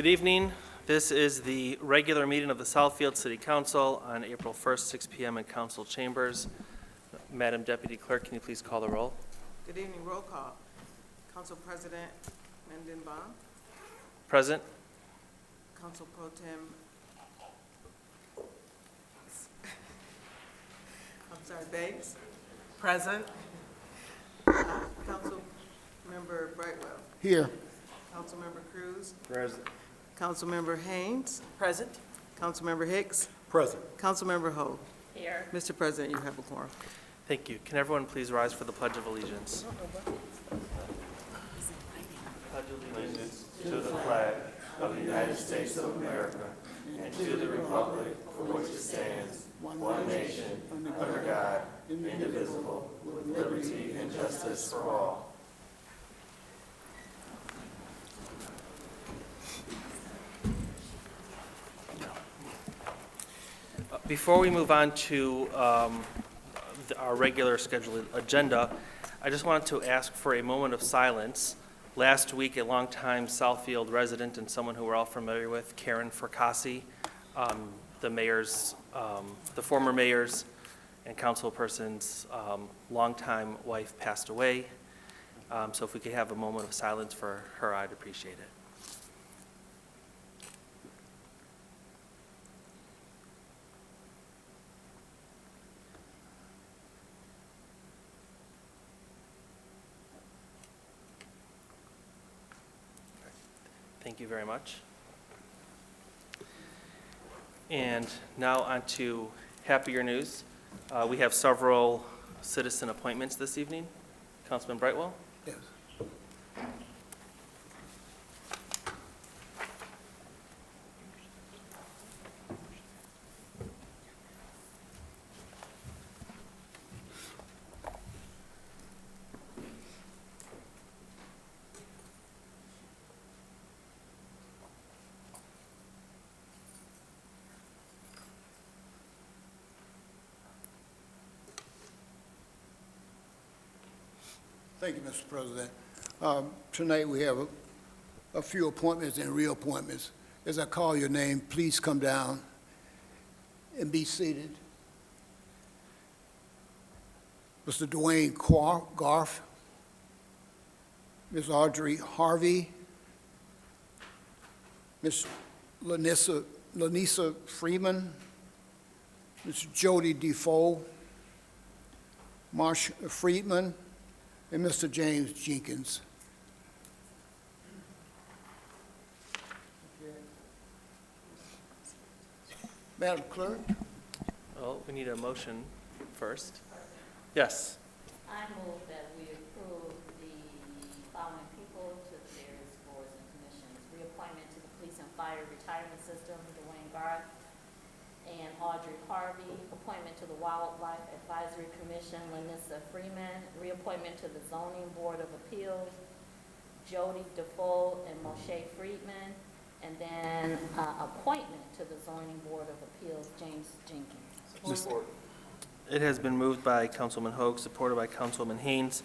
Good evening. This is the regular meeting of the Southfield City Council on April 1st, 6 p.m. in council chambers. Madam Deputy Clerk, can you please call the roll? Good evening, roll call. Council President Mendon Bond, Present. Council Pro Tem, Banks. Present. Council Member Brightwell. Here. Council Member Cruz. Present. Council Member Haynes. Present. Council Member Hicks. Present. Council Member Ho. Here. Mr. President, you have a quorum. Thank you. Can everyone please rise for the Pledge of Allegiance? Pledge allegiance to the flag of the United States of America and to the republic for which it stands, one nation, under God, indivisible, with liberty and justice for all. Before we move on to our regular scheduled agenda, I just wanted to ask for a moment of silence. Last week, a longtime Southfield resident and someone who we're all familiar with, Karen Fracassi, the former mayor's and councilperson's longtime wife passed away. So if we could have a moment of silence for her, I'd appreciate it. Thank you very much. And now on to happier news. We have several citizen appointments this evening. Councilman Brightwell? Yes. Thank you, Mr. President. Tonight we have a few appointments and reappointments. As I call your name, please come down and be seated. Mr. Dwayne Garf, Ms. Audrey Harvey, Ms. Lanisa Freeman, Ms. Jody Defoe, Marsh Friedman, and Mr. James Jenkins. Madam Clerk? Well, we need a motion first. Yes. I move that we approve the following people to the various boards and commissions. Reappointment to the Police and Fire Retirement System, Dwayne Garth and Audrey Harvey. Appointment to the Wildlife Advisory Commission, Lanissa Freeman. Reappointment to the Zoning Board of Appeals, Jody Defoe and Moshe Friedman. And then appointment to the Zoning Board of Appeals, James Jenkins. Support. It has been moved by Councilman Hoag, supported by Councilman Haynes,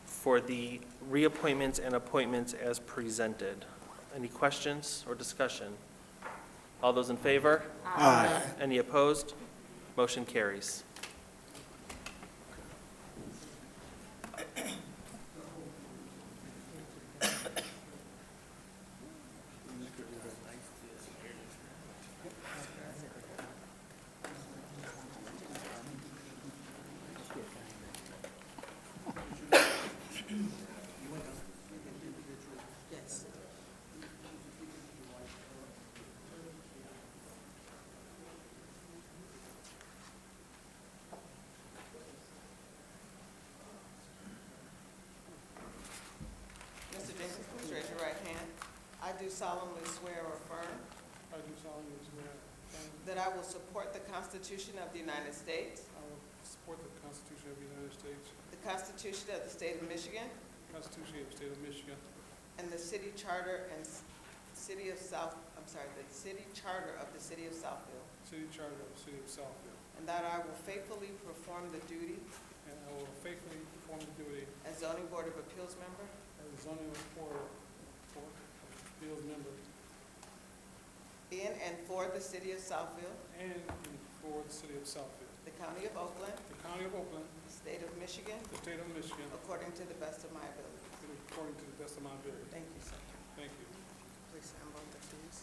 for the reappointments and appointments as presented. Any questions or discussion? All those in favor? Aye. Any opposed? Motion carries. Yes. Mr. Jenkins, please raise your right hand. I do solemnly swear or affirm I do solemnly swear that I will support the Constitution of the United States, I will support the Constitution of the United States, the Constitution of the State of Michigan, the Constitution of the State of Michigan, and the City Charter and City of the City Charter of the City of Southfield, City Charter of the City of Southfield, and that I will faithfully perform the duty and I will faithfully perform the duty as Zoning Board of Appeals member as a zoning board of appeals member in and for the city of Southfield, and for the city of Southfield, the county of Oakland, the county of Oakland, the state of Michigan, the state of Michigan, according to the best of my ability. according to the best of my ability. Thank you, sir. Thank you. Please sign both of these.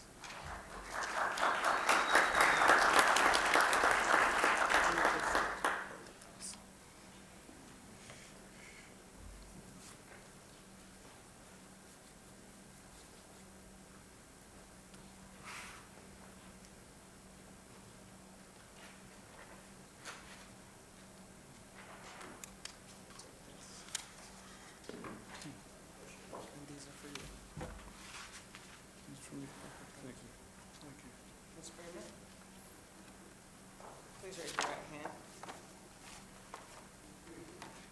And these are for you. Thank you. Thank you. Ms. Freeman? Please raise your right hand.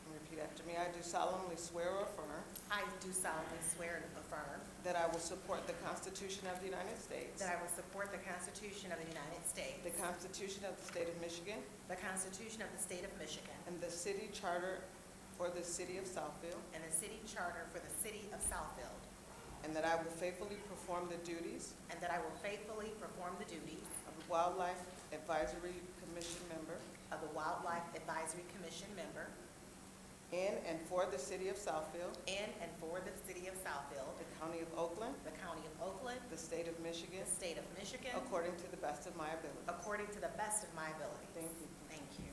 And repeat after me. I do solemnly swear or affirm I do solemnly swear and affirm that I will support the Constitution of the United States, that I will support the Constitution of the United States, the Constitution of the State of Michigan, the Constitution of the State of Michigan, and the city charter for the city of Southfield, and the city charter for the city of Southfield, and that I will faithfully perform the duties and that I will faithfully perform the duties of a Wildlife Advisory Commission member of the Wildlife Advisory Commission member in and for the city of Southfield, in and for the city of Southfield, the county of Oakland, the county of Oakland, the state of Michigan, the state of Michigan, according to the best of my ability. according to the best of my ability. Thank you. Thank you.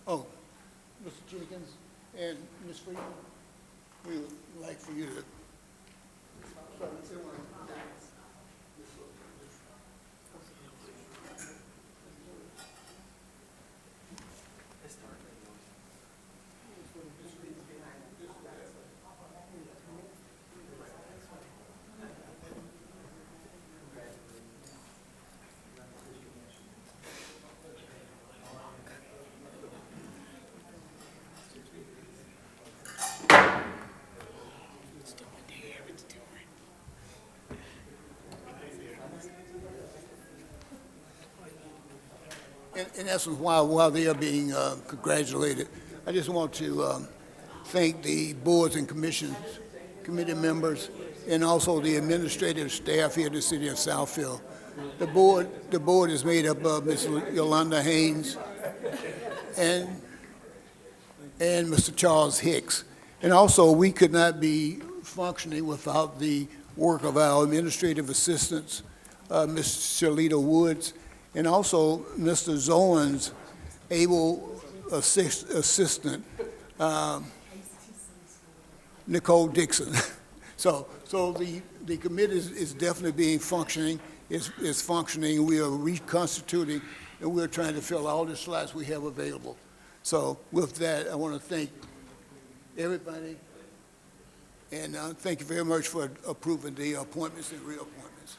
Oh, Mr. Jenkins and Ms. Freeman, we would like for you to. In essence, while they are being congratulated, I just want to thank the boards and commissions, committee members, and also the administrative staff here in the city of Southfield. The board is made up of Ms. Yolanda Haynes and Mr. Charles Hicks. And also, we could not be functioning without the work of our administrative assistants, Ms. Shalita Woods, and also Mr. Zoen's able assistant, Nicole Dixon. So the committee is definitely being functioning, is functioning. We are reconstituting, and we're trying to fill all the slots we have available. So with that, I want to thank everybody, and thank you very much for approving the appointments and reappointments.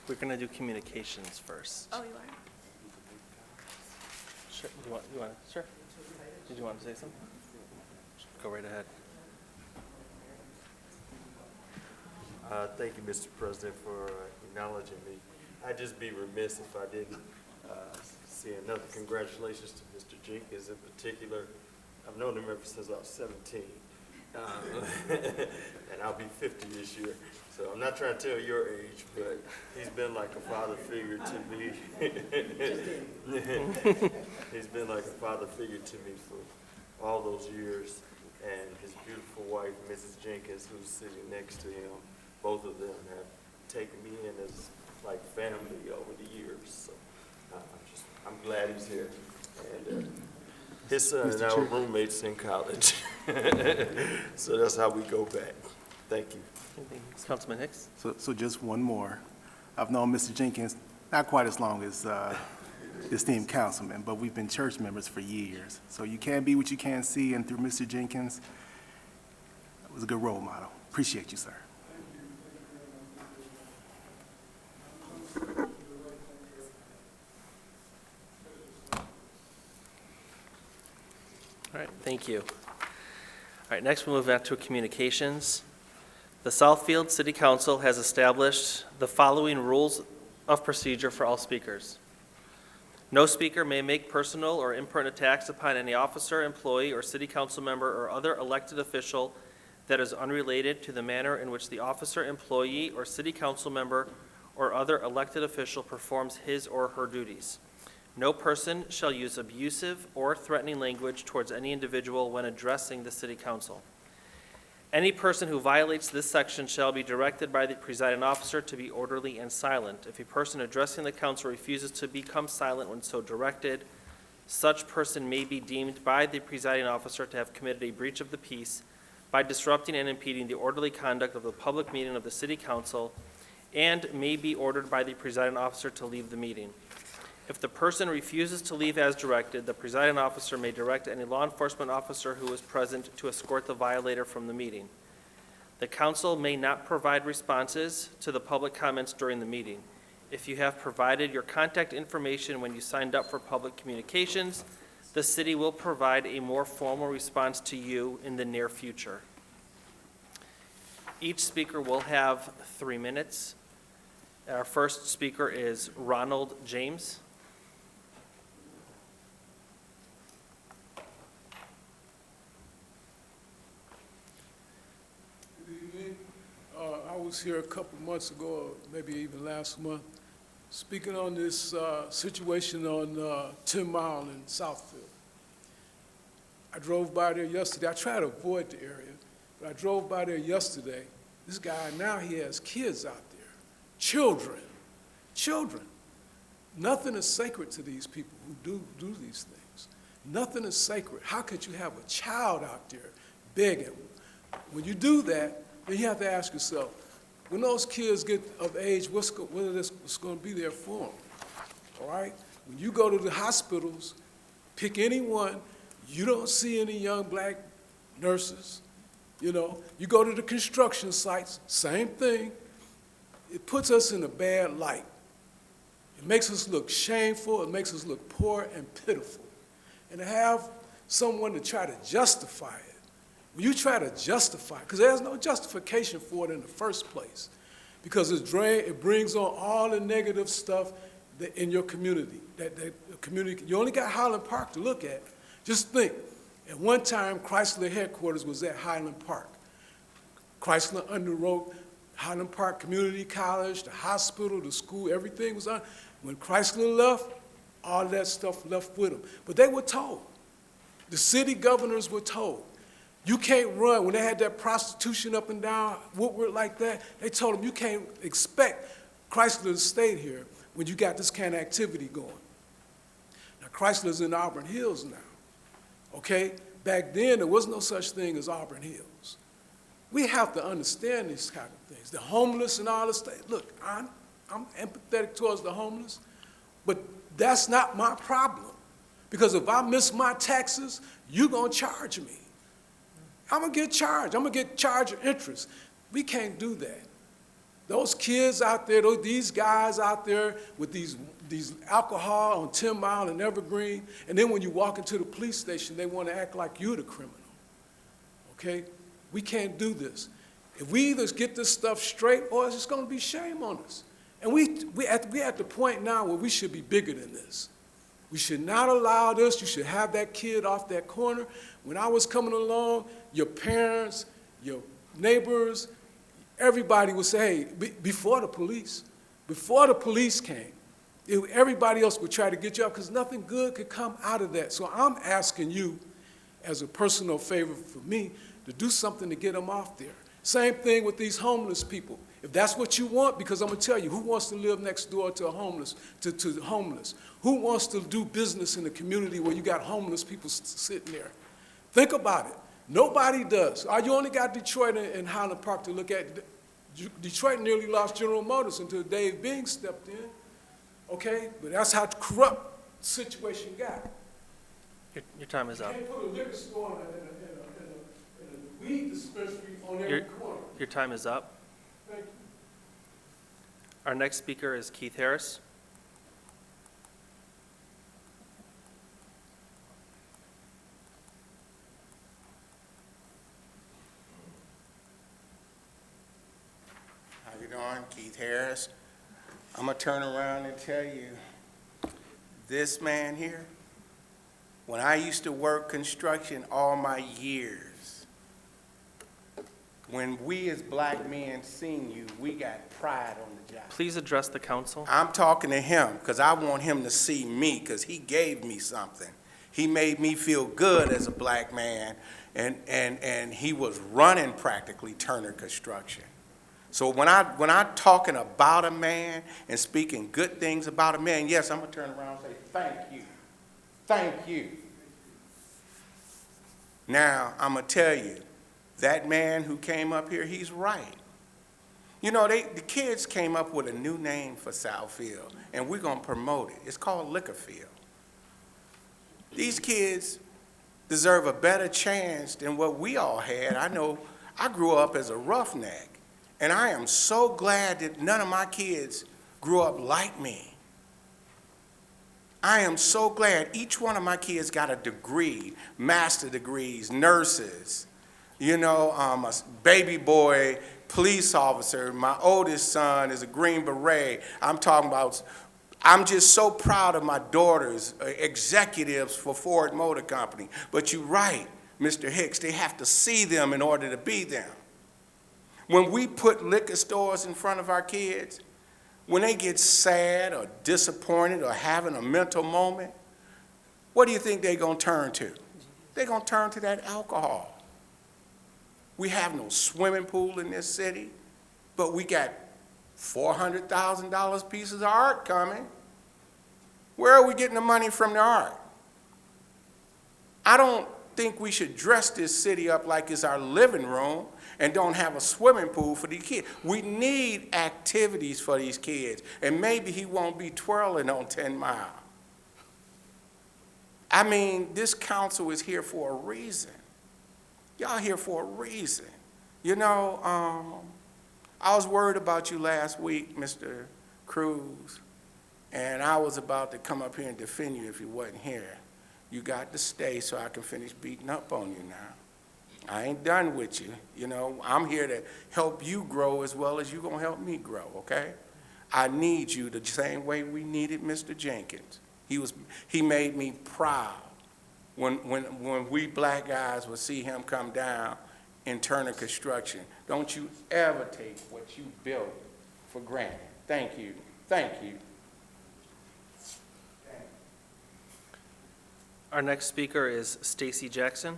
We're gonna do communications first. Oh, you are? Sure, sure. Did you want to say something? Go right ahead. Thank you, Mr. President, for acknowledging me. I'd just be remiss if I didn't say another congratulations to Mr. Jenkins in particular. I've known him ever since I was 17, and I'll be 50 this year. So I'm not trying to tell your age, but he's been like a father figure to me. He's been like a father figure to me for all those years. And his beautiful wife, Mrs. Jenkins, who's sitting next to him, both of them have taken me in as like family over the years. So I'm glad he's here. And his son and I were roommates in college. So that's how we go back. Thank you. Councilman Hicks? So just one more. I've known Mr. Jenkins not quite as long as esteemed councilman, but we've been church members for years. So you can be what you can see, and through Mr. Jenkins, it was a good role model. Appreciate you, sir. All right, thank you. All right, next we'll move on to communications. The Southfield City Council has established the following rules of procedure for all speakers. No speaker may make personal or impertinent attacks upon any officer, employee, or city council member or other elected official that is unrelated to the manner in which the officer, employee, or city council member or other elected official performs his or her duties. No person shall use abusive or threatening language towards any individual when addressing the city council. Any person who violates this section shall be directed by the presiding officer to be orderly and silent. If a person addressing the council refuses to become silent when so directed, such person may be deemed by the presiding officer to have committed a breach of the peace by disrupting and impeding the orderly conduct of the public meeting of the city council, and may be ordered by the presiding officer to leave the meeting. If the person refuses to leave as directed, the presiding officer may direct any law enforcement officer who is present to escort the violator from the meeting. The council may not provide responses to the public comments during the meeting. If you have provided your contact information when you signed up for public communications, the city will provide a more formal response to you in the near future. Each speaker will have 3 minutes. Our first speaker is Ronald James. I was here a couple months ago, or maybe even last month, speaking on this situation on 10 Mile in Southfield. I drove by there yesterday. I try to avoid the area, but I drove by there yesterday. This guy, now he has kids out there, children. Nothing is sacred to these people who do these things. Nothing is sacred. How could you have a child out there begging? When you do that, then you have to ask yourself, when those kids get of age, what's going to be there for them? All right? When you go to the hospitals, pick any one, you don't see any young black nurses. You know, you go to the construction sites, same thing. It puts us in a bad light. It makes us look shameful. It makes us look poor and pitiful. And to have someone to try to justify it, when you try to justify it, because there's no justification for it in the first place, because it brings on all the negative stuff that in your community. That community, you only got Highland Park to look at. Just think, at one time, Chrysler headquarters was at Highland Park. Chrysler underwrote Highland Park Community College, the hospital, the school, everything was on. When Chrysler left, all that stuff left with them. But they were told, the city governors were told, you can't run. When they had that prostitution up and down Woodward like that, they told them you can't expect Chrysler to stay here when you got this kind of activity going. Now, Chrysler's in Auburn Hills now, okay? Back then, there was no such thing as Auburn Hills. We have to understand these kind of things. The homeless and all this stuff. Look, I'm empathetic towards the homeless, but that's not my problem. Because if I miss my taxes, you're going to charge me. I'm going to get charged. I'm going to get charged interest. We can't do that. Those kids out there, these guys out there with these alcohol on 10 Mile and Evergreen, and then when you walk into the police station, they want to act like you're the criminal. Okay? We can't do this. If we either get this stuff straight or it's just going to be shame on us. And we at the point now where we should be bigger than this. We should not allow this. You should have that kid off that corner. When I was coming along, your parents, your neighbors, everybody would say, hey, before the police came, everybody else would try to get you up because nothing good could come out of that. So I'm asking you, as a personal favor for me, to do something to get them off there. Same thing with these homeless people. If that's what you want, because I'm going to tell you, who wants to live next door to a homeless, to the homeless? Who wants to do business in a community where you got homeless people sitting there? Think about it. Nobody does. You only got Detroit and Highland Park to look at. Detroit nearly lost General Motors until Dave Bing stepped in, okay? But that's how corrupt the situation got. Your time is You up. can't put a liquor store in a weed dispensary on every Your, corner. your time is up. Thank you. Our next speaker is Keith Harris. How you doing? Keith Harris. I'm gonna turn around and tell you, this man here, when I used to work construction all my years, when we as black men seen you, we got pride on the job. Please address the council. I'm talking to him because I want him to see me because he gave me something. He made me feel good as a black man, and he was running practically Turner Construction. So when I'm talking about a man and speaking good things about a man, yes, I'm gonna turn around and say, thank you. Thank you. Now, I'm gonna tell you, that man who came up here, he's right. You know, the kids came up with a new name for Southfield, and we're gonna promote it. It's called Liquorfield. These kids deserve a better chance than what we all had. I know I grew up as a roughneck. And I am so glad that none of my kids grew up like me. I am so glad each one of my kids got a degree, master degrees, nurses, you know, a baby boy, police officer. My oldest son is a Green Beret. I'm just so proud of my daughters, executives for Ford Motor Company. But you're right, Mr. Hicks, they have to see them in order to be them. When we put liquor stores in front of our kids, when they get sad or disappointed or having a mental moment, what do you think they're going to turn to? They're going to turn to that alcohol. We have no swimming pool in this city, but we got $400,000 pieces of art coming. Where are we getting the money from the art? I don't think we should dress this city up like it's our living room and don't have a swimming pool for these kids. We need activities for these kids, and maybe he won't be twirling on 10 Mile. I mean, this council is here for a reason. Y'all here for a reason. You know, I was worried about you last week, Mr. Cruz, and I was about to come up here and defend you if you wasn't here. You got to stay so I can finish beating up on you now. I ain't done with you. You know, I'm here to help you grow as well as you're going to help me grow, okay? I need you the same way we needed Mr. Jenkins. He made me proud when we black guys would see him come down in Turner Construction. Don't you ever take what you built for granted. Thank you. Thank you. Our next speaker is Stacy Jackson.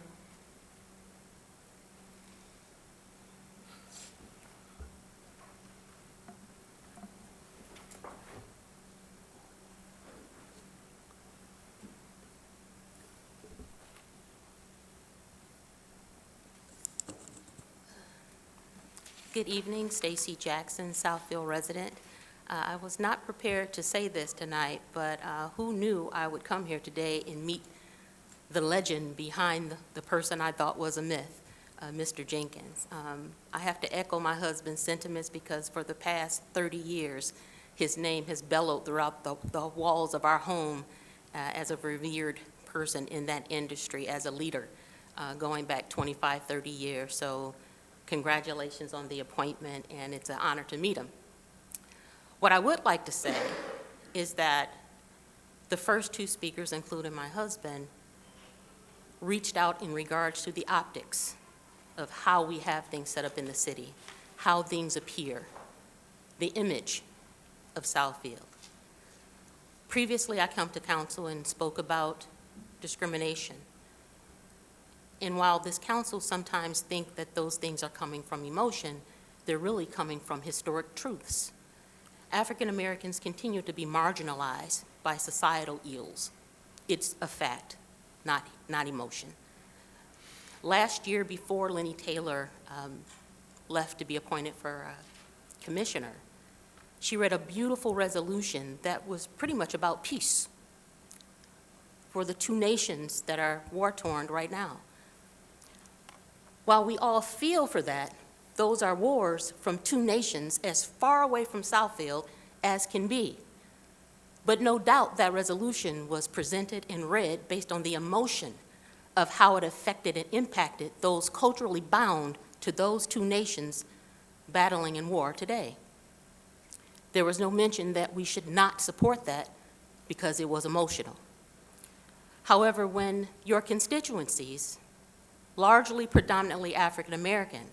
Good evening, Stacy Jackson, Southfield resident. I was not prepared to say this tonight, but who knew I would come here today and meet the legend behind the person I thought was a myth, Mr. Jenkins. I have to echo my husband's sentiments because for the past 30 years, his name has bellowed throughout the walls of our home as a revered person in that industry, as a leader, going back 25, 30 years. So congratulations on the appointment, and it's an honor to meet him. What I would like to say is that the first two speakers, including my husband, reached out in regards to the optics of how we have things set up in the city, how things appear, the image of Southfield. Previously, I come to council and spoke about discrimination. And while this council sometimes think that those things are coming from emotion, they're really coming from historic truths. African Americans continue to be marginalized by societal ills. It's a fact, not emotion. Last year, before Lenny Taylor left to be appointed for commissioner, she read a beautiful resolution that was pretty much about peace for the two nations that are war-torn right now. While we all feel for that, those are wars from two nations as far away from Southfield as can be. But no doubt that resolution was presented and read based on the emotion of how it affected and impacted those culturally bound to those two nations battling in war today. There was no mention that we should not support that because it was emotional. However, when your constituencies, largely predominantly African American,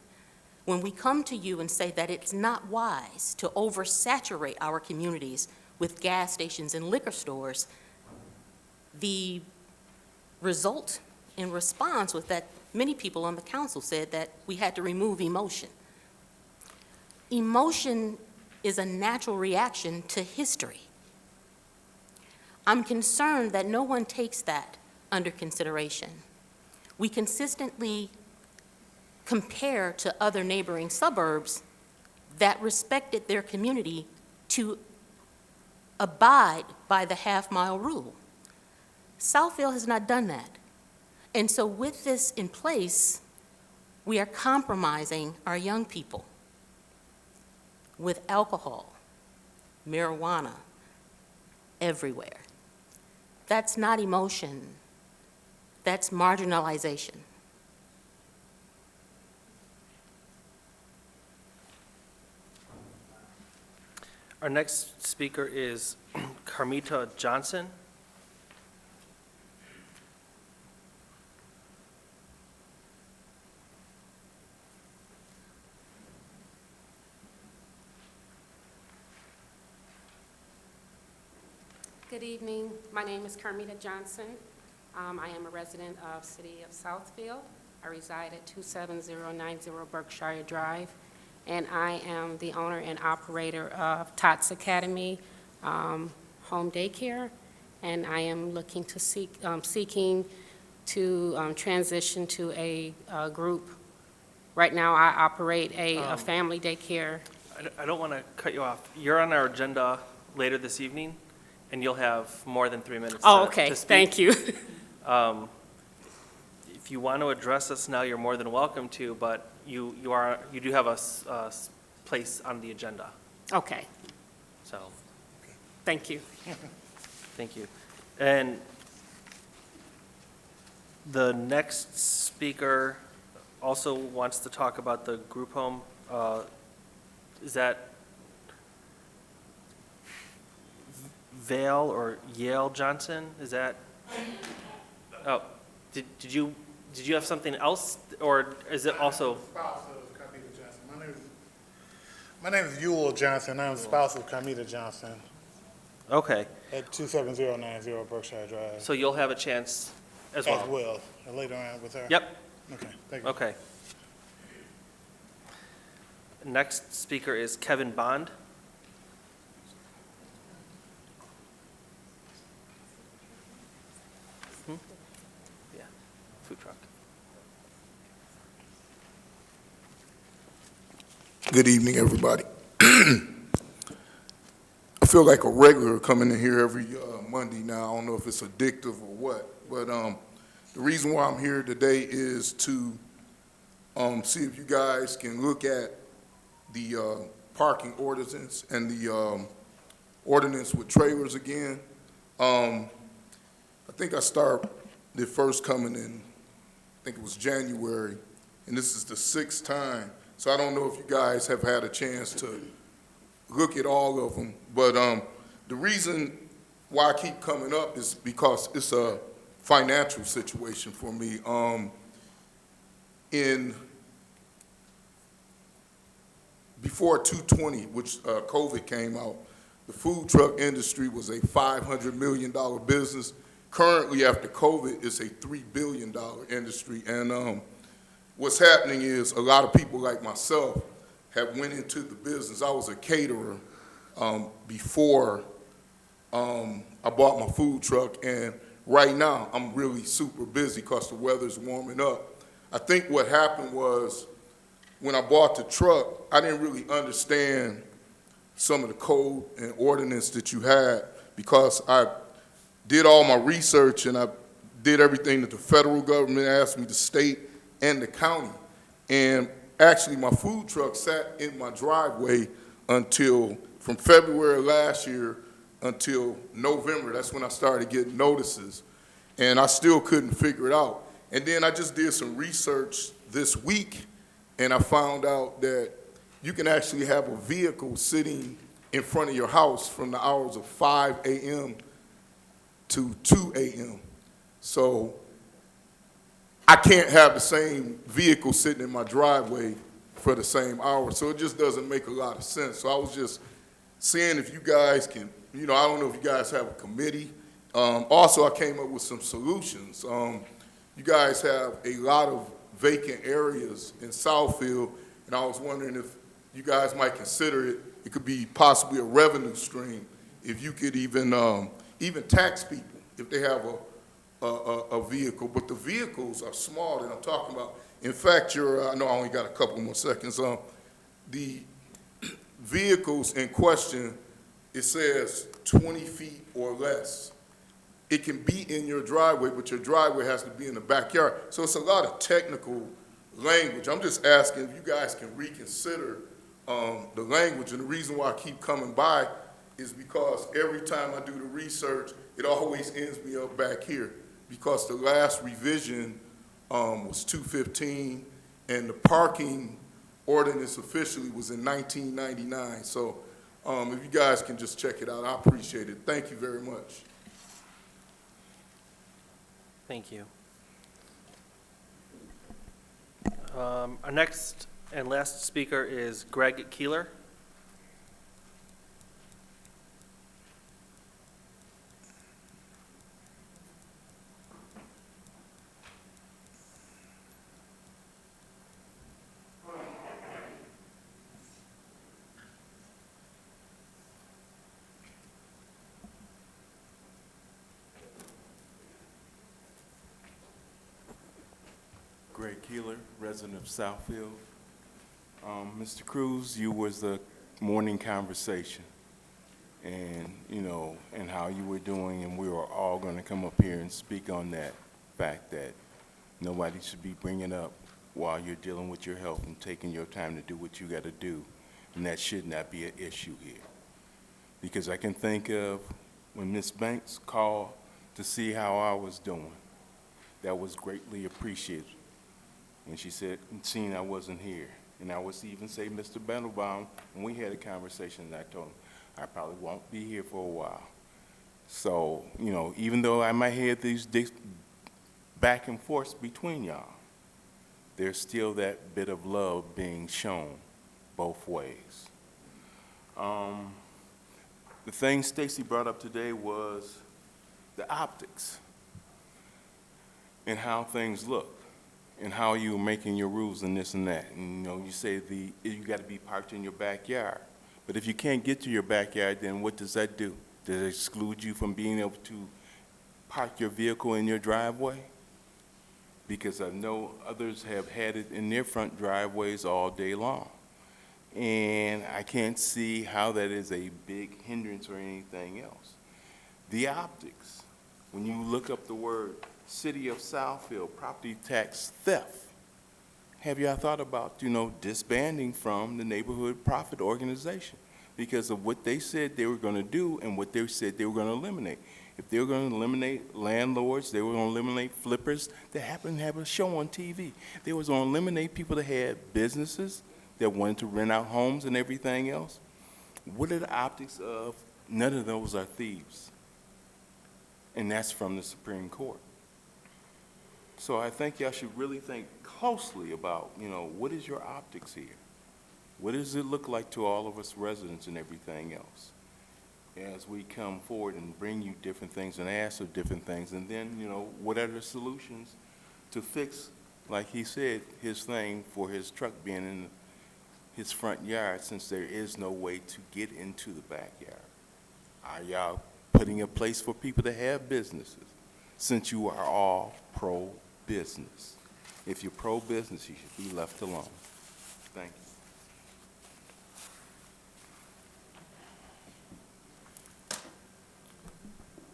when we come to you and say that it's not wise to oversaturate our communities with gas stations and liquor stores, the result in response was that many people on the council said that we had to remove emotion. Emotion is a natural reaction to history. I'm concerned that no one takes that under consideration. We consistently compare to other neighboring suburbs that respected their community to abide by the half-mile rule. Southfield has not done that. And so with this in place, we are compromising our young people with alcohol, marijuana, everywhere. That's not emotion. That's marginalization. Our next speaker is Carmita Johnson. Good evening. My name is Carmita Johnson. I am a resident of City of Southfield. I reside at 27090 Berkshire Drive, and I am the owner and operator of Tots Academy Home Daycare, and I am looking to seeking to transition to a group. Right now, I operate a family daycare. I don't want to cut you off. You're on our agenda later this evening, and you'll have more than 3 minutes Oh, to okay. speak. Thank you. If you want to address us now, you're more than welcome to, but you do have a place on the agenda. Okay. So, Thank you. thank you. And the next speaker also wants to talk about the group home. Is that Vale or Yale Johnson? Is that? Oh, did you have something else, or is it also? Spouse of Carmita Johnson. My name is Ewell Johnson. I'm the spouse of Carmita Johnson Okay, at 27090 Berkshire Drive. so you'll have a chance as well. As well, and later on with her. Yep. Okay, thank you. Okay. Next speaker is Kevin Bond. Yeah, food truck. Good evening, everybody. I feel like a regular coming in here every Monday now. I don't know if it's addictive or what, but the reason why I'm here today is to see if you guys can look at the parking ordinance and the ordinance with trailers again. I think I started first coming in, I think it was January, and this is the 6th time. So I don't know if you guys have had a chance to look at all of them, but the reason why I keep coming up is because it's a financial situation for me. Before 220, which COVID came out, the food truck industry was a $500 million business. Currently, after COVID, it's a $3 billion industry. And what's happening is a lot of people like myself have went into the business. I was a caterer before I bought my food truck, and right now I'm really super busy because the weather's warming up. I think what happened was when I bought the truck, I didn't really understand some of the code and ordinance that you had, because I did all my research and I did everything that the federal government asked me, the state and the county. And actually, my food truck sat in my driveway until, from February last year until November. That's when I started getting notices. And I still couldn't figure it out. And then I just did some research this week, and I found out that you can actually have a vehicle sitting in front of your house from the hours of 5 a.m. to 2 a.m. So I can't have the same vehicle sitting in my driveway for the same hour. So it just doesn't make a lot of sense. So I was just seeing if you guys can, I don't know if you guys have a committee. Also, I came up with some solutions. You guys have a lot of vacant areas in Southfield, and I was wondering if you guys might consider it. It could be possibly a revenue stream. If you could even tax people if they have a vehicle. But the vehicles are small that I'm talking about. In fact, I know I only got a couple more seconds. The vehicles in question, it says 20 feet or less. It can be in your driveway, but your driveway has to be in the backyard. So it's a lot of technical language. I'm just asking if you guys can reconsider the language. And the reason why I keep coming by is because every time I do the research, it always ends me up back here, because the last revision was 2015, and the parking ordinance officially was in 1999. So if you guys can just check it out, I appreciate it. Thank you very much. Thank you. Our next and last speaker is Greg Keeler. Greg Keeler, resident of Southfield. Mr. Cruz, you was the morning conversation, and and how you were doing, and we were all going to come up here and speak on that fact that nobody should be bringing up while you're dealing with your health and taking your time to do what you got to do, and that should not be an issue here. Because I can think of when Ms. Banks called to see how I was doing, that was greatly appreciated. When she said, seeing I wasn't here. And I was even say, Mr. Bendelbaum, when we had a conversation, and I told him, I probably won't be here for a while. So, even though I might have these back and forth between y'all, there's still that bit of love being shown both ways. The thing Stacy brought up today was the optics and how things look, and how you're making your rules and this and that. And you say you got to be parked in your backyard. But if you can't get to your backyard, then what does that do? Does it exclude you from being able to park your vehicle in your driveway? Because I know others have had it in their front driveways all day long. And I can't see how that is a big hindrance or anything else. The optics, when you look up the word City of Southfield, property tax theft. Have y'all thought about, disbanding from the neighborhood profit organization because of what they said they were going to do and what they said they were going to eliminate? If they were going to eliminate landlords, they were going to eliminate flippers that happen to have a show on TV. They was going to eliminate people that had businesses that wanted to rent out homes and everything else. What are the optics of none of those are thieves? And that's from the Supreme Court. So I think y'all should really think closely about, what is your optics here? What does it look like to all of us residents and everything else? As we come forward and bring you different things and ask for different things, and then, what are the solutions to fix, like he said, his thing for his truck being in his front yard, since there is no way to get into the backyard? Are y'all putting a place for people to have businesses, since you are all pro-business? If you're pro-business, you should be left alone. Thank you.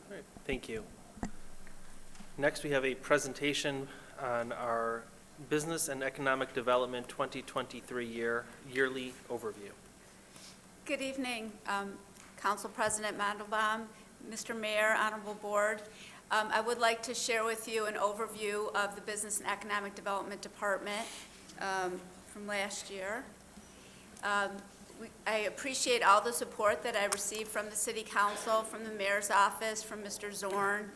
All right, thank you. Next, we have a presentation on our Business and Economic Development 2023 yearly overview. Good evening, Council President Mandelbaum, Mr. Mayor, Honorable Board. I would like to share with you an overview of the Business and Economic Development Department from last year. I appreciate all the support that I received from the City Council, from the Mayor's Office, from Mr. Zorn,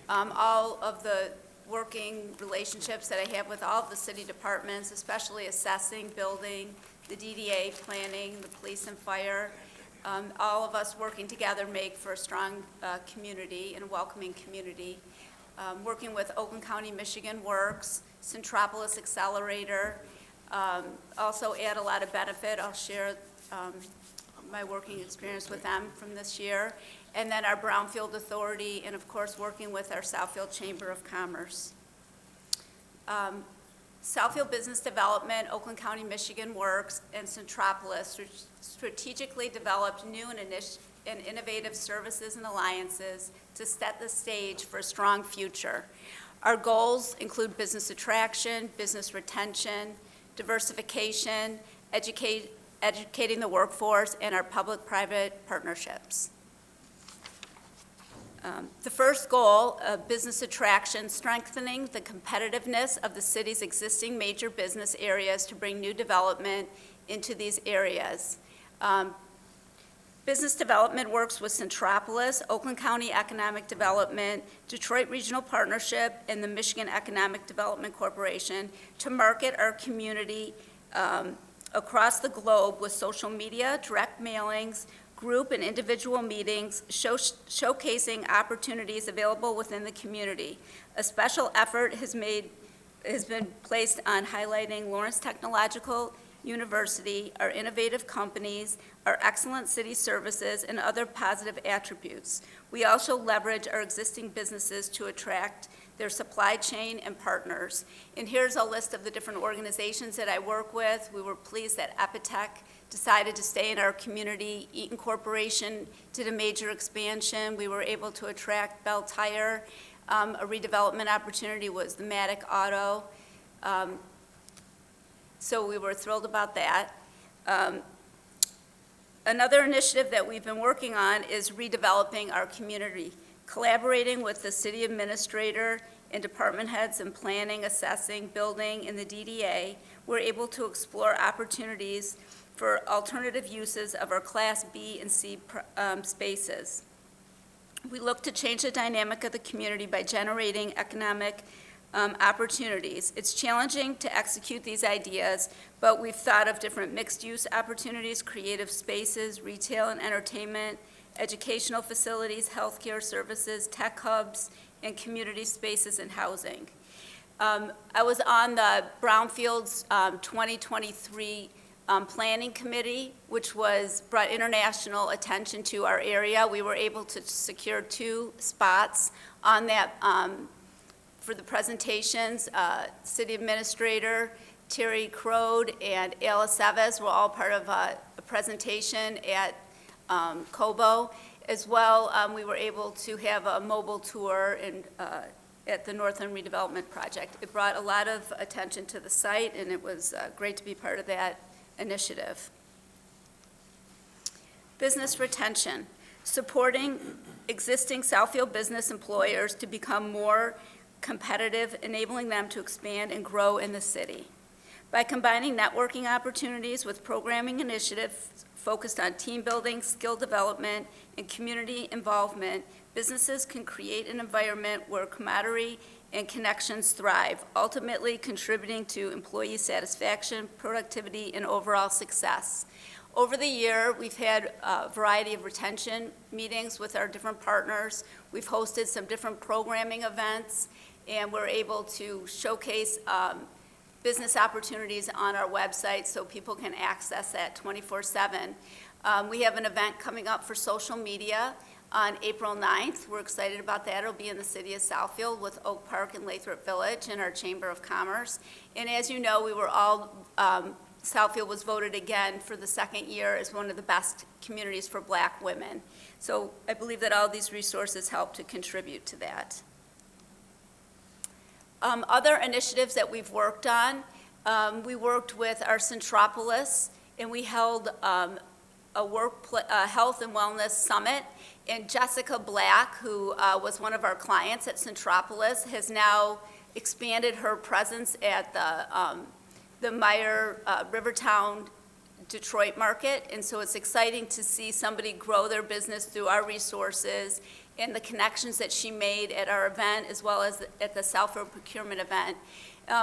all of the working relationships that I have with all of the city departments, especially assessing, building, the DDA, planning, the police and fire. All of us working together make for a strong community and a welcoming community. Working with Oakland County Michigan Works, Centropolis Accelerator, also add a lot of benefit. I'll share my working experience with them from this year. And then our Brownfield Authority, and of course working with our Southfield Chamber of Commerce. Southfield Business Development, Oakland County Michigan Works, and Centropolis strategically developed new and innovative services and alliances to set the stage for a strong future. Our goals include business attraction, business retention, diversification, educating the workforce, and our public-private partnerships. The first goal of business attraction, strengthening the competitiveness of the city's existing major business areas to bring new development into these areas. Business development works with Centropolis, Oakland County Economic Development, Detroit Regional Partnership, and the Michigan Economic Development Corporation to market our community across the globe with social media, direct mailings, group and individual meetings, showcasing opportunities available within the community. A special effort has been placed on highlighting Lawrence Technological University, our innovative companies, our excellent city services, and other positive attributes. We also leverage our existing businesses to attract their supply chain and partners. And here's a list of the different organizations that I work with. We were pleased that Epitech decided to stay in our community. Eaton Corporation did a major expansion. We were able to attract Bell Tire. A redevelopment opportunity was the Matic Auto. So we were thrilled about that. Another initiative that we've been working on is redeveloping our community, collaborating with the city administrator and department heads in planning, assessing, building, and the DDA. We're able to explore opportunities for alternative uses of our Class B and C spaces. We look to change the dynamic of the community by generating economic opportunities. It's challenging to execute these ideas, but we've thought of different mixed-use opportunities, creative spaces, retail and entertainment, educational facilities, healthcare services, tech hubs, and community spaces and housing. I was on the Brownfields 2023 Planning Committee, which brought international attention to our area. We were able to secure 2 spots on that for the presentations. City Administrator Terry Crode and Ayla Seves were all part of a presentation at COBO. As well, we were able to have a mobile tour at the Northland Redevelopment Project. It brought a lot of attention to the site, and it was great to be part of that initiative. Business retention, supporting existing Southfield business employers to become more competitive, enabling them to expand and grow in the city. By combining networking opportunities with programming initiatives focused on team building, skill development, and community involvement, businesses can create an environment where camaraderie and connections thrive, ultimately contributing to employee satisfaction, productivity, and overall success. Over the year, we've had a variety of retention meetings with our different partners. We've hosted some different programming events, and we're able to showcase business opportunities on our website so people can access that 24/7. We have an event coming up for social media on April 9th. We're excited about that. It'll be in the city of Southfield with Oak Park and Lathrop Village and our Chamber of Commerce. And as you know, we were all Southfield was voted again for the second year as one of the best communities for Black women. So I believe that all these resources help to contribute to that. Other initiatives that we've worked on, we worked with our Centropolis, and we held a health and wellness summit. And Jessica Black, who was one of our clients at Centropolis, has now expanded her presence at the Meyer Rivertown Detroit market. And so it's exciting to see somebody grow their business through our resources and the connections that she made at our event, as well as at the Southfield procurement event.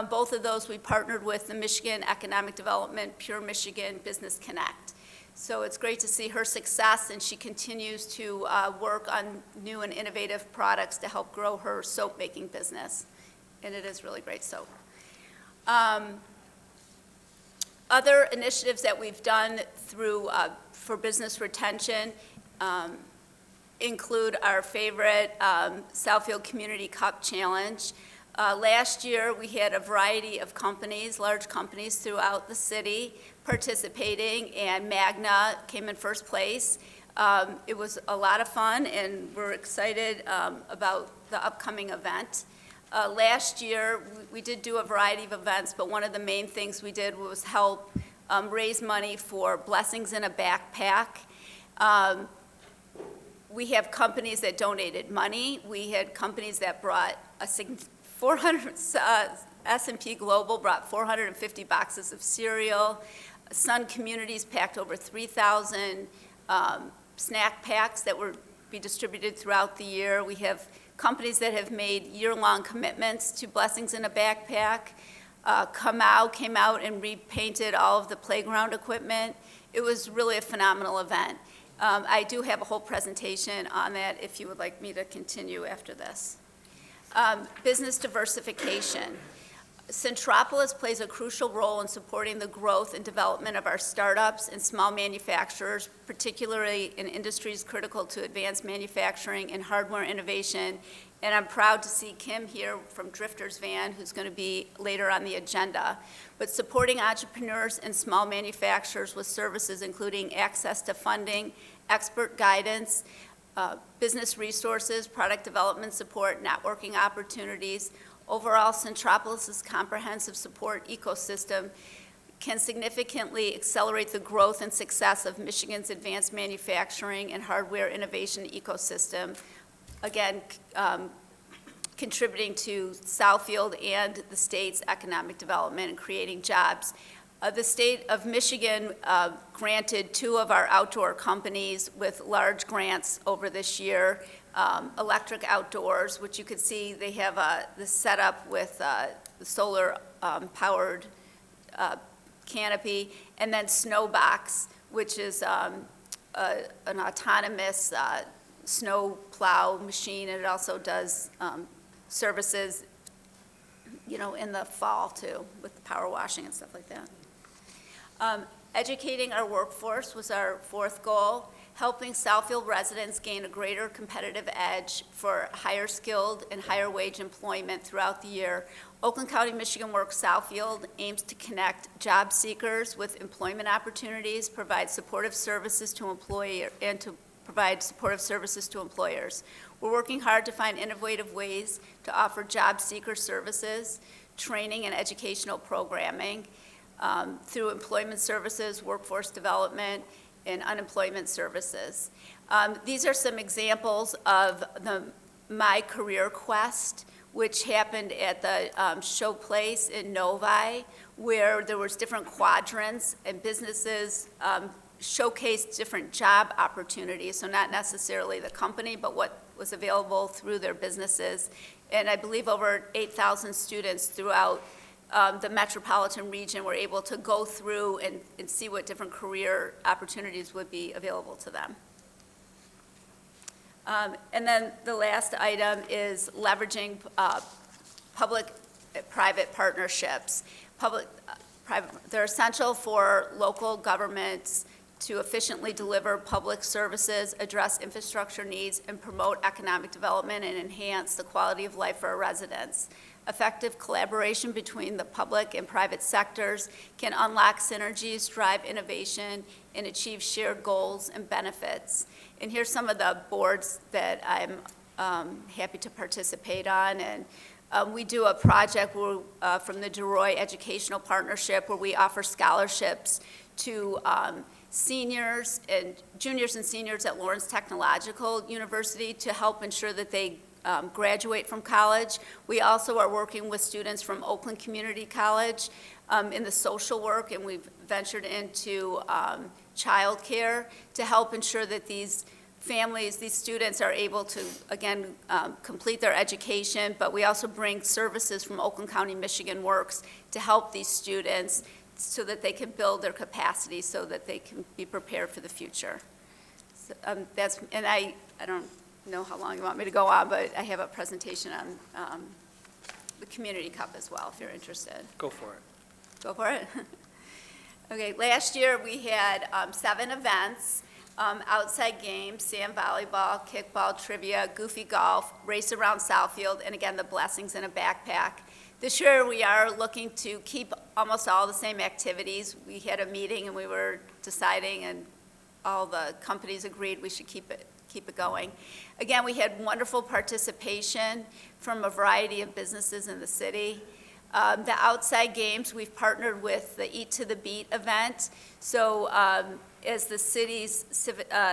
Both of those we partnered with the Michigan Economic Development Pure Michigan Business Connect. So it's great to see her success, and she continues to work on new and innovative products to help grow her soap-making business. And it is really great soap. Other initiatives that we've done through for business retention include our favorite Southfield Community Cup Challenge. Last year, we had a variety of companies, large companies throughout the city participating, and Magna came in first place. It was a lot of fun, and we're excited about the upcoming event. Last year, we did do a variety of events, but one of the main things we did was help raise money for Blessings in a Backpack. We have companies that donated money. We had companies that brought S&P Global brought 450 boxes of cereal. Sun Communities packed over 3,000 snack packs that will be distributed throughout the year. We have companies that have made year-long commitments to Blessings in a Backpack. Kamau came out and repainted all of the playground equipment. It was really a phenomenal event. I do have a whole presentation on that if you would like me to continue after this. Business diversification. Centropolis plays a crucial role in supporting the growth and development of our startups and small manufacturers, particularly in industries critical to advanced manufacturing and hardware innovation. And I'm proud to see Kim here from Drifters Van, who's going to be later on the agenda. But supporting entrepreneurs and small manufacturers with services including access to funding, expert guidance, business resources, product development support, networking opportunities. Overall, Centropolis's comprehensive support ecosystem can significantly accelerate the growth and success of Michigan's advanced manufacturing and hardware innovation ecosystem, again, contributing to Southfield and the state's economic development and creating jobs. The state of Michigan granted 2 of our outdoor companies with large grants over this year. Electric Outdoors, which you can see they have the setup with the solar powered canopy, and then Snowbox, which is an autonomous snow plow machine, and it also does services, you know, in the fall too, with the power washing and stuff like that. Educating our workforce was our 4th goal. Helping Southfield residents gain a greater competitive edge for higher skilled and higher wage employment throughout the year. Oakland County Michigan Works Southfield aims to connect job seekers with employment opportunities, provide supportive services to employers. We're working hard to find innovative ways to offer job seeker services, training and educational programming through employment services, workforce development, and unemployment services. These are some examples of the My Career Quest, which happened at the Showplace in Novi, where there was different quadrants and businesses showcased different job opportunities, so not necessarily the company, but what was available through their businesses. And I believe over 8,000 students throughout the metropolitan region were able to go through and see what different career opportunities would be available to them. And then the last item is leveraging public-private partnerships. They're essential for local governments to efficiently deliver public services, address infrastructure needs, and promote economic development and enhance the quality of life for our residents. Effective collaboration between the public and private sectors can unlock synergies, drive innovation, and achieve shared goals and benefits. And here's some of the boards that I'm happy to participate on. And we do a project from the DeRoy Educational Partnership where we offer scholarships to seniors and juniors and seniors at Lawrence Technological University to help ensure that they graduate from college. We also are working with students from Oakland Community College in the social work, and we've ventured into childcare to help ensure that these families, these students are able to, again, complete their education, but we also bring services from Oakland County Michigan Works to help these students so that they can build their capacity so that they can be prepared for the future. So, and I don't know how long you want me to go on, but I have a presentation on the Community Cup as well, if you're interested. Go for it. Go for it. Okay, last year we had 7 events. Outside games, sand volleyball, kickball, trivia, goofy golf, race around Southfield, and again, the blessings in a backpack. This year, we are looking to keep almost all the same activities. We had a meeting and we were deciding, and all the companies agreed we should keep it going. Again, we had wonderful participation from a variety of businesses in the city. The outside games, we've partnered with the Eat to the Beat event. So as the city's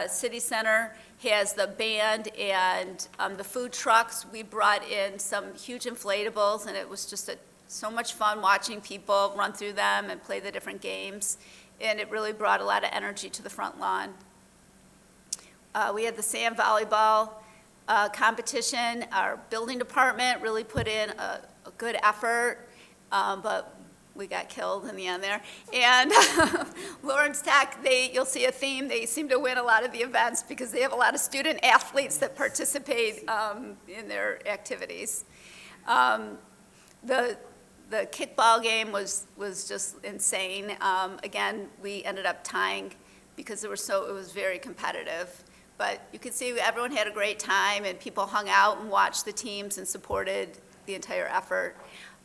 city center has the band and the food trucks, we brought in some huge inflatables, and it was just so much fun watching people run through them and play the different games, and it really brought a lot of energy to the front lawn. We had the sand volleyball competition. Our building department really put in a good effort, but we got killed in the end there. And Lawrence Tech, you'll see a theme. They seem to win a lot of the events because they have a lot of student athletes that participate in their activities. The kickball game was just insane. Again, we ended up tying because it was very competitive. But you could see everyone had a great time, and people hung out and watched the teams and supported the entire effort.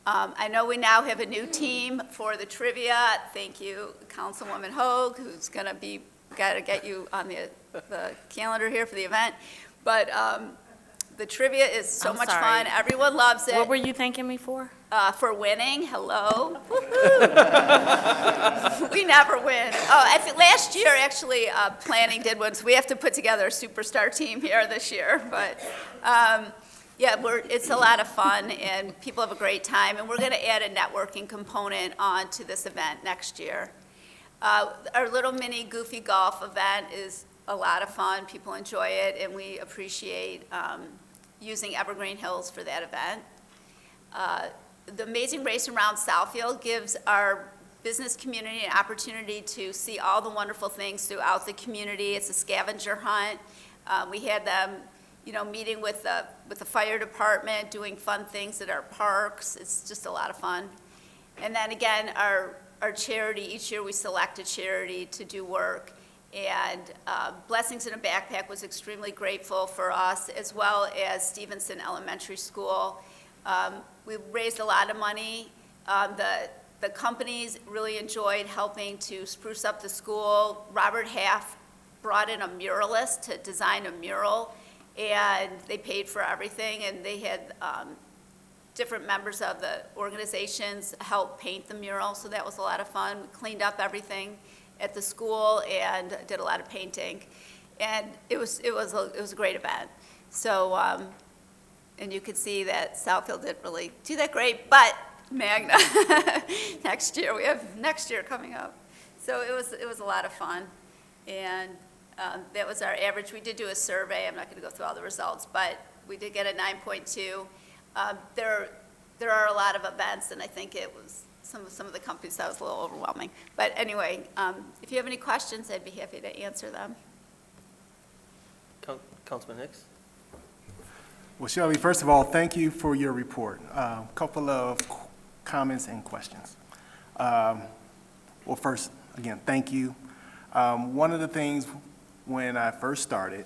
I know we now have a new team for the trivia. Thank you, Councilwoman Hogue, who's got to get you on the calendar here for the event. But the trivia is so much fun. Everyone loves it. What were you thanking me for? For winning. Hello. We never win. Oh, I think last year, actually, planning did win, so we have to put together a superstar team here this year. But yeah, it's a lot of fun, and people have a great time, and we're going to add a networking component onto this event next year. Our little mini goofy golf event is a lot of fun. People enjoy it, and we appreciate using Evergreen Hills for that event. The Amazing Race Around Southfield gives our business community an opportunity to see all the wonderful things throughout the community. It's a scavenger hunt. We had them, meeting with the fire department, doing fun things at our parks. It's just a lot of fun. And then again, our charity, each year we select a charity to do work. And Blessings in a Backpack was extremely grateful for us, as well as Stevenson Elementary School. We raised a lot of money. The companies really enjoyed helping to spruce up the school. Robert Half brought in a muralist to design a mural, and they paid for everything, and they had different members of the organizations help paint the mural, so that was a lot of fun. We cleaned up everything at the school and did a lot of painting, and it was a great event. So, and you could see that Southfield didn't really do that great, but Magna, next year, we have next year coming up. So it was a lot of fun, and that was our average. We did do a survey. I'm not going to go through all the results, but we did get a 9.2. There are a lot of events, and I think it was some of the companies that was a little overwhelming. But anyway, if you have any questions, I'd be happy to answer them. Councilman Hicks? Well, Shelley, first of all, thank you for your report. A couple of comments and questions. Well, first, again, thank you. One of the things when I first started,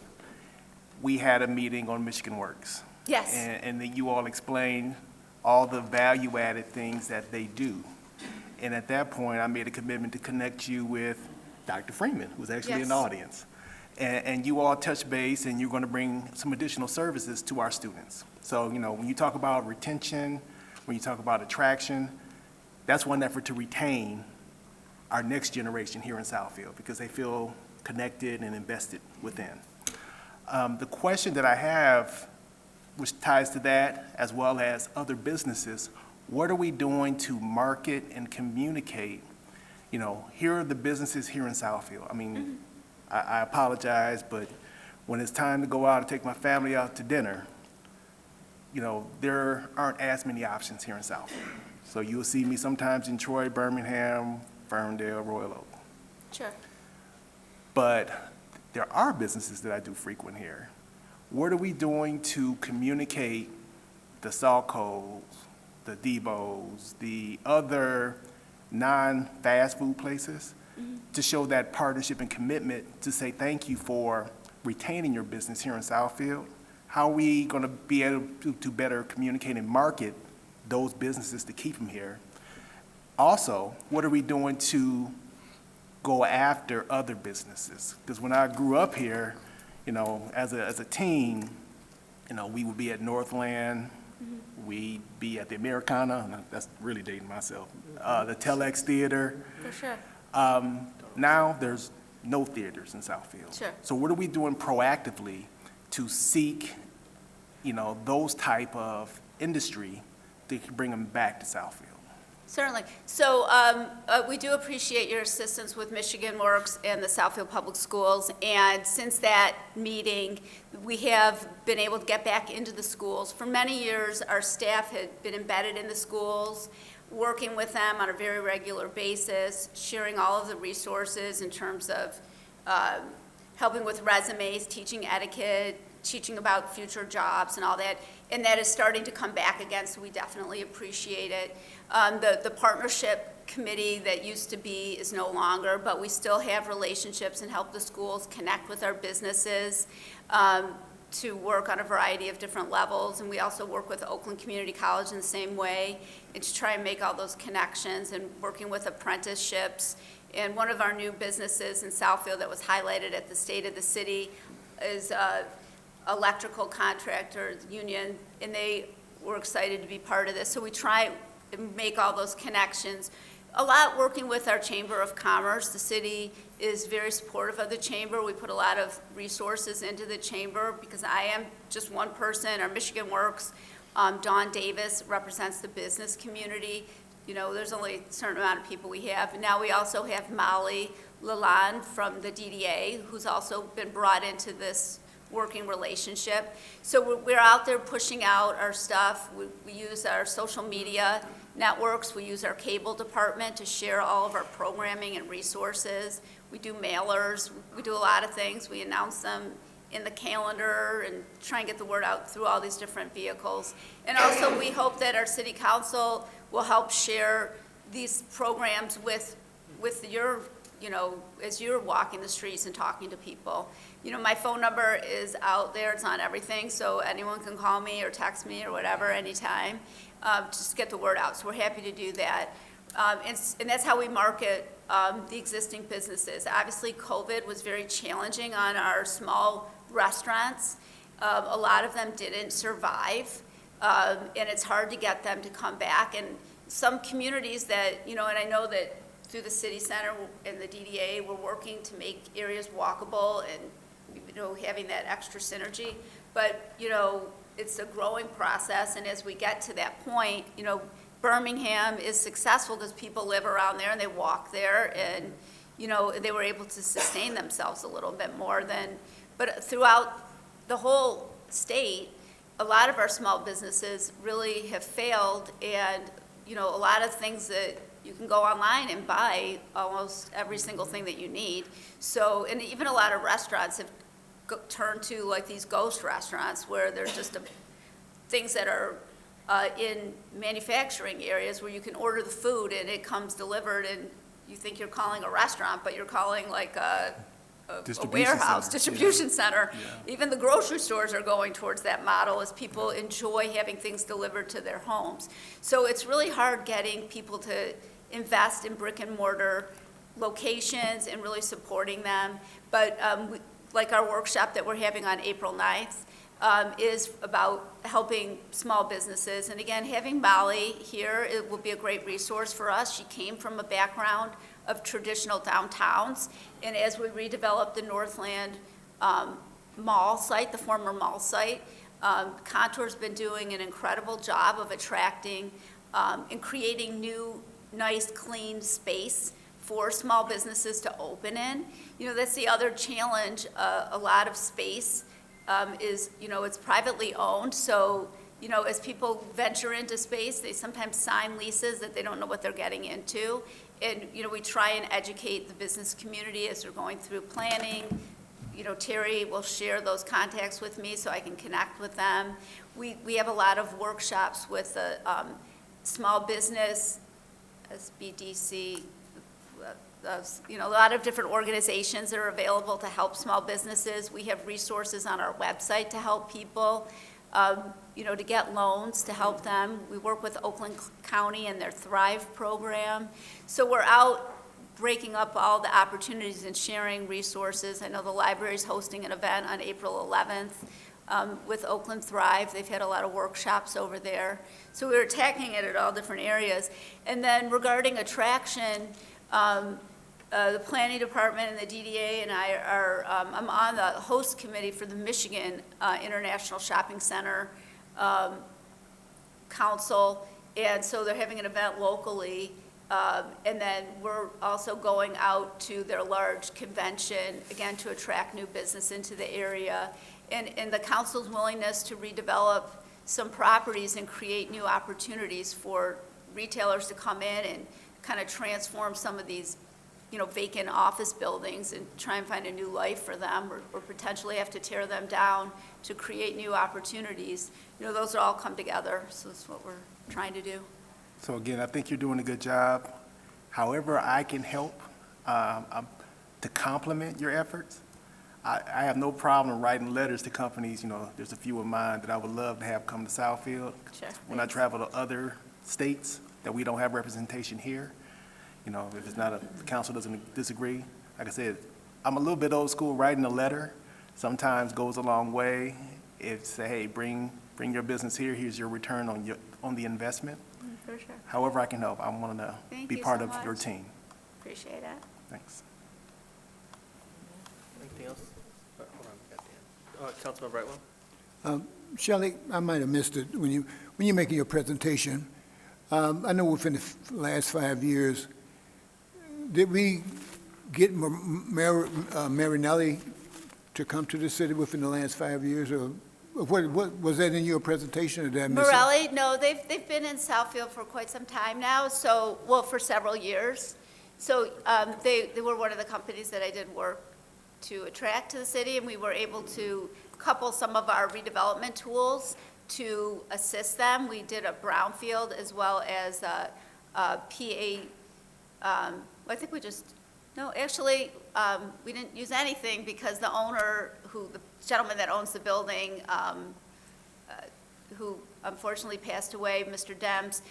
we had a meeting on Michigan Works. Yes. And then you all explained all the value-added things that they do. And at that point, I made a commitment to connect you with Dr. Freeman, who's actually in the audience. And you all touch base, and you're going to bring some additional services to our students. So, you know, when you talk about retention, when you talk about attraction, that's one effort to retain our next generation here in Southfield because they feel connected and invested within. The question that I have, which ties to that, as well as other businesses, what are we doing to market and communicate? You know, here are the businesses here in Southfield. I mean, I apologize, but when it's time to go out and take my family out to dinner, you know, there aren't as many options here in Southfield. So you'll see me sometimes in Troy, Birmingham, Ferndale, Royal Oak. Sure. But there are businesses that I do frequent here. What are we doing to communicate the Salcos, the Debo's, the other non-fast food places to show that partnership and commitment to say thank you for retaining your business here in Southfield? How are we going to be able to better communicate and market those businesses to keep them here? Also, what are we doing to go after other businesses? Because when I grew up here, you know, as a teen, you know, we would be at Northland, we'd be at the Americana, that's really dating myself, the Telex Theater. For sure. Now there's no theaters in Southfield. Sure. So what are we doing proactively to seek, you know, those type of industry to bring them back to Southfield? Certainly. So we do appreciate your assistance with Michigan Works and the Southfield Public Schools. And since that meeting, we have been able to get back into the schools. For many years, our staff had been embedded in the schools, working with them on a very regular basis, sharing all of the resources in terms of helping with resumes, teaching etiquette, teaching about future jobs and all that. And that is starting to come back again, so we definitely appreciate it. The partnership committee that used to be is no longer, but we still have relationships and help the schools connect with our businesses to work on a variety of different levels. And we also work with Oakland Community College in the same way, and to try and make all those connections and working with apprenticeships. And one of our new businesses in Southfield that was highlighted at the State of the City is electrical contractor union, and they were excited to be part of this. So we try and make all those connections. A lot working with our Chamber of Commerce. The city is very supportive of the Chamber. We put a lot of resources into the Chamber because I am just one person. Our Michigan Works, Dawn Davis represents the business community. You know, there's only a certain amount of people we have. And now we also have Molly Lalonde from the DDA, who's also been brought into this working relationship. So we're out there pushing out our stuff. We use our social media networks. We use our cable department to share all of our programming and resources. We do mailers. We do a lot of things. We announce them in the calendar and try and get the word out through all these different vehicles. And also we hope that our city council will help share these programs with your, you know, as you're walking the streets and talking to people. You know, my phone number is out there, it's on everything, so anyone can call me or text me or whatever anytime, just get the word out. So we're happy to do that. And that's how we market the existing businesses. Obviously, COVID was very challenging on our small restaurants. A lot of them didn't survive, and it's hard to get them to come back. And some communities that, you know, and I know that through the city center and the DDA, we're working to make areas walkable and, you know, having that extra synergy. But, you know, it's a growing process, and as we get to that point, you know, Birmingham is successful because people live around there and they walk there, and, you know, they were able to sustain themselves a little bit more than, but throughout the whole state, a lot of our small businesses really have failed, and, you know, a lot of things that you can go online and buy almost every single thing that you need. So, and even a lot of restaurants have turned to like these ghost restaurants where they're just things that are in manufacturing areas where you can order the food and it comes delivered and you think you're calling a restaurant, but you're calling like a Distribution warehouse, center, distribution center. Even the grocery stores are going towards that model as people enjoy having things delivered to their homes. So it's really hard getting people to invest in brick and mortar locations and really supporting them. But like our workshop that we're having on April 9th, is about helping small businesses. And again, having Molly here, it will be a great resource for us. She came from a background of traditional downtowns. And as we redevelop the Northland mall site, the former mall site, Contour's been doing an incredible job of attracting and creating new, nice, clean space for small businesses to open in. You know, that's the other challenge. A lot of space is, you know, it's privately owned. So, you know, as people venture into space, they sometimes sign leases that they don't know what they're getting into. And, you know, we try and educate the business community as they're going through planning. You know, Terry will share those contacts with me so I can connect with them. We have a lot of workshops with the small business, SBDC, you know, a lot of different organizations that are available to help small businesses. We have resources on our website to help people, you know, to get loans to help them. We work with Oakland County and their Thrive program. So we're out breaking up all the opportunities and sharing resources. I know the library's hosting an event on April 11th with Oakland Thrive. They've had a lot of workshops over there. So we're attacking it at all different areas. And then regarding attraction, the planning department and the DDA and I are, I'm on the host committee for the Michigan International Shopping Center Council, and so they're having an event locally, and then we're also going out to their large convention, again, to attract new business into the area, and the council's willingness to redevelop some properties and create new opportunities for retailers to come in and kind of transform some of these, you know, vacant office buildings and try and find a new life for them, or potentially have to tear them down to create new opportunities. You know, those all come together, so that's what we're trying to do. So again, I think you're doing a good job. However I can help to complement your efforts, I have no problem writing letters to companies. You know, there's a few of mine that I would love to have come to Southfield. Sure. When I travel to other states that we don't have representation here, you know, if it's not the council doesn't disagree, like I said, I'm a little bit old school. Writing a letter sometimes goes a long way. If say, hey, bring your business here, here's your return on the investment. For sure. However I can help, I want to Thank be you part so of your much. team. Appreciate it. Thanks. Anything else? Hold on, Councilman Brightwell? Shelley, I might have missed it when you're making your presentation. I know within the last 5 years, did we get Marinelli to come to the city within the last 5 years, or what was that in your presentation, or did I miss it? Morelli, no, they've been in Southfield for quite some time now, so, well, for several years. So they were one of the companies that I did work to attract to the city, and we were able to couple some of our redevelopment tools to assist them. We did a brownfield as well as a PA, I think we just, no, actually, we didn't use anything because the owner, the gentleman that owns the building, who unfortunately passed away, Mr. Dems,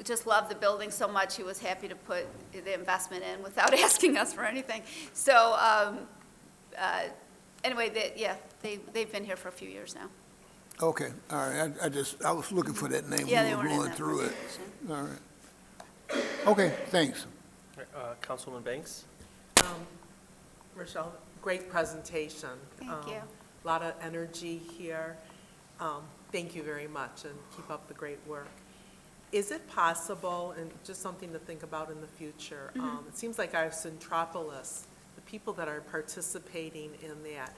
just loved the building so much he was happy to put the investment in without asking us for anything. So anyway, they've been here for a few years now. Okay, all right, I was looking for that name. Yeah, We they were weren't in going that through it. presentation. All right. Okay, thanks. Councilwoman Banks? Rochelle, great presentation. Thank you. A lot of energy here. Thank you very much, and keep up the great work. Is it possible, and just something to think about in the future, it seems like our Centropolis, the people that are participating in that,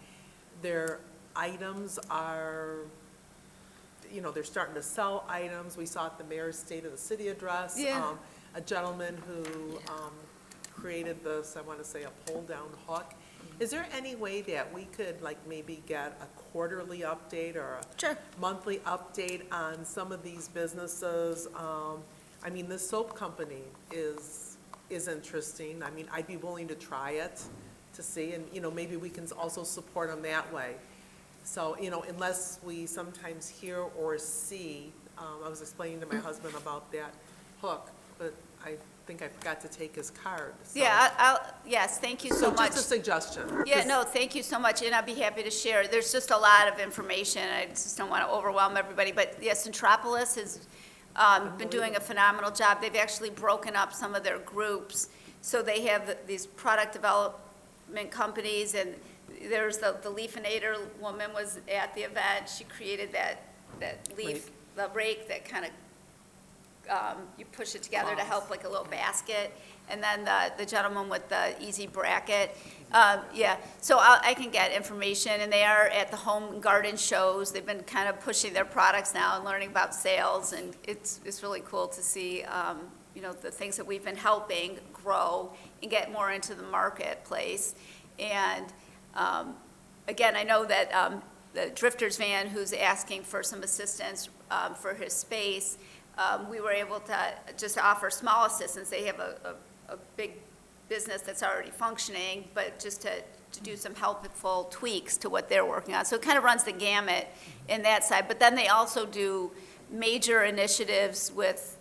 their items are, you know, they're starting to sell items. We saw at the mayor's State of the City address, Yeah. a gentleman who created this, I want to say, a pull-down hook. Is there any way that we could, like, maybe get a quarterly update or a monthly update on some of these businesses? I mean, this soap company is interesting. I mean, I'd be willing to try it to see, and, maybe we can also support them that way. So, unless we sometimes hear or see, I was explaining to my husband about that hook, but I think I forgot to take his card. So- Yeah, yes, thank you so much. just a suggestion. Yeah, no, thank you so much, and I'd be happy to share. There's just a lot of information, I just don't want to overwhelm everybody, but yes, Centropolis has been doing a phenomenal job. They've actually broken up some of their groups, so they have these product development companies, and there's the Leafinator woman was at the event. She created that leaf, the rake that kind of, you push it together to help like a little basket. And then the gentleman with the easy bracket. Yeah, so I can get information, and they are at the home and garden shows. They've been kind of pushing their products now and learning about sales, and it's really cool to see, the things that we've been helping grow and get more into the marketplace. And again, I know that the Drifters van, who's asking for some assistance for his space, we were able to just offer small assistance. They have a big business that's already functioning, but just to do some helpful tweaks to what they're working on. So it kind of runs the gamut in that side. But then they also do major initiatives with,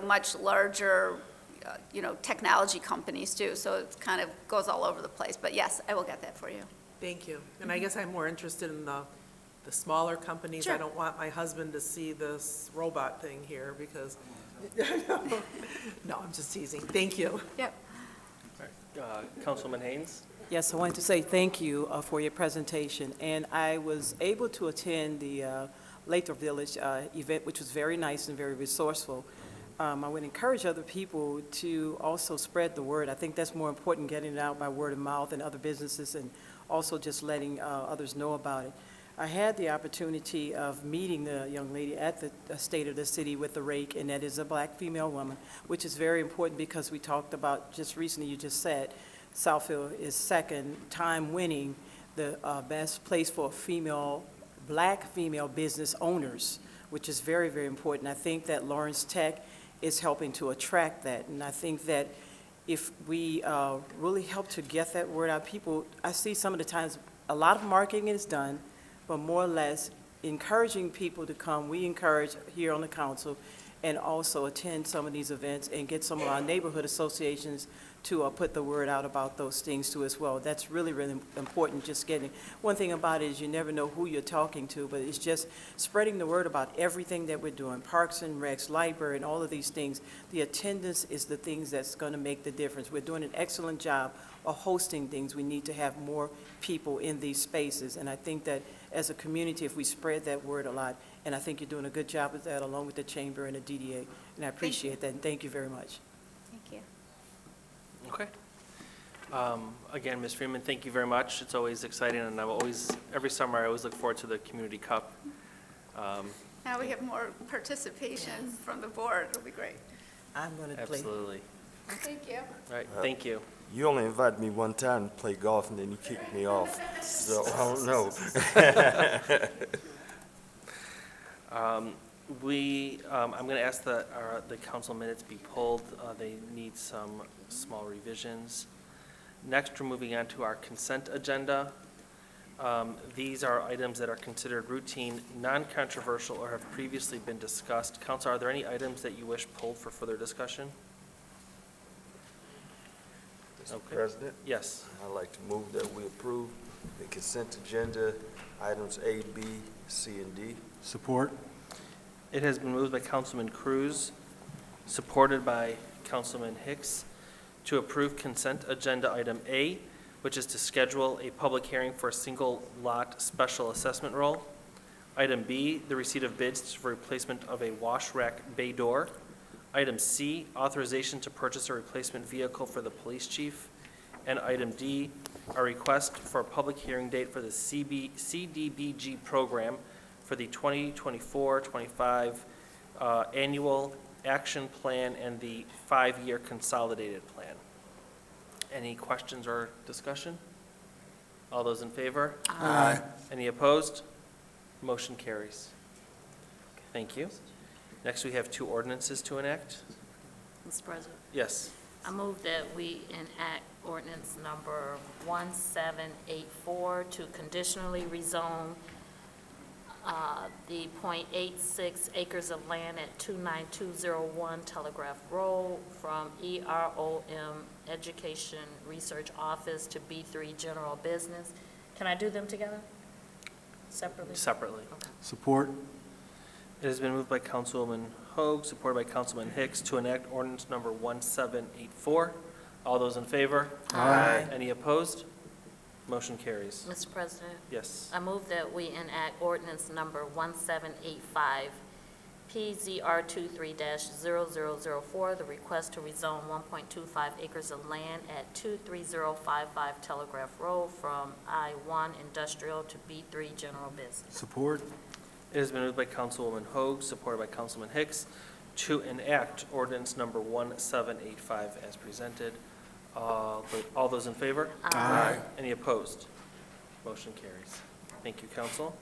much larger, technology companies too. So it kind of goes all over the place. But yes, I will get that for you. Thank you. And I guess I'm more interested in the smaller companies. Sure. I don't want my husband to see this robot thing here because, no, I'm just teasing. Thank you. Yep. Councilman Haynes? Yes, I wanted to say thank you for your presentation. And I was able to attend the Lathrop Village event, which was very nice and very resourceful. I would encourage other people to also spread the word. I think that's more important, getting it out by word of mouth and other businesses, and also just letting others know about it. I had the opportunity of meeting the young lady at the State of the City with the rake, and that is a black female woman, which is very important because we talked about just recently, you just said, Southfield is second time winning the best place for black female business owners, which is very, very important. I think that Lawrence Tech is helping to attract that, and I think that if we really help to get that word out, I see some of the times, a lot of marketing is done, but more or less encouraging people to come. We encourage here on the council, and also attend some of these events and get some of our neighborhood associations to put the word out about those things too as well. That's really, really important, just getting. One thing about it is you never know who you're talking to, but it's just spreading the word about everything that we're doing, parks and recs, library, and all of these things. The attendance is the things that's gonna make the difference. We're doing an excellent job of hosting things. We need to have more people in these spaces, and I think that as a community, if we spread that word a lot, and I think you're doing a good job with that, along with the Chamber and the DDA, and I appreciate that, and thank you very much. Thank you. Okay. Again, Ms. Freeman, thank you very much. It's always exciting, and every summer, I always look forward to the Community Cup. Now we have more participation from the board. It'll be great. I'm going to play. Absolutely. Thank you. All right, thank you. You only invited me one time to play golf, and then you kicked me off, so I don't know. I'm going to ask that the council minutes be pulled. They need some small revisions. Next, we're moving on to our consent agenda. These are items that are considered routine, non-controversial, or have previously been discussed. Council, are there any items that you wish pulled for further discussion? Mr. Okay. President? Yes. I'd like to move that we approve the consent agenda, items A, B, C, and D. Support. It has been moved by Councilman Cruz, supported by Councilman Hicks, to approve consent agenda item A, which is to schedule a public hearing for a single lot special assessment roll. Item B, the receipt of bids for replacement of a wash rack bay door. Item C, authorization to purchase a replacement vehicle for the police chief. And item D, a request for a public hearing date for the CDBG program for the 2024-25 annual action plan and the 5-year consolidated plan. Any questions or discussion? All those in favor? Aye. Any opposed? Motion carries. Thank you. Next, we have 2 ordinances to enact. Mr. President, Yes. I move that we enact ordinance number 1784 to conditionally rezone the .86 acres of land at 29201 Telegraph Road from EROM Education Research Office to B3 General Business. Can I do them together? Separately? Separately. Okay. Support? It has been moved by Councilwoman Hoag, supported by Councilman Hicks, to enact ordinance number 1784. All those in favor? Aye. Any opposed? Motion carries. Mr. President? Yes. I move that we enact ordinance number 1785, PZR 23-0004, the request to rezone 1.25 acres of land at 23055 Telegraph Road from I-1 Industrial to B3 General Business. Support? It has been moved by Councilwoman Hoag, supported by Councilman Hicks, to enact ordinance number 1785 as presented. All those in favor? Aye. Any opposed? Motion carries. Thank you, council.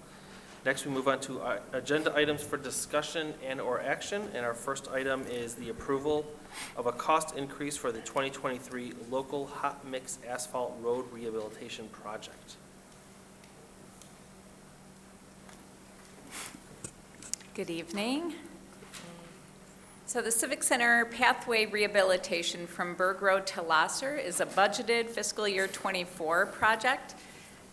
Next, we move on to agenda items for discussion and/or action, and our first item is the approval of a cost increase for the 2023 local hot mix asphalt road rehabilitation project. Good evening. So the Civic Center Pathway Rehabilitation from Berg Road to Lasser is a budgeted fiscal year '24 project.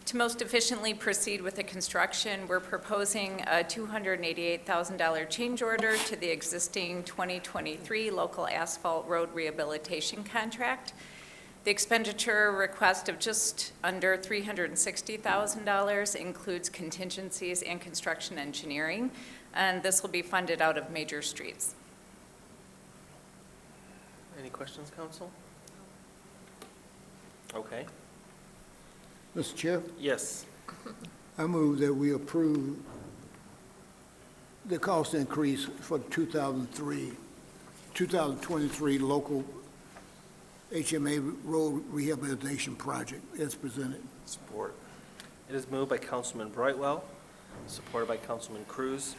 To most efficiently proceed with the construction, we're proposing a $288,000 change order to the existing 2023 local asphalt road rehabilitation contract. The expenditure request of just under $360,000 includes contingencies and construction engineering, and this will be funded out of major streets. Any questions, council? Okay. Mr. Chair, Yes. I move that we approve the cost increase for the 2023 local HMA road rehabilitation project as presented. Support. It is moved by Councilman Brightwell, supported by Councilman Cruz,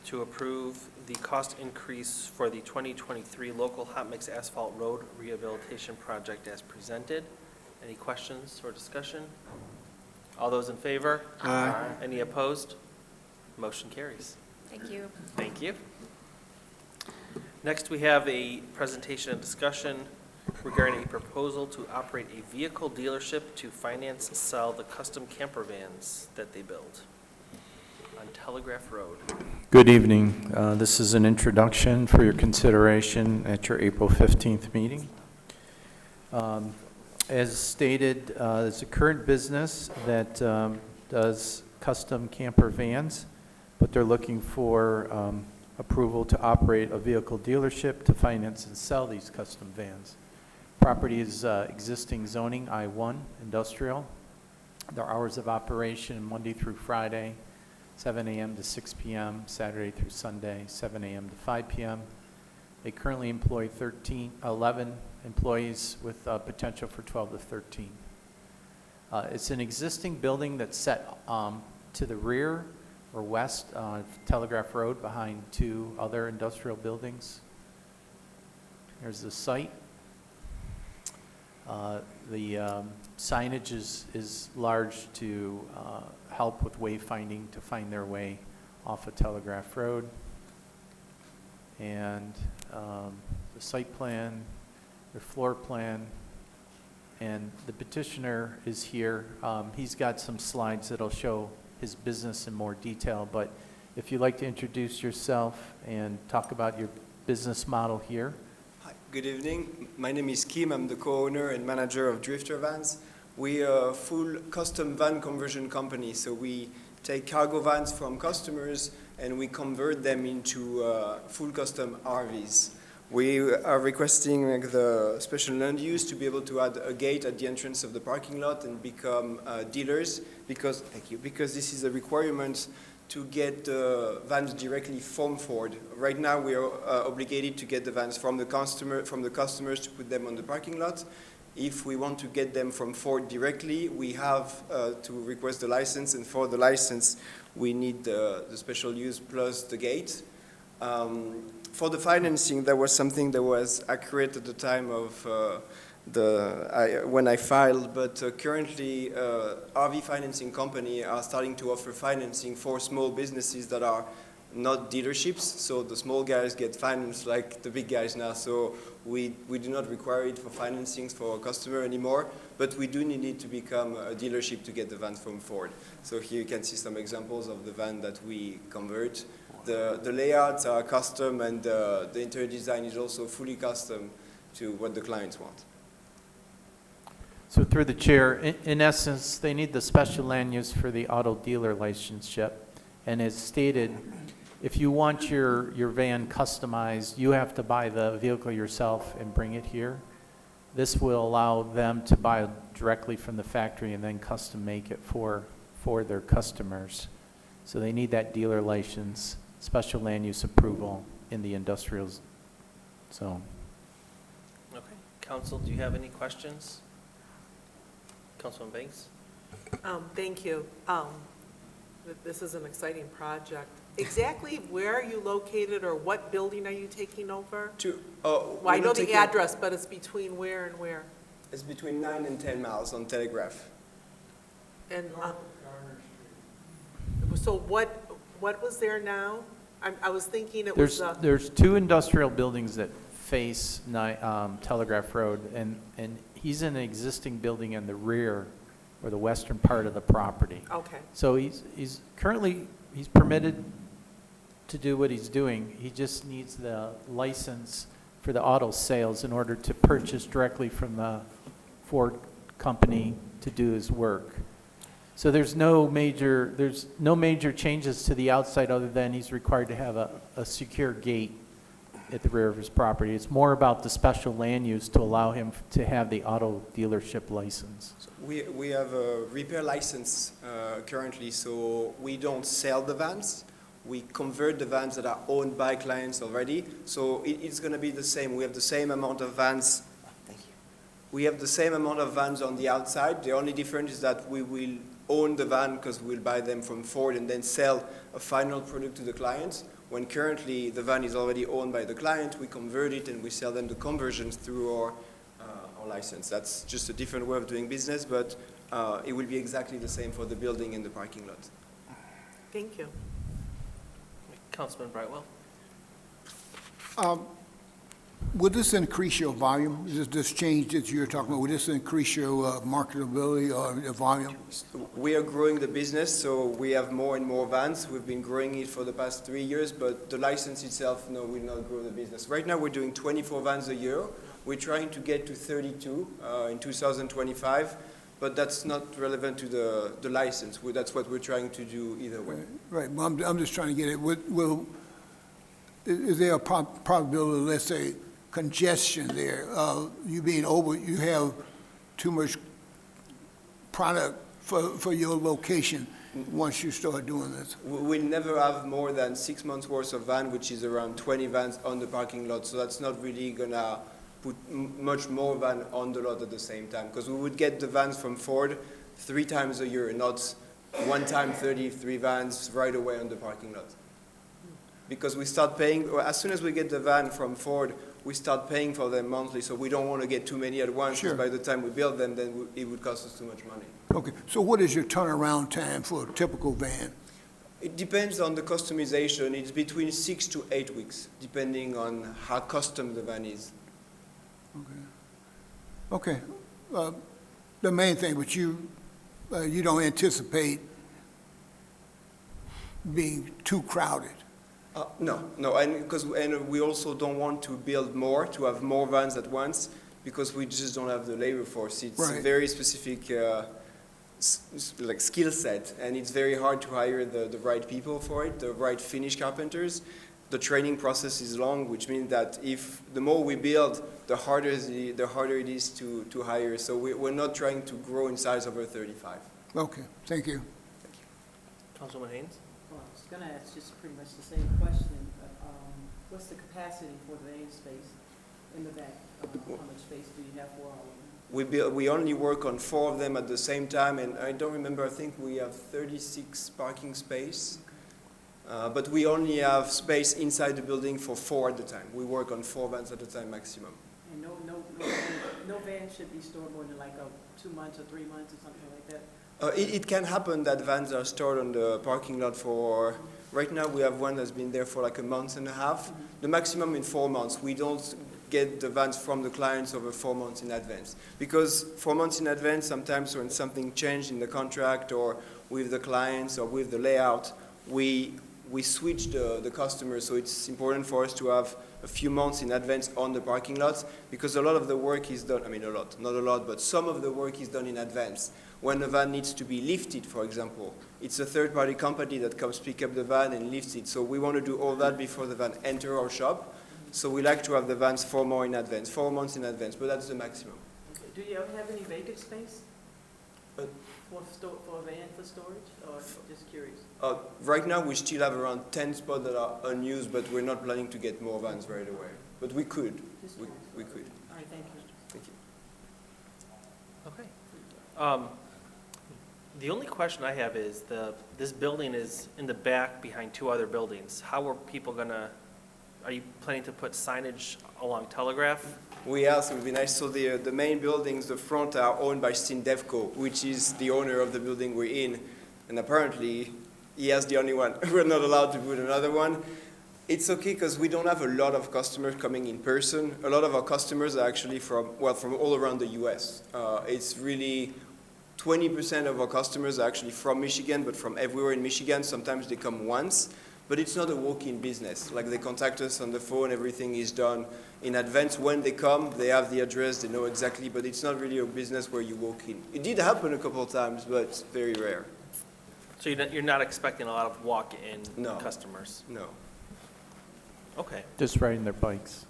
to approve the cost increase for the 2023 local hot mix asphalt road rehabilitation project as presented. Any questions or discussion? All those in favor? Aye. Any opposed? Motion carries. Thank you. Thank you. Next, we have a presentation and discussion regarding a proposal to operate a vehicle dealership to finance and sell the custom camper vans that they build on Telegraph Road. Good evening. This is an introduction for your consideration at your April 15th meeting. As stated, it's a current business that does custom camper vans, but they're looking for approval to operate a vehicle dealership to finance and sell these custom vans. Property is existing zoning, I-1 industrial. Their hours of operation Monday through Friday, 7 a.m. to 6 p.m., Saturday through Sunday, 7 a.m. to 5 p.m. They currently employ 11 employees with potential for 12 to 13. It's an existing building that's set to the rear or west on Telegraph Road behind two other industrial buildings. There's the site. The signage is large to help with wayfinding to find their way off of Telegraph Road. And the site plan, the floor plan, and the petitioner is here. He's got some slides that'll show his business in more detail, but if you'd like to introduce yourself and talk about your business model here. Hi, good evening. My name is Kim. I'm the co-owner and manager of Drifter Vans. We are a full custom van conversion company, so we take cargo vans from customers and we convert them into full custom RVs. We are requesting the special land use to be able to add a gate at the entrance of the parking lot and become dealers because this is a requirement to get the vans directly from Ford. Right now we are obligated to get the vans from the customers to put them on the parking lot. If we want to get them from Ford directly, we have to request the license, and for the license we need the special use plus the gate. For the financing, that was something that was accurate at the time of when I filed, but currently RV financing company are starting to offer financing for small businesses that are not dealerships, so the small guys get financed like the big guys now, so we do not require it for financing for a customer anymore, but we do need it to become a dealership to get the vans from Ford. So here you can see some examples of the van that we convert. The layouts are custom, and the interior design is also fully custom to what the clients want. So through the chair, in essence, they need the special land use for the auto dealer licenseship. And as stated, if you want your van customized, you have to buy the vehicle yourself and bring it here. This will allow them to buy directly from the factory and then custom make it for their customers. So they need that dealer license, special land use approval in the industrial zone. Okay. Council, do you have any questions? Councilman Banks? Thank you. This is an exciting project. Exactly where are you located, or what building are you taking over? Well, I know the address, but it's between where and where? It's between 9 and 10 miles on Telegraph. And so what was there now? I was thinking it was... There's two industrial buildings that face Telegraph Road, and he's in an existing building in the rear or the western part of the property. Okay. So he's currently permitted to do what he's doing. He just needs the license for the auto sales in order to purchase directly from the Ford company to do his work. So there's no major changes to the outside other than he's required to have a secure gate at the rear of his property. It's more about the special land use to allow him to have the auto dealership license. So we have a repair license currently, so we don't sell the vans. We convert the vans that are owned by clients already. So it's going to be the same. We have the same amount of vans. Thank you. We have the same amount of vans on the outside. The only difference is that we will own the van because we'll buy them from Ford and then sell a final product to the clients. When currently the van is already owned by the client, we convert it and we sell them the conversions through our license. That's just a different way of doing business, but it will be exactly the same for the building and the parking lot. Thank you. Councilman Brightwell? Would this increase your volume? This change that you're talking about, would this increase your marketability or your volume? We are growing the business, so we have more and more vans. We've been growing it for the past 3 years, but the license itself, no, will not grow the business. Right now, we're doing 24 vans a year. We're trying to get to 32 in 2025, but that's not relevant to the license. That's what we're trying to do either way. Right, well, I'm just trying to get it. Is there a probability, let's say, congestion there, you have too much product for your location once you start doing this? We'll never have more than 6 months worth of van, which is around 20 vans on the parking lot. So that's not really gonna put much more van on the lot at the same time, because we would get the vans from Ford 3 times a year, not one time 33 vans right away on the parking lot. Because we start paying, as soon as we get the van from Ford, we start paying for them monthly, so we don't want to get too many at once, because by the time we build them, then it would cost us too much money. Okay, so what is your turnaround time for a typical van? It depends on the customization. It's between 6 to 8 weeks, depending on how custom the van is. Okay. The main thing, but you don't anticipate being too crowded? No, and we also don't want to build more, to have more vans at once, because we just don't have the labor force. It's a very specific skill set, and it's very hard to hire the right people for it, the right finish carpenters. The training process is long, which means that if the more we build, the harder it is to hire. So we're not trying to grow in size over 35. Okay, thank you. Councilman Haynes? Well, I was going to ask just pretty much the same question. What's the capacity for the van space in the back? How much space do you have for all of them? We only work on 4 of them at the same time, and I don't remember, I think we have 36 parking space. But we only have space inside the building for 4 at a time. We work on 4 vans at a time maximum. And no van should be stored more than like 2 months or 3 months or something like that? It can happen that vans are stored on the parking lot for, right now we have one that's been there for like a month and a half. The maximum in 4 months. We don't get the vans from the clients over 4 months in advance. Because 4 months in advance, sometimes when something changed in the contract or with the clients or with the layout, we switch the customers. So it's important for us to have a few months in advance on the parking lots because a lot of the work is done, I mean a lot, not a lot, but some of the work is done in advance. When a van needs to be lifted, for example, it's a third-party company that comes pick up the van and lifts it. So we want to do all that before the van enter our shop. So we like to have the vans 4 months in advance, but that's the maximum. Okay. Do you ever have any vacant space Uh, for a van for storage, or just curious? Right now, we still have around 10 spots that are unused, but we're not planning to get more vans right away. But we could. We could. All right, thank you. Thank you. Okay. The only question I have is this building is in the back behind 2 other buildings. How are people are you planning to put signage along Telegraph? We asked, it would be nice. So the main buildings, the front, are owned by Stindevco, which is the owner of the building we're in. And apparently, he has the only one. We're not allowed to put another one. It's okay because we don't have a lot of customers coming in person. A lot of our customers are actually from all around the U.S. It's really 20% of our customers are actually from Michigan, but from everywhere in Michigan. Sometimes they come once. But it's not a walk-in business. Like they contact us on the phone, everything is done in advance. When they come, they have the address, they know exactly, but it's not really a business where you walk in. It did happen a couple of times, but it's very rare. So you're not expecting a lot of walk-in customers? No. Okay. Just riding their bikes.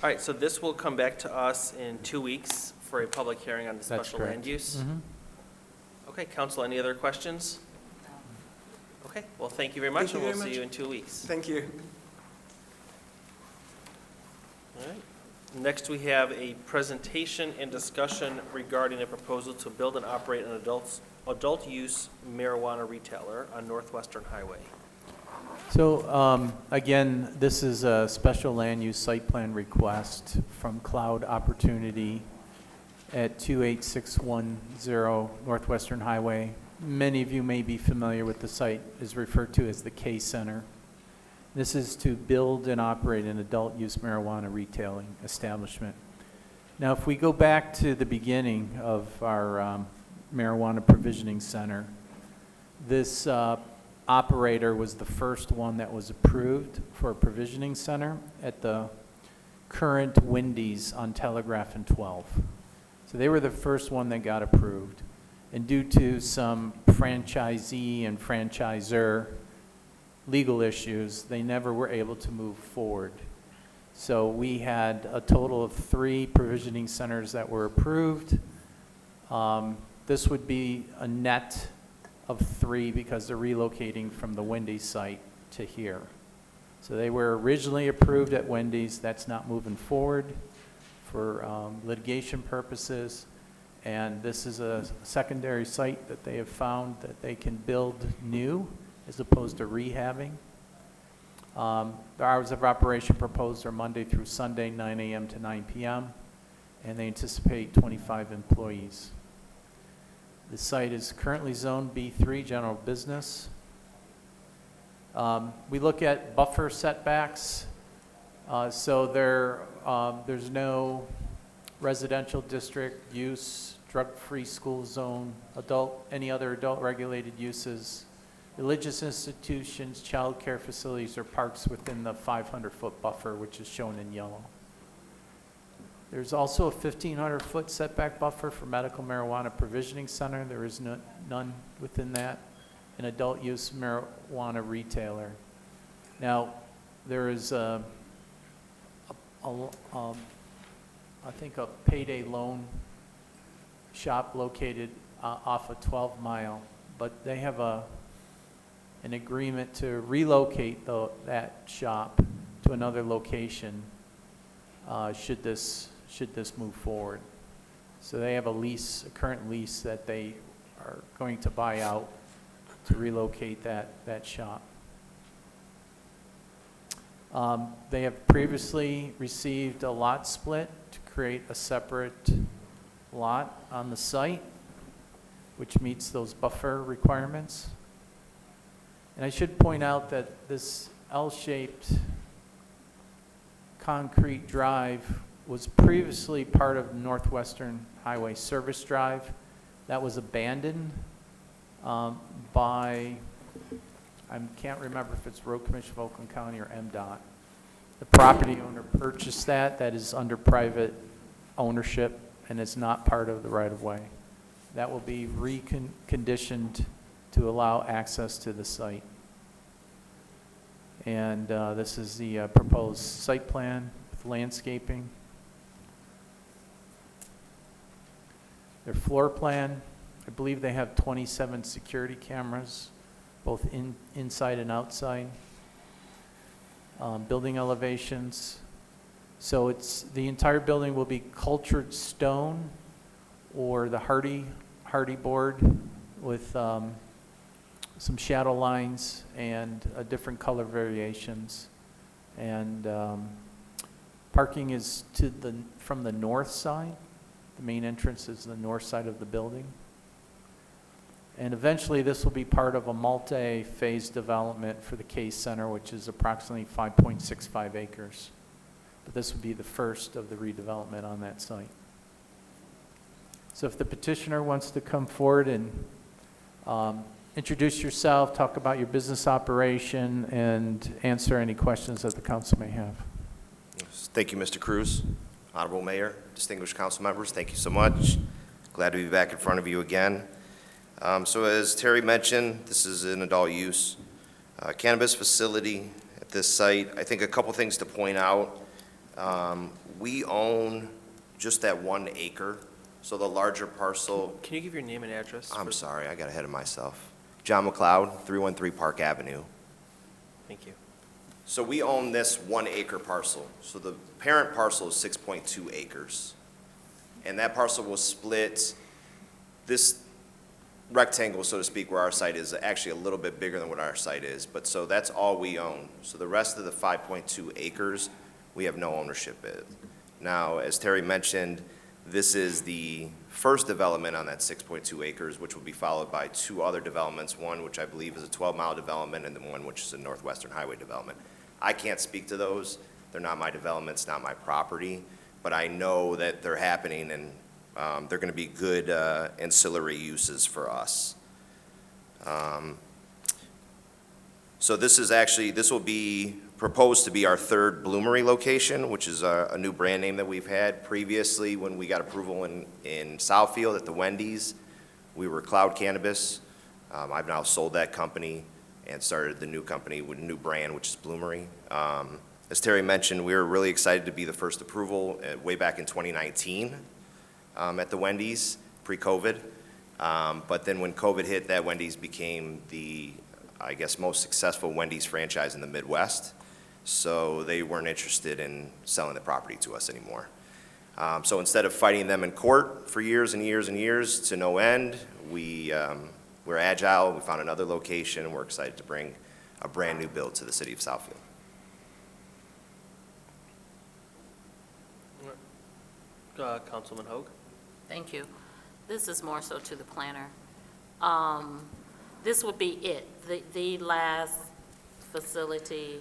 All right, so this will come back to us in 2 weeks for a public hearing on the That's special correct. land use? Mhm. Okay, council, any other questions? Okay, well, thank you very much, and we'll see you in 2 weeks. Thank you. All right. Next, we have a presentation and discussion regarding a proposal to build and operate an adult-use marijuana retailer on Northwestern Highway. So, again, this is a special land use site plan request from Cloud Opportunity at 28610 Northwestern Highway. Many of you may be familiar with the site, is referred to as the K Center. This is to build and operate an adult-use marijuana retailing establishment. Now, if we go back to the beginning of our marijuana provisioning center, this operator was the first one that was approved for a provisioning center at the current Wendy's on Telegraph and 12. So they were the first one that got approved. And due to some franchisee and franchisor legal issues, they never were able to move forward. So we had a total of 3 provisioning centers that were approved. This would be a net of 3 because they're relocating from the Wendy's site to here. So they were originally approved at Wendy's. That's not moving forward for litigation purposes. And this is a secondary site that they have found that they can build new as opposed to rehabbing. The hours of operation proposed are Monday through Sunday, 9 a.m. to 9 p.m., and they anticipate 25 employees. The site is currently zoned B3, general business. We look at buffer setbacks. So there's no residential district use, drug-free school zone, any other adult regulated uses, religious institutions, child care facilities, or parks within the 500-foot buffer, which is shown in yellow. There's also a 1,500-foot setback buffer for medical marijuana provisioning center. There is none within that. An adult use marijuana retailer. Now, there is I think a payday loan shop located off of 12 Mile, but they have an agreement to relocate that shop to another location should this move forward. So they have a current lease that they are going to buy out to relocate that shop. They have previously received a lot split to create a separate lot on the site, which meets those buffer requirements. And I should point out that this L-shaped concrete drive was previously part of Northwestern Highway Service Drive. That was abandoned by, I can't remember if it's Road Commission of Oakland County or MDOT. The property owner purchased that. That is under private ownership and is not part of the right-of-way. That will be reconditioned to allow access to the site. And this is the proposed site plan with landscaping. Their floor plan, I believe they have 27 security cameras, both inside and outside. Building elevations. So the entire building will be cultured stone or the hardy board with some shadow lines and different color variations. And parking is from the north side. The main entrance is the north side of the building. And eventually this will be part of a multi-phase development for the Case Center, which is approximately 5.65 acres. But this would be the first of the redevelopment on that site. So if the petitioner wants to come forward and introduce yourself, talk about your business operation, and answer any questions that the council may have. Thank you, Mr. Cruz. Honorable Mayor, distinguished council members, thank you so much. Glad to be back in front of you again. So as Terry mentioned, this is an adult use cannabis facility at this site. I think a couple things to point out. We own just that 1 acre, so the larger parcel. Can you give your name and address? I'm sorry, I got ahead of myself. John McLeod, 313 Park Avenue. Thank you. So we own this 1 acre parcel. So the parent parcel is 6.2 acres. And that parcel will split this rectangle, so to speak, where our site is actually a little bit bigger than what our site is. But so that's all we own. So the rest of the 5.2 acres, we have no ownership in. Now, as Terry mentioned, this is the first development on that 6.2 acres, which will be followed by 2 other developments, one which I believe is a 12-mile development and then one which is a Northwestern Highway development. I can't speak to those. They're not my developments, not my property, but I know that they're happening and they're going to be good ancillary uses for us. So this will be proposed to be our 3rd Bloomery location, which is a new brand name that we've had. Previously, when we got approval in Southfield at the Wendy's, we were Cloud Cannabis. I've now sold that company and started the new company with a new brand, which is Bloomery. As Terry mentioned, we were really excited to be the first approval way back in 2019 at the Wendy's, pre-COVID. But then when COVID hit, that Wendy's became the, I guess, most successful Wendy's franchise in the Midwest. So they weren't interested in selling the property to us anymore. So instead of fighting them in court for years and years and years to no end, we're agile, we found another location, and we're excited to bring a brand new build to the city of Southfield. Councilman Hoag. Thank you. This is more so to the planner. This would be it, the last facility,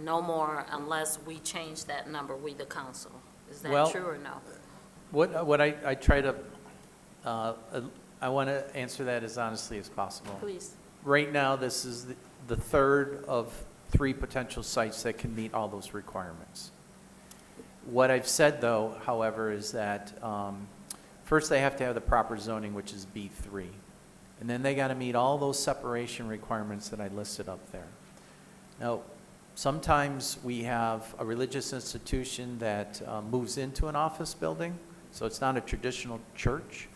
no more unless we change that number, we the council. Is that true or no? What I try to, I want to answer that as honestly as possible. Please. Right now, this is the 3rd of 3 potential sites that can meet all those requirements. What I've said, though, however, is that first they have to have the proper zoning, which is B3. And then they got to meet all those separation requirements that I listed up there. Now, sometimes we have a religious institution that moves into an office building, so it's not a traditional church,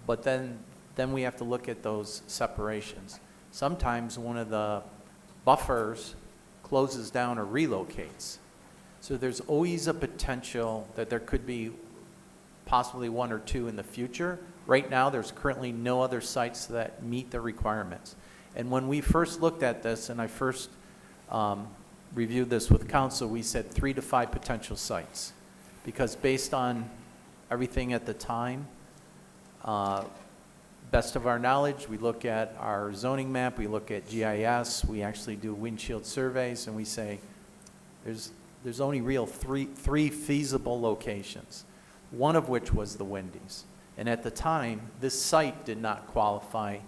but then we have to look at those separations. Sometimes one of the buffers closes down or relocates. So there's always a potential that there could be possibly 1 or 2 in the future. Right now, there's currently no other sites that meet the requirements. And when we first looked at this and I first reviewed this with council, we said 3 to 5 potential sites. Because based on everything at the time, best of our knowledge, we look at our zoning map, we look at GIS, we actually do windshield surveys, and we say there's only real three feasible locations, one of which was the Wendy's. And at the time, this site did not qualify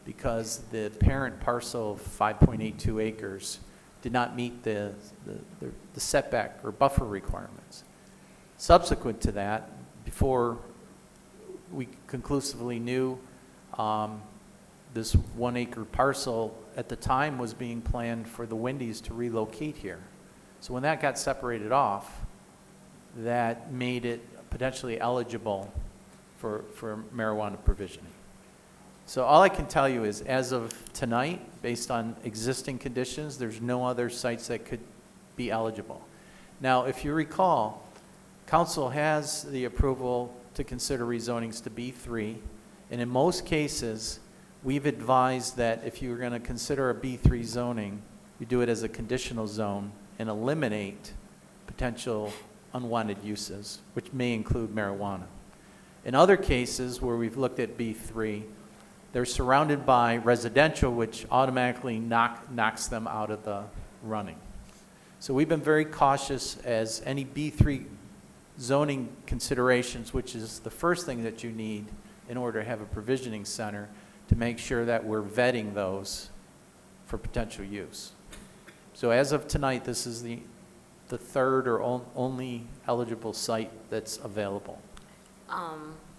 because the parent parcel of 5.82 acres did not meet the setback or buffer requirements. Subsequent to that, before we conclusively knew this 1 acre parcel at the time was being planned for the Wendy's to relocate here. So when that got separated off, that made it potentially eligible for marijuana provisioning. So all I can tell you is, as of tonight, based on existing conditions, there's no other sites that could be eligible. Now, if you recall, council has the approval to consider rezonings to B3, and in most cases, we've advised that if you're going to consider a B3 zoning, you do it as a conditional zone and eliminate potential unwanted uses, which may include marijuana. In other cases where we've looked at B3, they're surrounded by residential, which automatically knocks them out of the running. So we've been very cautious as any B3 zoning considerations, which is the first thing that you need in order to have a provisioning center, to make sure that we're vetting those for potential use. So as of tonight, this is the third or only eligible site that's available.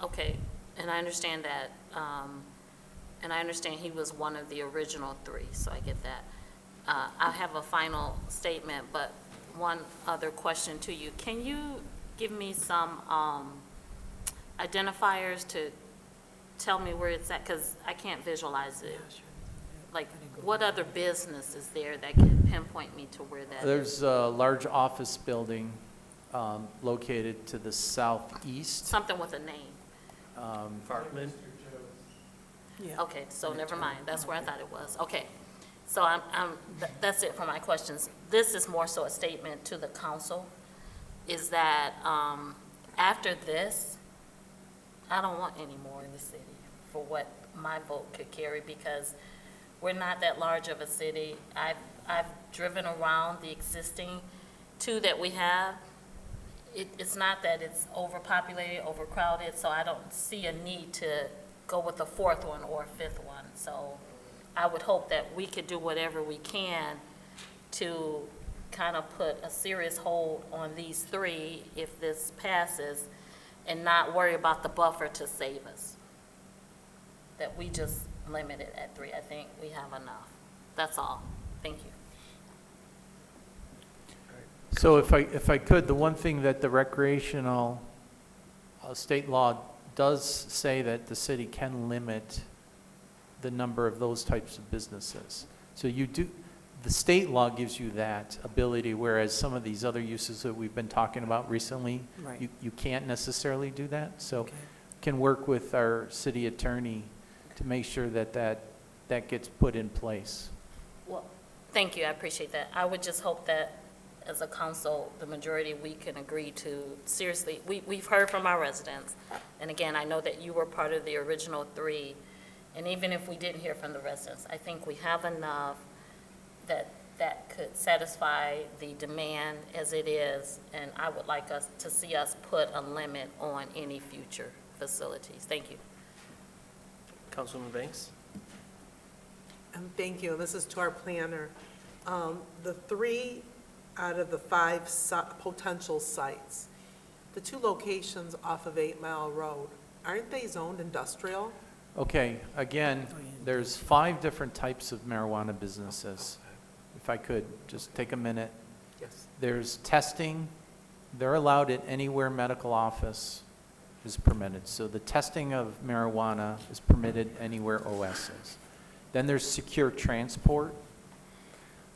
Okay, and I understand that, and I understand he was one of the original 3, so I get that. I have a final statement, but one other question to you. Can you give me some identifiers to tell me where it's at? Because I can't visualize it. Like, what other business is there that can pinpoint me to where that is? There's a large office building located to the southeast. Something with a name. Fartman? Yeah. Okay, so never mind. That's where I thought it was. Okay. So that's it for my questions. This is more so a statement to the council, is that after this, I don't want any more in the city for what my vote could carry, because we're not that large of a city. I've driven around the existing 2 that we have. It's not that it's overpopulated, overcrowded, so I don't see a need to go with a 4th one or a 5th one. So I would hope that we could do whatever we can to kind of put a serious hold on these 3 if this passes, and not worry about the buffer to save us. That we just limit it at 3. I think we have enough. That's all. Thank you. So if I could, the one thing that the recreational state law does say, that the city can limit the number of those types of businesses. So the state law gives you that ability, whereas some of these other uses that we've been talking about recently, Right. you can't necessarily do that. So can work with our city attorney to make sure that gets put in place. Well, thank you. I appreciate that. I would just hope that as a council, the majority, we can agree to, seriously, we've heard from our residents. And again, I know that you were part of the original 3. And even if we didn't hear from the residents, I think we have enough that could satisfy the demand as it is. And I would like to see us put a limit on any future facilities. Thank you. Councilwoman Banks? Thank you. And this is to our planner. The 3 out of the 5 potential sites, the 2 locations off of 8 Mile Road, aren't they zoned industrial? Okay, again, there's 5 different types of marijuana businesses. If I could just take a minute. Yes. There's testing. They're allowed at anywhere medical office is permitted. So the testing of marijuana is permitted anywhere OS is. Then there's secure transport.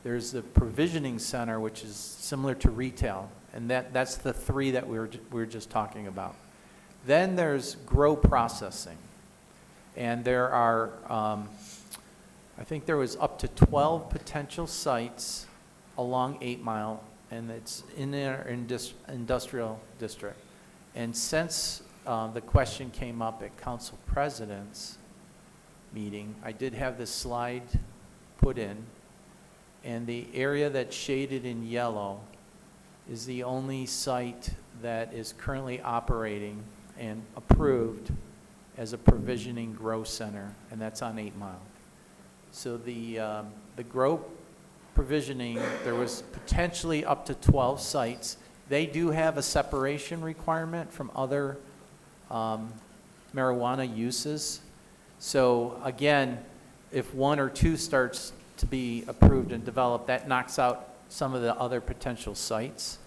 There's the provisioning center, which is similar to retail, and that's the 3 that we were just talking about. Then there's grow processing, and there are, I think there was up to 12 potential sites along 8 Mile, and it's in their industrial district. And since the question came up at council president's meeting, I did have this slide put in, and the area that's shaded in yellow is the only site that is currently operating and approved as a provisioning grow center, and that's on 8 Mile. So the grow provisioning, there was potentially up to 12 sites. They do have a separation requirement from other marijuana uses. So again, if 1 or 2 starts to be approved and developed, that knocks out some of the other potential sites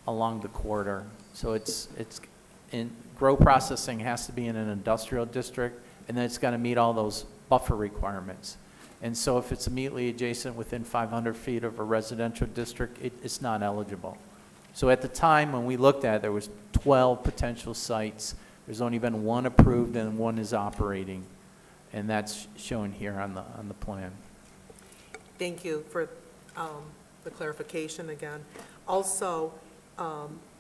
along the corridor. So it's in grow processing has to be in an industrial district, and then it's got to meet all those buffer requirements. And so if it's immediately adjacent within 500 feet of a residential district, it's not eligible. So at the time when we looked at it, there was 12 potential sites. There's only been 1 approved and 1 is operating, and that's shown here on the plan. Thank you for the clarification again. Also,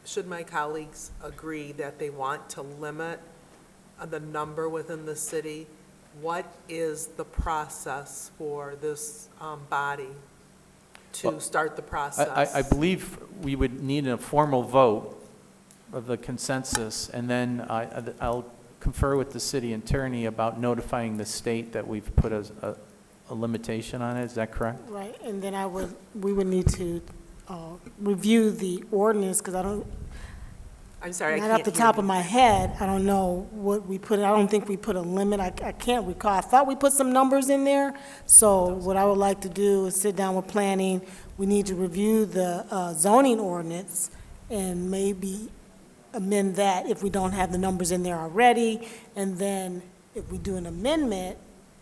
should my colleagues agree that they want to limit the number within the city, what is the process for this body to start the process? I believe we would need a formal vote of the consensus, and then I'll confer with the city attorney about notifying the state that we've put a limitation on it. Is that correct? Right, and then we would need to review the ordinance, because I'm sorry, not off the top of my head, I don't know what we put, I don't think we put a limit, I can't recall. I thought we put some numbers in there, so what I would like to do is sit down with planning. We need to review the zoning ordinance and maybe amend that if we don't have the numbers in there already, and then if we do an amendment,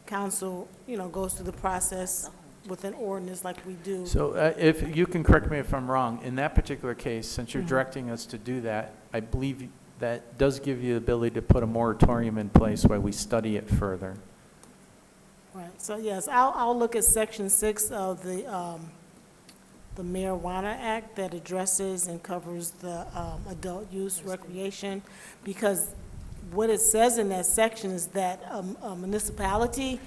council, goes through the process with an ordinance like we do. So if you can correct me if I'm wrong, in that particular case, since you're directing us to do that, I believe that does give you the ability to put a moratorium in place while we study it further. Right, so yes, I'll look at Section 6 of the Marijuana Act that addresses and covers the adult use recreation, because what it says in that section is that a municipality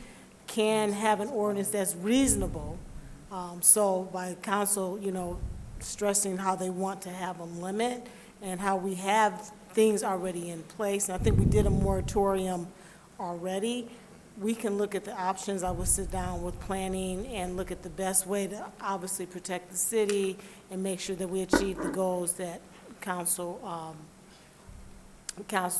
can have an ordinance that's reasonable. So by council, stressing how they want to have a limit and how we have things already in place, and I think we did a moratorium already, we can look at the options. I will sit down with planning and look at the best way to obviously protect the city and make sure that we achieve the goals that council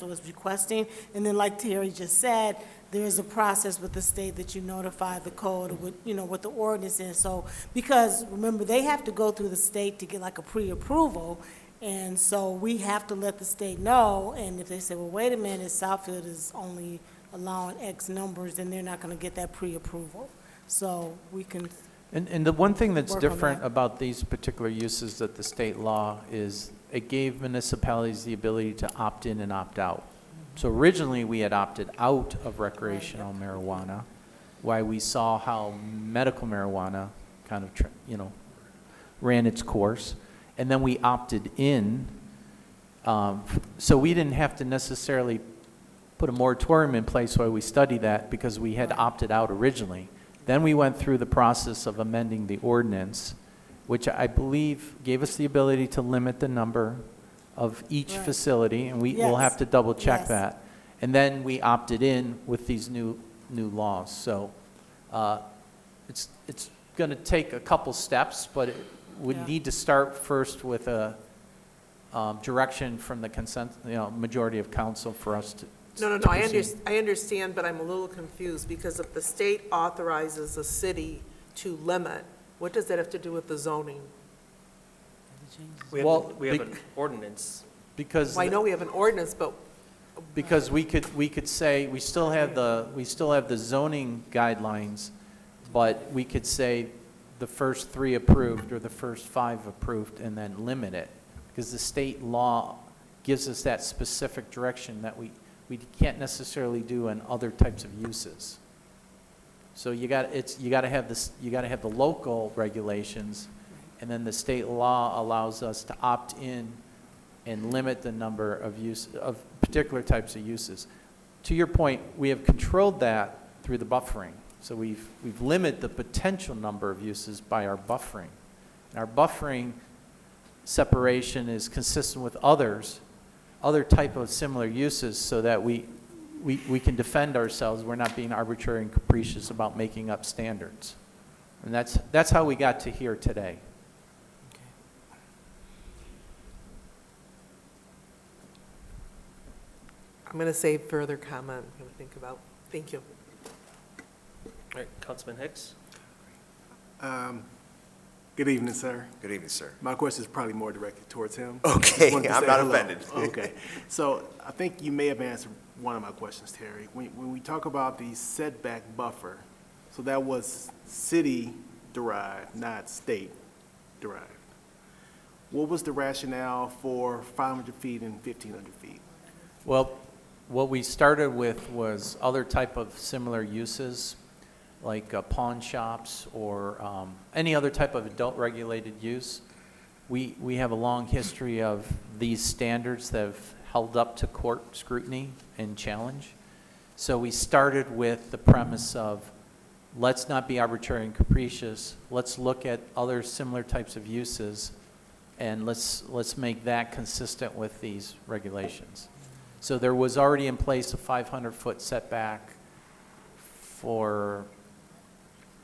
is requesting. And then like Terry just said, there is a process with the state that you notify the code of what the ordinance is. So, because remember, they have to go through the state to get like a pre-approval, and so we have to let the state know, and if they say, well, wait a minute, Southfield is only allowing X numbers, then they're not gonna get that pre-approval. So we can. And the one thing that's work on different that. about these particular uses that the state law is it gave municipalities the ability to opt in and opt out. So originally, we had opted out of recreational marijuana, while we saw how medical marijuana kind of, ran its course. And then we opted in, so we didn't have to necessarily put a moratorium in place while we studied that, because we had opted out originally. Then we went through the process of amending the ordinance, which I believe gave us the ability to limit the number of each facility, and we'll have to double check that. And then we opted in with these new laws. So it's going to take a couple steps, but it would need to start first with a direction from the majority of council for us to. No, I understand, but I'm a little confused, because if the state authorizes a city to limit, what does that have to do with the zoning? We have an ordinance. Because Well, I know we have an ordinance, but because we could say we still have the zoning guidelines, but we could say the first 3 approved or the first 5 approved and then limit it, because the state law gives us that specific direction that we can't necessarily do in other types of uses. So you got to have the local regulations, and then the state law allows us to opt in and limit the number of particular types of uses. To your point, we have controlled that through the buffering. So we've limited the potential number of uses by our buffering. And our buffering separation is consistent with other type of similar uses so that we can defend ourselves. We're not being arbitrary and capricious about making up standards. And that's how we got to here today. I'm going to save further comment. I'm going to think about. Thank you. All right, Councilman Hicks. Good evening, sir. Good evening, sir. My question is probably more directed towards him. Okay, Just wanted to I'm say not hello. offended. Okay, so I think you may have answered one of my questions, Terry. When we talk about the setback buffer, so that was city-derived, not state-derived. What was the rationale for 500 feet and 1,500 feet? Well, what we started with was other type of similar uses, like pawn shops or any other type of adult-regulated use. We have a long history of these standards that have held up to court scrutiny and challenge. So we started with the premise of, let's not be arbitrary and capricious. Let's look at other similar types of uses, and let's make that consistent with these regulations. So there was already in place a 500-foot setback for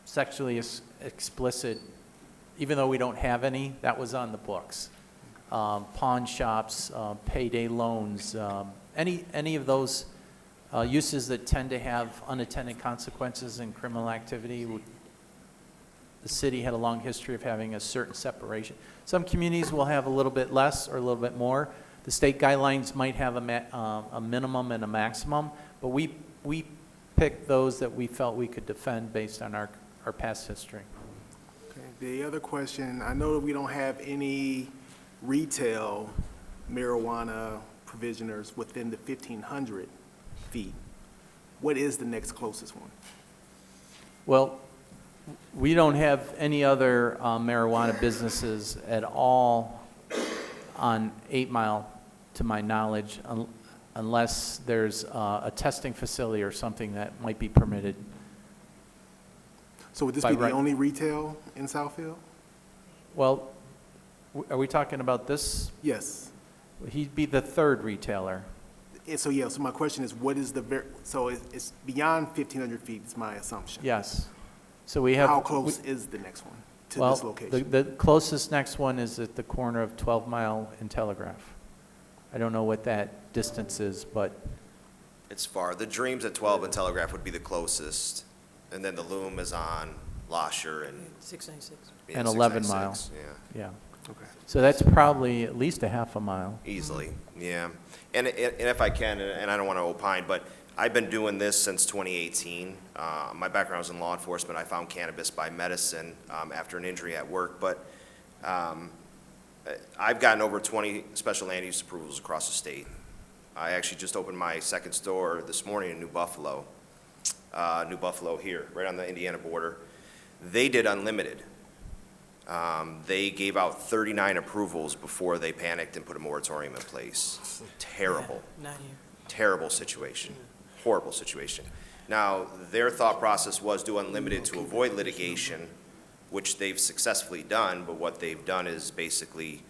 sexually explicit, even though we don't have any, that was on the books. Pawn shops, payday loans, any of those uses that tend to have unintended consequences in criminal activity. The city had a long history of having a certain separation. Some communities will have a little bit less or a little bit more. The state guidelines might have a minimum and a maximum, but we picked those that we felt we could defend based on our past history. Okay. The other question, I know that we don't have any retail marijuana provisioners within the 1,500 feet. What is the next closest one? Well, we don't have any other marijuana businesses at all on 8 Mile, to my knowledge, unless there's a testing facility or something that might be permitted. So would this be the only retail in Southfield? Well, are we talking about this? Yes. He'd be the third retailer. So yeah, so my question is, what is so it's beyond 1,500 feet is my assumption. Yes. So we have. How close is the next one to this location? The closest next one is at the corner of 12 Mile and Telegraph. I don't know what that distance is, but. It's far. The Dreams at 12 and Telegraph would be the closest, and then the Loom is on Lasher and. 696. Yeah, And 11 Mile. 696, Yeah. Okay. So that's probably at least a half a mile. Easily, yeah. And if I can, and I don't want to opine, but I've been doing this since 2018. My background was in law enforcement. I found cannabis by medicine after an injury at work, but I've gotten over 20 special land use approvals across the state. I actually just opened my second store this morning in New Buffalo here, right on the Indiana border. They did unlimited. They gave out 39 approvals before they panicked and put a moratorium in place. Terrible. Not here. Terrible situation. Horrible situation. Now, their thought process was do unlimited to avoid litigation, which they've successfully done, but what they've done is basically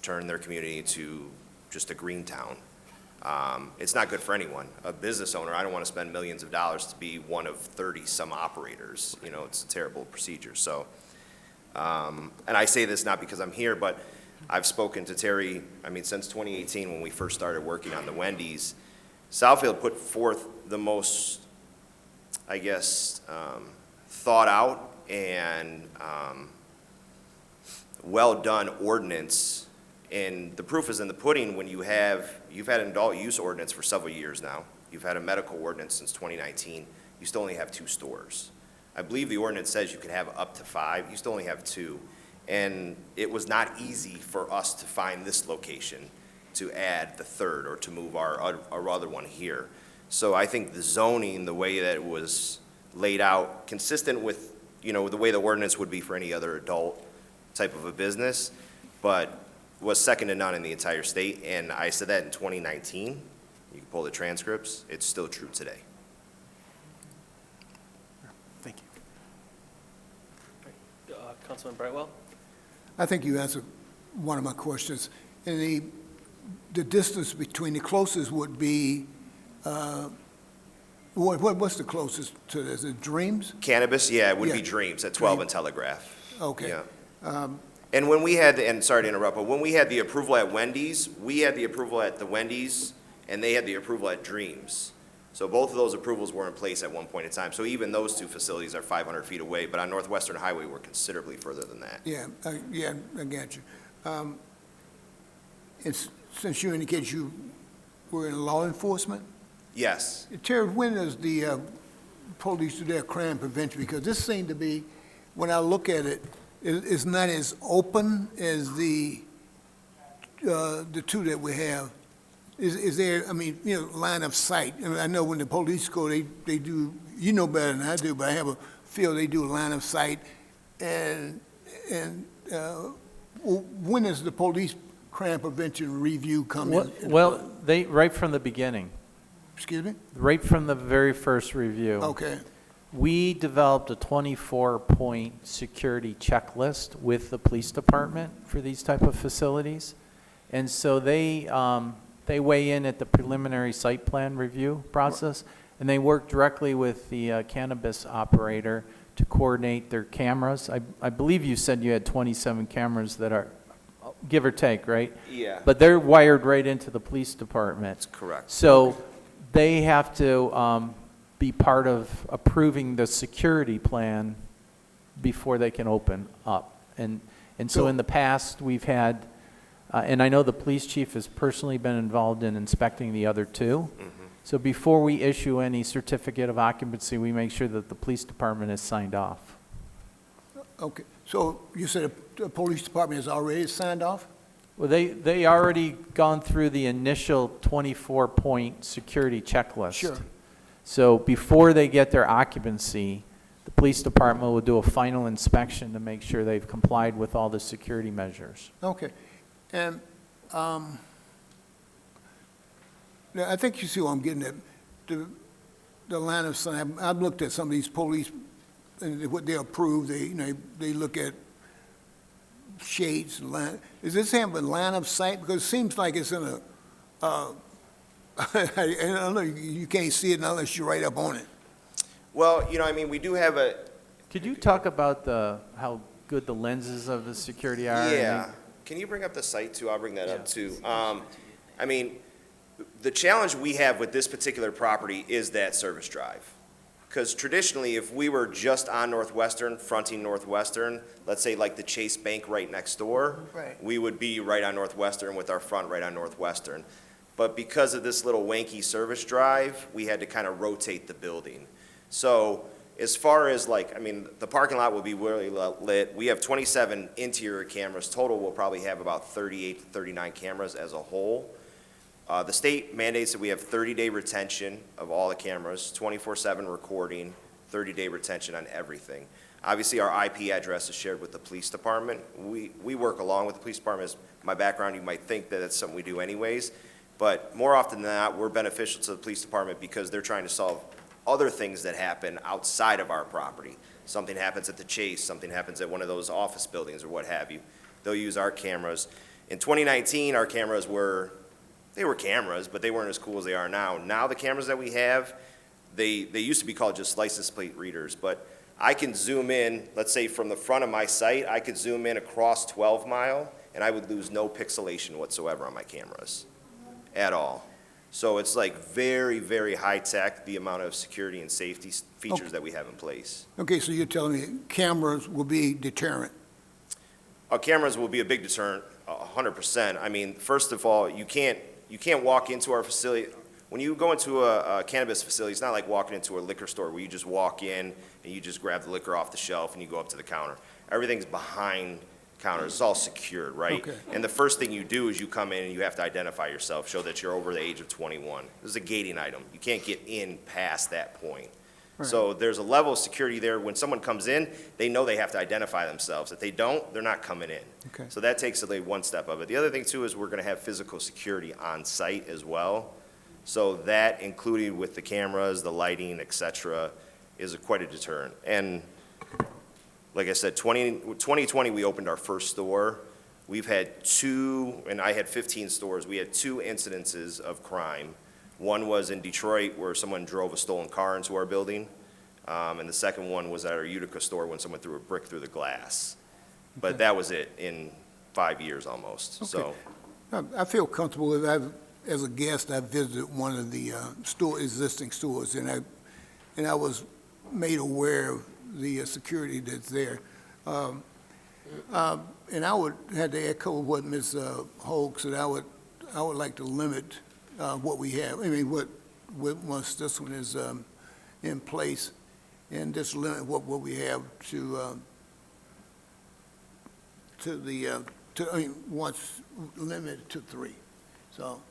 turn their community into just a green town. It's not good for anyone. A business owner, I don't want to spend millions of dollars to be one of 30-some operators. You know, it's a terrible procedure. So, and I say this not because I'm here, but I've spoken to Terry, since 2018 when we first started working on the Wendy's. Southfield put forth the most, thought out and well-done ordinance. And the proof is in the pudding when you've had an adult use ordinance for several years now. You've had a medical ordinance since 2019. You still only have 2 stores. I believe the ordinance says you can have up to 5. You still only have 2. And it was not easy for us to find this location to add the third or to move our other one here. So I think the zoning, the way that it was laid out, consistent with, the way the ordinance would be for any other adult type of a business, but was second to none in the entire state. And I said that in 2019. You can pull the transcripts. It's still true today. Thank you. Councilman Brightwell? I think you answered one of my questions. And the distance between the closest would be, what's the closest to this? Is it Dreams? Cannabis, yeah, it would be Yeah. Dreams at 12 and Telegraph. Okay. Yeah. And when we had, and sorry to interrupt, but when we had the approval at Wendy's, we had the approval at the Wendy's, and they had the approval at Dreams. So both of those approvals were in place at one point in time. So even those two facilities are 500 feet away, but on Northwestern Highway, we're considerably further than that. Yeah, I get you. Since you indicated you were in law enforcement, Yes. Terry, when does the police do their crime prevention? Because this seemed to be, when I look at it, it's not as open as the two that we have. Is there, I mean, line of sight? I mean, I know when the police go, they do, you know better than I do, but I have a feel they do a line of sight. And when does the police crime prevention review come in? Well, right from the beginning. Excuse me? Right from the very first review. Okay. We developed a 24-point security checklist with the police department for these type of facilities. And so they weigh in at the preliminary site plan review process, and they work directly with the cannabis operator to coordinate their cameras. I believe you said you had 27 cameras that are, give or take, right? Yeah. But they're wired right into the police department. That's correct. So they have to be part of approving the security plan before they can open up. And so in the past, we've had, and I know the police chief has personally been involved in inspecting the other two. Mm-hmm. So before we issue any certificate of occupancy, we make sure that the police department is signed off. Okay, so you said the police department has already signed off? Well, they already gone through the initial 24-point security checklist. Sure. So before they get their occupancy, the police department will do a final inspection to make sure they've complied with all the security measures. Okay. And now I think you see what I'm getting at. The line of sight, I've looked at some of these police, and what they approve, they look at shades and line. Is this have a line of sight? Because it seems like it's in a, I don't know, you can't see it unless you're right up on it. Well, I mean, we do have a, Could you talk about how good the lenses of the security are? yeah. Can you bring up the site too? I'll bring that up too. I mean, the challenge we have with this particular property is that service drive. Because traditionally, if we were just on Northwestern, fronting Northwestern, let's say like the Chase Bank right next door, Right. we would be right on Northwestern with our front right on Northwestern. But because of this little wanky service drive, we had to kind of rotate the building. So as far as the parking lot will be really lit. We have 27 interior cameras. Total, we'll probably have about 38 to 39 cameras as a whole. The state mandates that we have 30-day retention of all the cameras, 24/7 recording, 30-day retention on everything. Obviously, our IP address is shared with the police department. We work along with the police department. As my background, you might think that that's something we do anyways. But more often than not, we're beneficial to the police department because they're trying to solve other things that happen outside of our property. Something happens at the Chase, something happens at one of those office buildings or what have you. They'll use our cameras. In 2019, our cameras were cameras, but they weren't as cool as they are now. Now the cameras that we have, they used to be called just license plate readers, but I can zoom in, let's say from the front of my site, I could zoom in across 12 Mile, and I would lose no pixelation whatsoever on my cameras, at all. So it's like very, very high tech, the amount of security and safety features that we have in place. Okay, so you're telling me cameras will be deterrent? Cameras will be a big deterrent, 100%. I mean, first of all, you can't walk into our facility. When you go into a cannabis facility, it's not like walking into a liquor store where you just walk in and you just grab the liquor off the shelf and you go up to the counter. Everything's behind counters. It's all secured, right? Okay. And the first thing you do is you come in and you have to identify yourself, show that you're over the age of 21. This is a gating item. You can't get in past that point. So there's a level of security there. When someone comes in, they know they have to identify themselves. If they don't, they're not coming in. Okay. So that takes away one step of it. The other thing too is we're gonna have physical security on site as well. So that, including with the cameras, the lighting, et cetera, is quite a deterrent. And like I said, 2020, we opened our first store. We've had two, and I had 15 stores. We had 2 incidences of crime. One was in Detroit where someone drove a stolen car into our building. And the second one was at our Utica store when someone threw a brick through the glass. But that was it in 5 years almost, so. I feel comfortable with that. As a guest, I visited one of the existing stores, and I was made aware of the security that's there. And I would have to echo what Ms. Hogue said. I would like to limit what we have. I mean, once this one is in place, and just limit what we have once limited to 3. So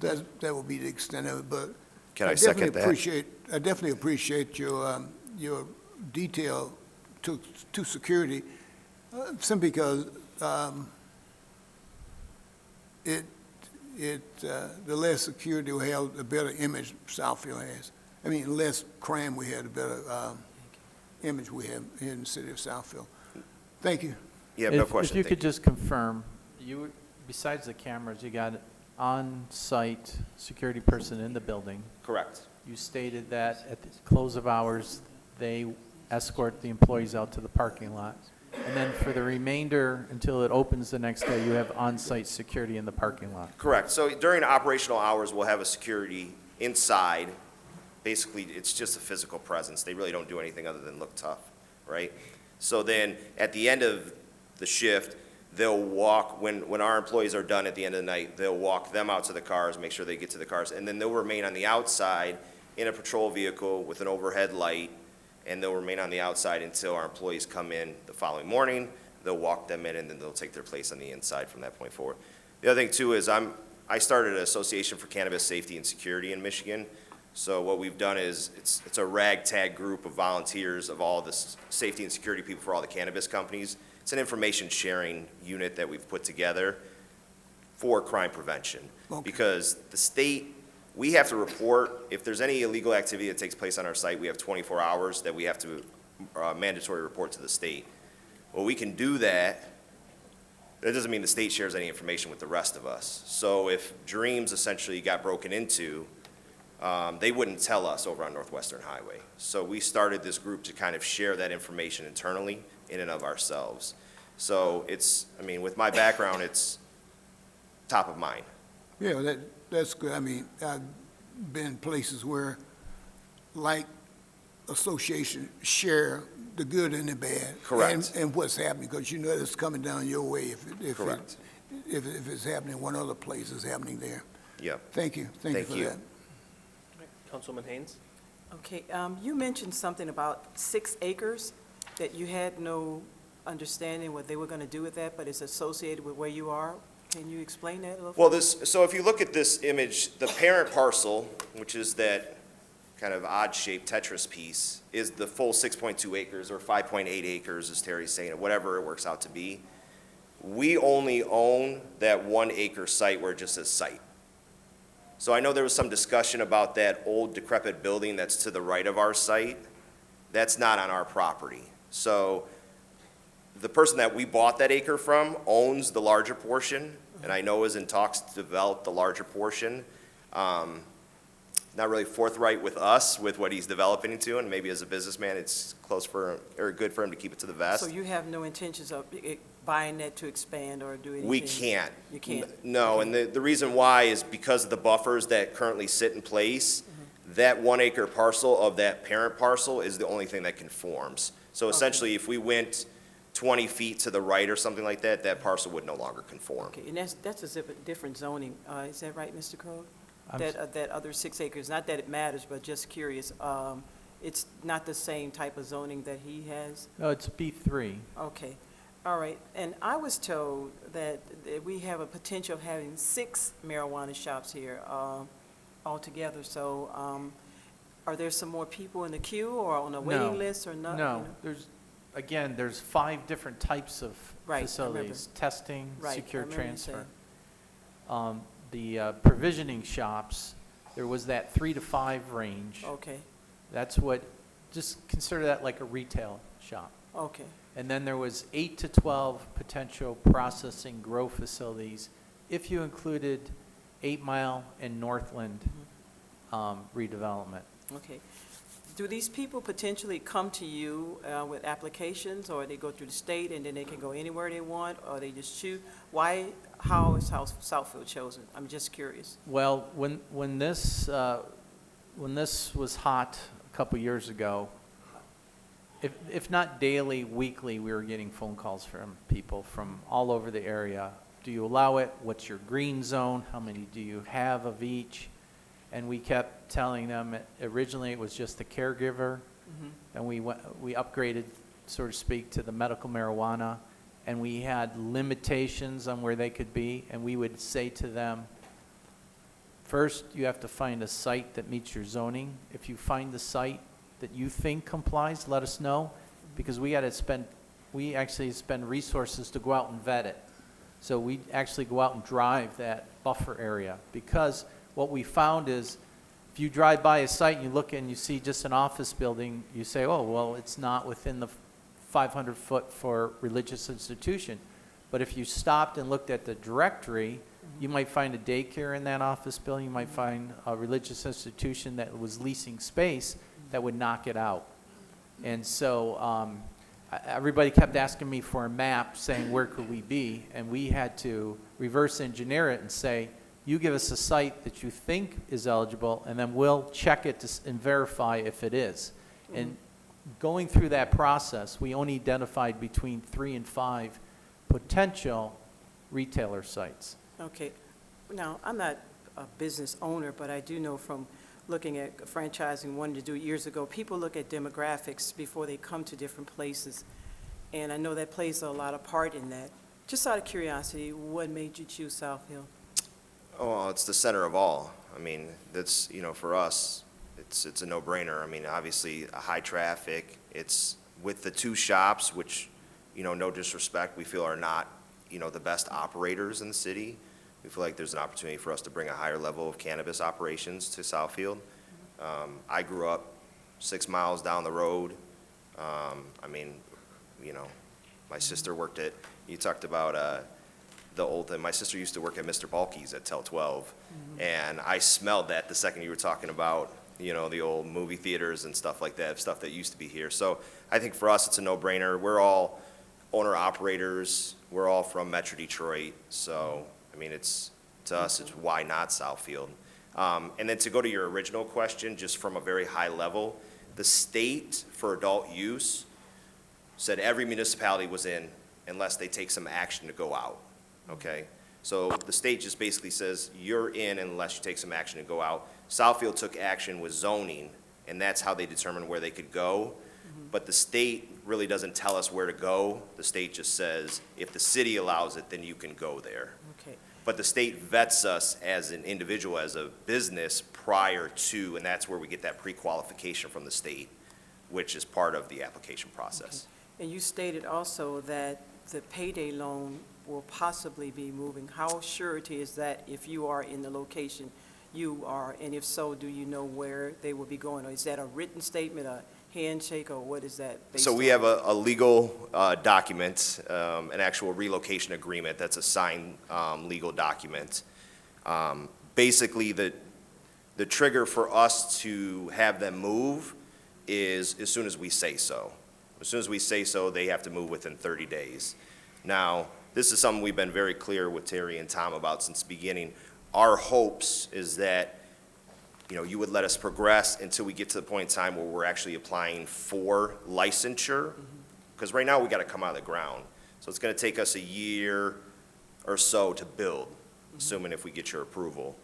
that would be the extent of it. But Can I second that? I definitely appreciate your detail to security, simply because the less security we have, the better image Southfield has. I mean, the less crime we have, the better image we have here in the city of Southfield. Thank you. Yeah, no question. If you Thank could just confirm, besides the cameras, you got on-site security person in the building. Correct. You stated that at the close of hours, they escort the employees out to the parking lot. And then for the remainder, until it opens the next day, you have on-site security in the parking lot. Correct. So during operational hours, we'll have a security inside. Basically, it's just a physical presence. They really don't do anything other than look tough, right? So then at the end of the shift, they'll walk, when our employees are done at the end of the night, they'll walk them out to the cars, make sure they get to the cars, and then they'll remain on the outside in a patrol vehicle with an overhead light, and they'll remain on the outside until our employees come in the following morning. They'll walk them in, and then they'll take their place on the inside from that point forward. The other thing too is I started an Association for Cannabis Safety and Security in Michigan. So what we've done is it's a ragtag group of volunteers of all the safety and security people for all the cannabis companies. It's an information sharing unit that we've put together for crime prevention. Okay. Because the state, we have to report, if there's any illegal activity that takes place on our site, we have 24 hours that we have to mandatory report to the state. Well, we can do that. That doesn't mean the state shares any information with the rest of us. So if Dreams essentially got broken into, they wouldn't tell us over on Northwestern Highway. So we started this group to kind of share that information internally in and of ourselves. So it's, I mean, with my background, it's top of mind. Yeah, that's good. I mean, I've been places where, like, associations share the good and the bad. Correct. And what's happening, because you know it's coming down your way if Correct. If it's happening one other place, it's happening there. Yeah. Thank you. Thank you for that. Councilwoman Haynes? Okay, you mentioned something about 6 acres, that you had no understanding what they were going to do with that, but it's associated with where you are. Can you explain that a little? Well, so if you look at this image, the parent parcel, which is that kind of odd-shaped Tetris piece, is the full 6.2 acres or 5.8 acres, as Terry's saying, whatever it works out to be. We only own that 1 acre site where it just says site. So I know there was some discussion about that old decrepit building that's to the right of our site. That's not on our property. So the person that we bought that acre from owns the larger portion, and I know is in talks to develop the larger portion. Not really forthright with us with what he's developing into, and maybe as a businessman, it's close for him, or good for him to keep it to the vest. So you have no intentions of buying that to expand or do anything? We can't. You can't? No, and the reason why is because of the buffers that currently sit in place. That 1 acre parcel of that parent parcel is the only thing that conforms. So essentially, if we went 20 feet to the right or something like that, that parcel would no longer conform. Okay, and that's a different zoning. Is that right, Mr. Crowe? I'm That other 6 acres, not that it matters, but just curious. It's not the same type of zoning that he has? No, it's B3. Okay, all right. And I was told that we have a potential of having 6 marijuana shops here altogether. So Are there some more people in the queue or on a waiting list or not? No, there's 5 different types of Right, I facilities: testing, Right, I secure remember you transfer. saying. The provisioning shops, there was that 3 to 5 range. Okay, That's what, just consider that like a retail shop. okay, And then there was 8 to 12 potential processing grow facilities if you included 8 Mile and Northland redevelopment. okay. Do these people potentially come to you with applications, or they go through the state and then they can go anywhere they want, or they just choose? How is Southfield chosen? I'm just curious. Well, when this was hot a couple years ago, if not daily, weekly, we were getting phone calls from people from all over the area. Do you allow it? What's your green zone? How many do you have of each? And we kept telling them, originally it was just the caregiver, and we upgraded, so to speak, to the medical marijuana, and we had limitations on where they could be, and we would say to them, first, you have to find a site that meets your zoning. If you find the site that you think complies, let us know, because we actually spend resources to go out and vet it. So we actually go out and drive that buffer area, because what we found is if you drive by a site and you look and you see just an office building, you say, oh, well, it's not within the 500 foot for religious institution. But if you stopped and looked at the directory, you might find a daycare in that office building, you might find a religious institution that was leasing space that would knock it out. And so everybody kept asking me for a map saying where could we be, and we had to reverse engineer it and say, you give us a site that you think is eligible, and then we'll check it and verify if it is. And going through that process, we only identified between 3 and 5 potential retailer sites. Okay. Now, I'm not a business owner, but I do know from looking at franchising, wanted to do years ago, people look at demographics before they come to different places. And I know that plays a lot of part in that. Just out of curiosity, what made you choose Southfield? Oh, well, it's the center of all. I mean, that's, for us, it's a no-brainer. I mean, obviously, a high traffic. It's with the 2 shops, which, no disrespect, we feel are not, the best operators in the city. We feel like there's an opportunity for us to bring a higher level of cannabis operations to Southfield. I grew up 6 miles down the road. My sister worked at, you talked about the old thing. My sister used to work at Mr. Balky's at Tel 12, and I smelled that the second you were talking about, the old movie theaters and stuff like that, stuff that used to be here. So I think for us, it's a no-brainer. We're all owner-operators. We're all from Metro Detroit, so, to us, it's why not Southfield? And then to go to your original question, just from a very high level, the state for adult use said every municipality was in unless they take some action to go out, okay? So the state just basically says you're in unless you take some action to go out. Southfield took action with zoning, and that's how they determined where they could go. But the state really doesn't tell us where to go. The state just says, if the city allows it, then you can go there. Okay. But the state vets us as an individual, as a business prior to, and that's where we get that pre-qualification from the state, which is part of the application process. Okay. And you stated also that the payday loan will possibly be moving. How surety is that if you are in the location you are, and if so, do you know where they will be going? Or is that a written statement, a handshake, or what is that based So on? we have a legal document, an actual relocation agreement that's a signed legal document. Basically, the trigger for us to have them move is as soon as we say so. As soon as we say so, they have to move within 30 days. Now, this is something we've been very clear with Terry and Tom about since the beginning. Our hopes is that you would let us progress until we get to the point in time where we're actually applying for licensure. Because right now, we got to come out of the ground. So it's going to take us a year or so to build, assuming if we get your approval.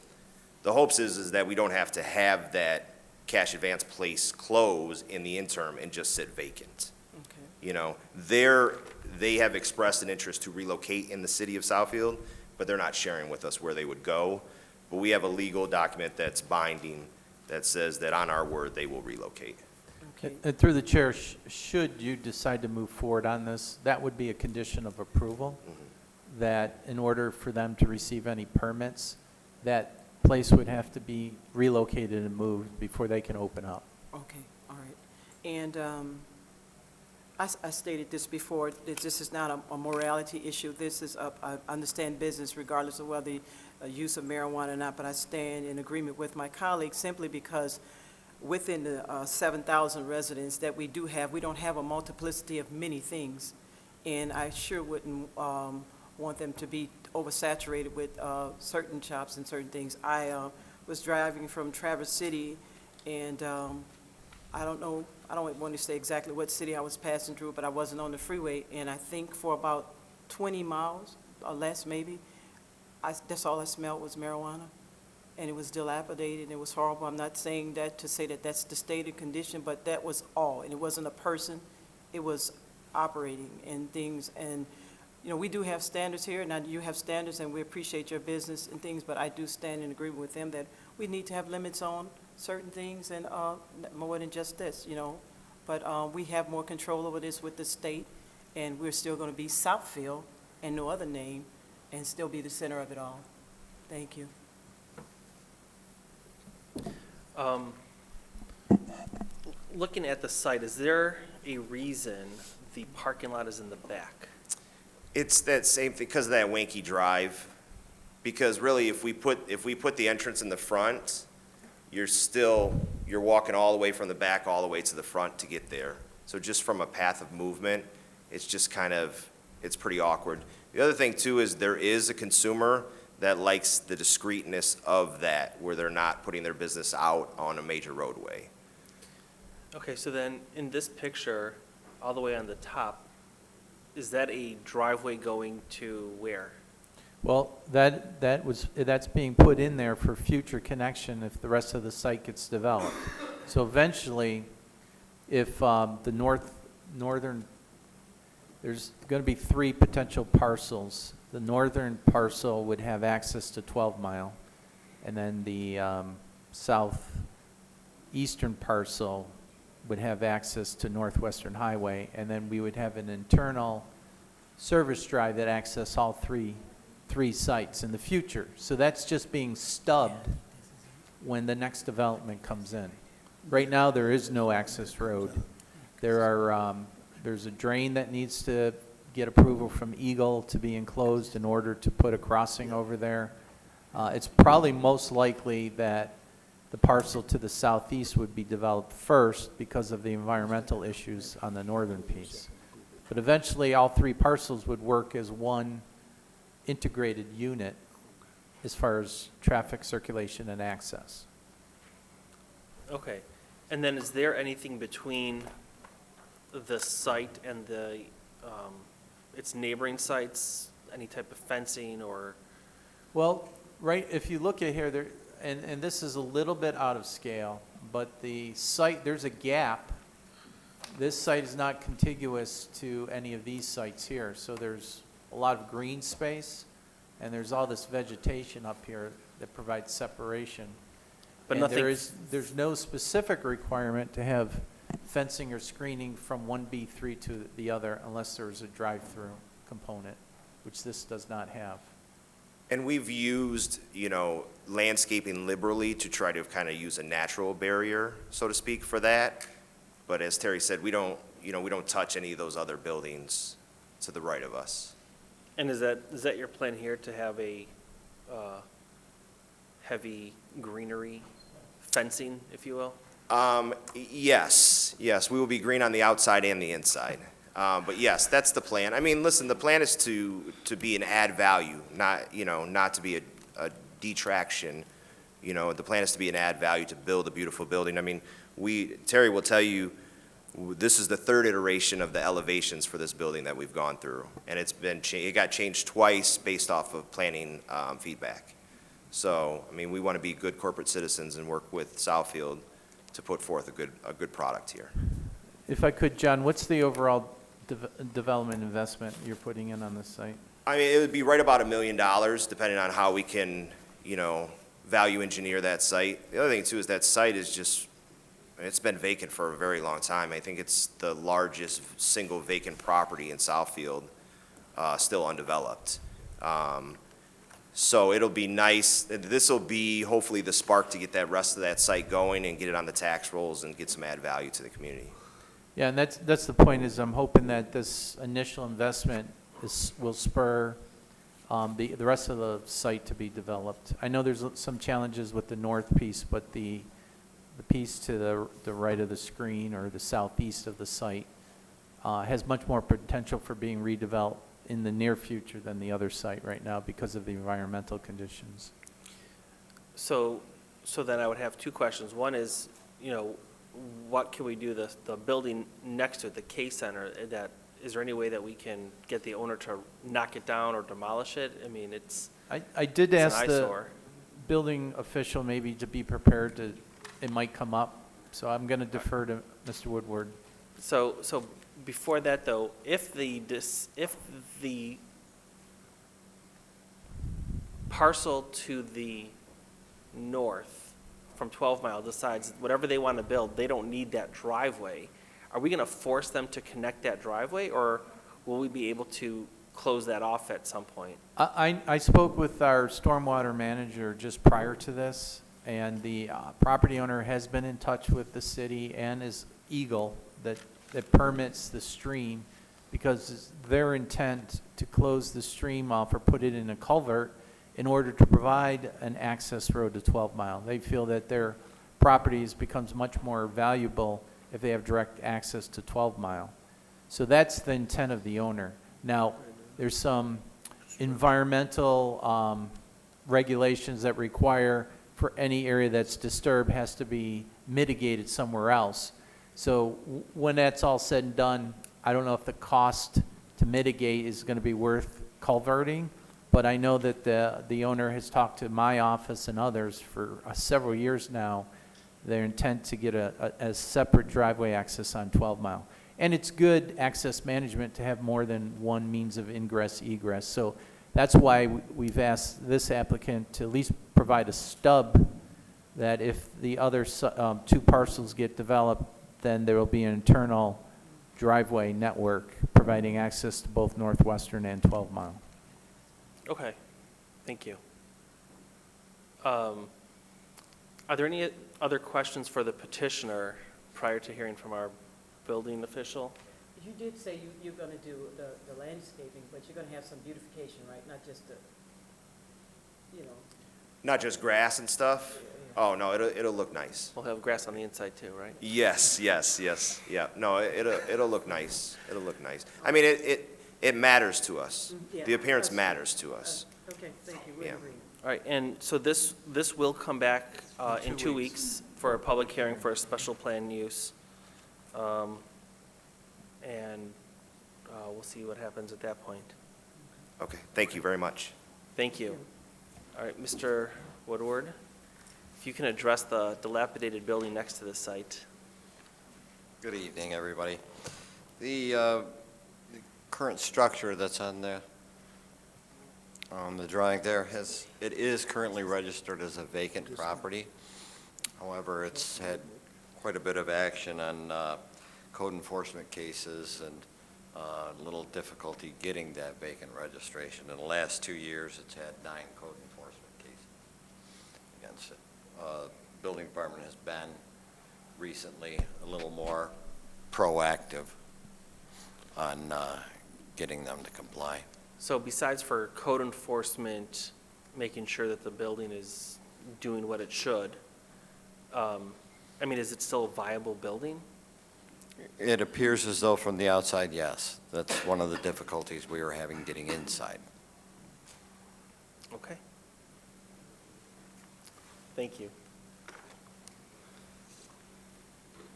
The hopes is that we don't have to have that cash advance place close in the interim and just sit vacant. Okay. They have expressed an interest to relocate in the city of Southfield, but they're not sharing with us where they would go. But we have a legal document that's binding that says that on our word, they will relocate. Okay. And through the chair, should you decide to move forward on this, that would be a condition of approval, that in order for them to receive any permits, that place would have to be relocated and moved before they can open up. Okay, all right. And I stated this before, that this is not a morality issue. This is, I understand business regardless of whether use of marijuana or not, but I stand in agreement with my colleagues simply because within the 7,000 residents that we do have, we don't have a multiplicity of many things. And I sure wouldn't want them to be oversaturated with certain shops and certain things. I was driving from Traverse City, and I don't want to say exactly what city I was passing through, but I wasn't on the freeway, and I think for about 20 miles or less maybe, that's all I smelled was marijuana, and it was dilapidated, and it was horrible. I'm not saying that to say that that's the stated condition, but that was all, and it wasn't a person, it was operating and things, and you know, we do have standards here, and you have standards, and we appreciate your business and things, but I do stand in agreement with them that we need to have limits on certain things and more than just this, you know. But we have more control over this with the state, and we're still going to be Southfield and no other name, and still be the center of it all. Thank you. Looking at the site, is there a reason the parking lot is in the back? It's that same thing, because of that Wanky Drive. Because really, if we put the entrance in the front, you're walking all the way from the back all the way to the front to get there. So just from a path of movement, it's just it's pretty awkward. The other thing too is there is a consumer that likes the discreetness of that, where they're not putting their business out on a major roadway. Okay, so then in this picture, all the way on the top, is that a driveway going to where? Well, that's being put in there for future connection if the rest of the site gets developed. So eventually, if the northern, there's going to be 3 potential parcels. The northern parcel would have access to 12 Mile, and then the southeastern parcel would have access to Northwestern Highway, and then we would have an internal service drive that access all three sites in the future. So that's just being stubbed when the next development comes in. Right now, there is no access road. There's a drain that needs to get approval from Eagle to be enclosed in order to put a crossing over there. It's probably most likely that the parcel to the southeast would be developed first because of the environmental issues on the northern piece. But eventually, all 3 parcels would work as one integrated unit as far as traffic circulation and access. Okay, and then is there anything between the site and its neighboring sites, any type of fencing or? Well, Right, if you look at here, and this is a little bit out of scale, but the site, there's a gap. This site is not contiguous to any of these sites here, so there's a lot of green space, and there's all this vegetation up here that provides separation. But And nothing there's no specific requirement to have fencing or screening from one B3 to the other unless there's a drive-through component, which this does not have. And we've used, landscaping liberally to try to kind of use a natural barrier, so to speak, for that. But as Terry said, we don't touch any of those other buildings to the right of us. And is that your plan here, to have a heavy greenery fencing, if you will? Yes, we will be green on the outside and the inside. But yes, that's the plan. I mean, listen, the plan is to be an add value, not to be a detraction. The plan is to be an add value, to build a beautiful building. I mean, Terry will tell you, this is the 3rd iteration of the elevations for this building that we've gone through. And it got changed twice based off of planning feedback. So, I mean, we want to be good corporate citizens and work with Southfield to put forth a good product here. If I could, John, what's the overall development investment you're putting in on this site? I mean, it would be right about $1 million, depending on how we can, value engineer that site. The other thing too is that site is just, it's been vacant for a very long time. I think it's the largest single vacant property in Southfield, still undeveloped. So it'll be nice, this will be hopefully the spark to get that rest of that site going and get it on the tax rolls and get some add value to the community. Yeah, and that's the point, is I'm hoping that this initial investment will spur the rest of the site to be developed. I know there's some challenges with the north piece, but the piece to the right of the screen or the southeast of the site has much more potential for being redeveloped in the near future than the other site right now because of the environmental conditions. So then I would have two questions. One is, what can we do, the building next to it, the K Center, is there any way that we can get the owner to knock it down or demolish it? I mean, I did it's ask an the eyesore. building official maybe to be prepared to, it might come up, so I'm going to defer to Mr. Woodward. So before that though, if the parcel to the north from 12 Mile decides whatever they want to build, they don't need that driveway, are we going to force them to connect that driveway, or will we be able to close that off at some point? I spoke with our stormwater manager just prior to this, and the property owner has been in touch with the city and is Eagle that permits the stream, because it's their intent to close the stream off or put it in a culvert in order to provide an access road to 12 Mile. They feel that their properties becomes much more valuable if they have direct access to 12 Mile. So that's the intent of the owner. Now, there's some environmental regulations that require for any area that's disturbed has to be mitigated somewhere else. So when that's all said and done, I don't know if the cost to mitigate is going to be worth culverting, but I know that the owner has talked to my office and others for several years now, their intent to get a separate driveway access on 12 Mile. And it's good access management to have more than one means of ingress, egress. So that's why we've asked this applicant to at least provide a stub that if the other two parcels get developed, then there will be an internal driveway network providing access to both Northwestern and 12 Mile. Okay, thank you. Are there any other questions for the petitioner prior to hearing from our building official? You did say you're going to do the landscaping, but you're going to have some beautification, right? Not just Not just grass and stuff? Oh, no, it'll look nice. We'll have grass on the inside too, right? Yes, yeah. No, it'll look nice. It'll look nice. I mean, it matters to us. Yeah, The appearance that's- matters to us. Okay, thank you. We Yeah. agree. All right, and so this will come back in 2 weeks for a public hearing for a special plan use. And we'll see what happens at that point. Okay, thank you very much. Thank you. All right, Mr. Woodward, if you can address the dilapidated building next to the site. Good evening, everybody. The current structure that's on the drawing there it is currently registered as a vacant property. However, it's had quite a bit of action on code enforcement cases and little difficulty getting that vacant registration. In the last 2 years, it's had 9 code enforcement cases against it. Building department has been recently a little more proactive on getting them to comply. So besides for code enforcement, making sure that the building is doing what it should, I mean, is it still a viable building? It appears as though from the outside, yes. That's one of the difficulties we were having getting inside. Okay. Thank you.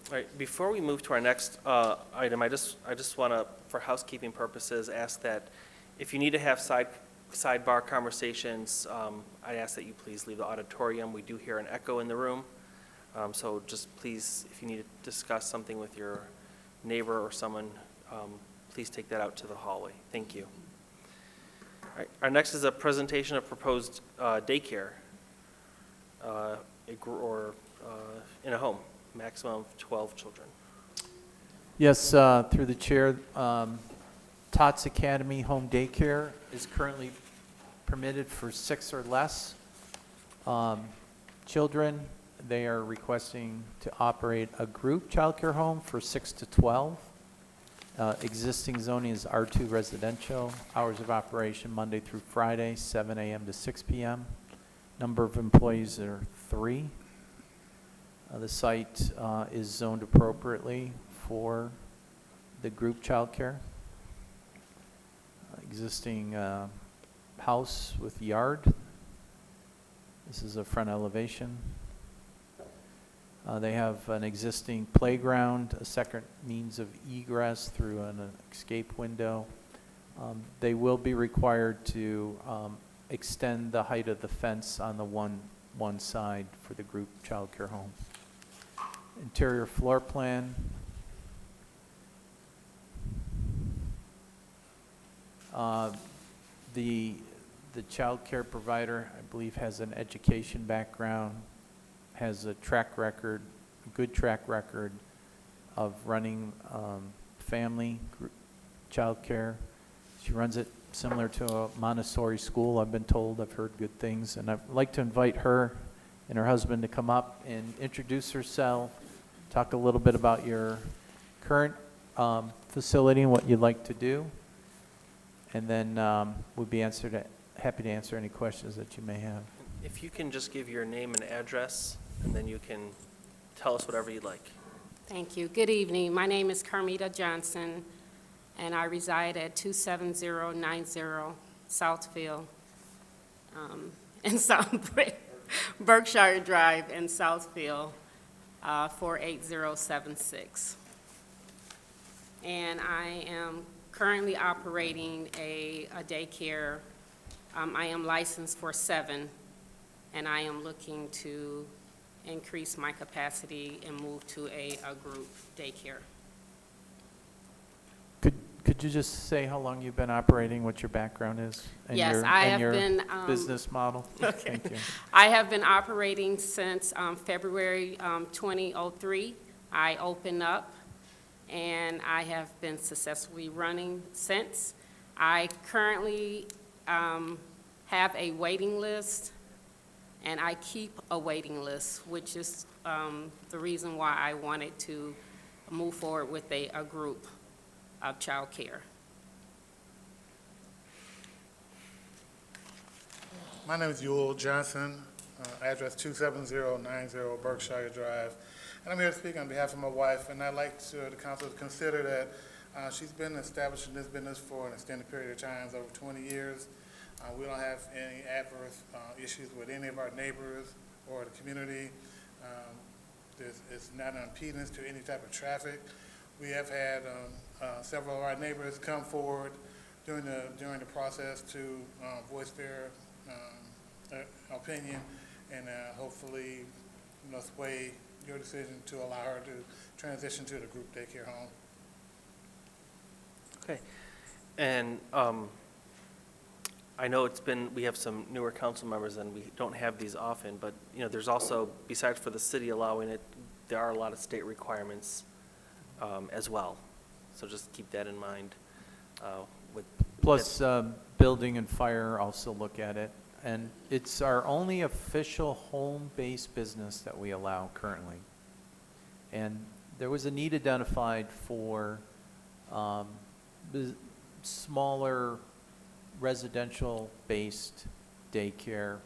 All right, before we move to our next item, I just want to, for housekeeping purposes, ask that if you need to have sidebar conversations, I ask that you please leave the auditorium. We do hear an echo in the room. So just please, if you need to discuss something with your neighbor or someone, please take that out to the hallway. Thank you. All right, our next is a presentation of proposed daycare. in a home, maximum of 12 children. Yes, through the chair, Tots Academy Home Daycare is currently permitted for 6 or less children. They are requesting to operate a group childcare home for 6 to 12. Existing zoning is R2 residential. Hours of operation Monday through Friday, 7 a.m. to 6 p.m. Number of employees are 3. The site is zoned appropriately for the group childcare. Existing house with yard. This is a front elevation. They have an existing playground, a second means of egress through an escape window. They will be required to extend the height of the fence on the one side for the group childcare home. Interior floor plan. The child care provider, I believe, has an education background, has a track record, a good track record of running family child care. She runs it similar to a Montessori school, I've been told. I've heard good things. And I'd like to invite her and her husband to come up and introduce herself, talk a little bit about your current facility and what you'd like to do. And then we'll be happy to answer any questions that you may have. If you can just give your name and address, and then you can tell us whatever you'd like. Thank you. Good evening. My name is Carmita Johnson, and I reside at 27090 Southfield in Berkshire Drive in Southfield, 48076. And I am currently operating a daycare. I am licensed for 7, and I am looking to increase my capacity and move to a group daycare. Could you just say how long you've been operating, what your background is? And Yes, I have your been, business model? Okay. Thank you. I have been operating since February 2003. I opened up, and I have been successfully running since. I currently have a waiting list, and I keep a waiting list, which is the reason why I wanted to move forward with a group of child care. My name is Ewell Johnson, address 27090 Berkshire Drive. And I'm here to speak on behalf of my wife, and I'd like the council to consider that she's been established in this business for an extended period of time, over 20 years. We don't have any adverse issues with any of our neighbors or the community. It's not an impedance to any type of traffic. We have had several of our neighbors come forward during the process to voice their opinion, and hopefully, sway your decision to allow her to transition to the group daycare home. Okay. And I know we have some newer council members and we don't have these often, but there's also, besides for the city allowing it, there are a lot of state requirements as well. So just keep that in mind. Plus, building and fire also look at it. And it's our only official home-based business that we allow currently. And there was a need identified for smaller residential-based daycare,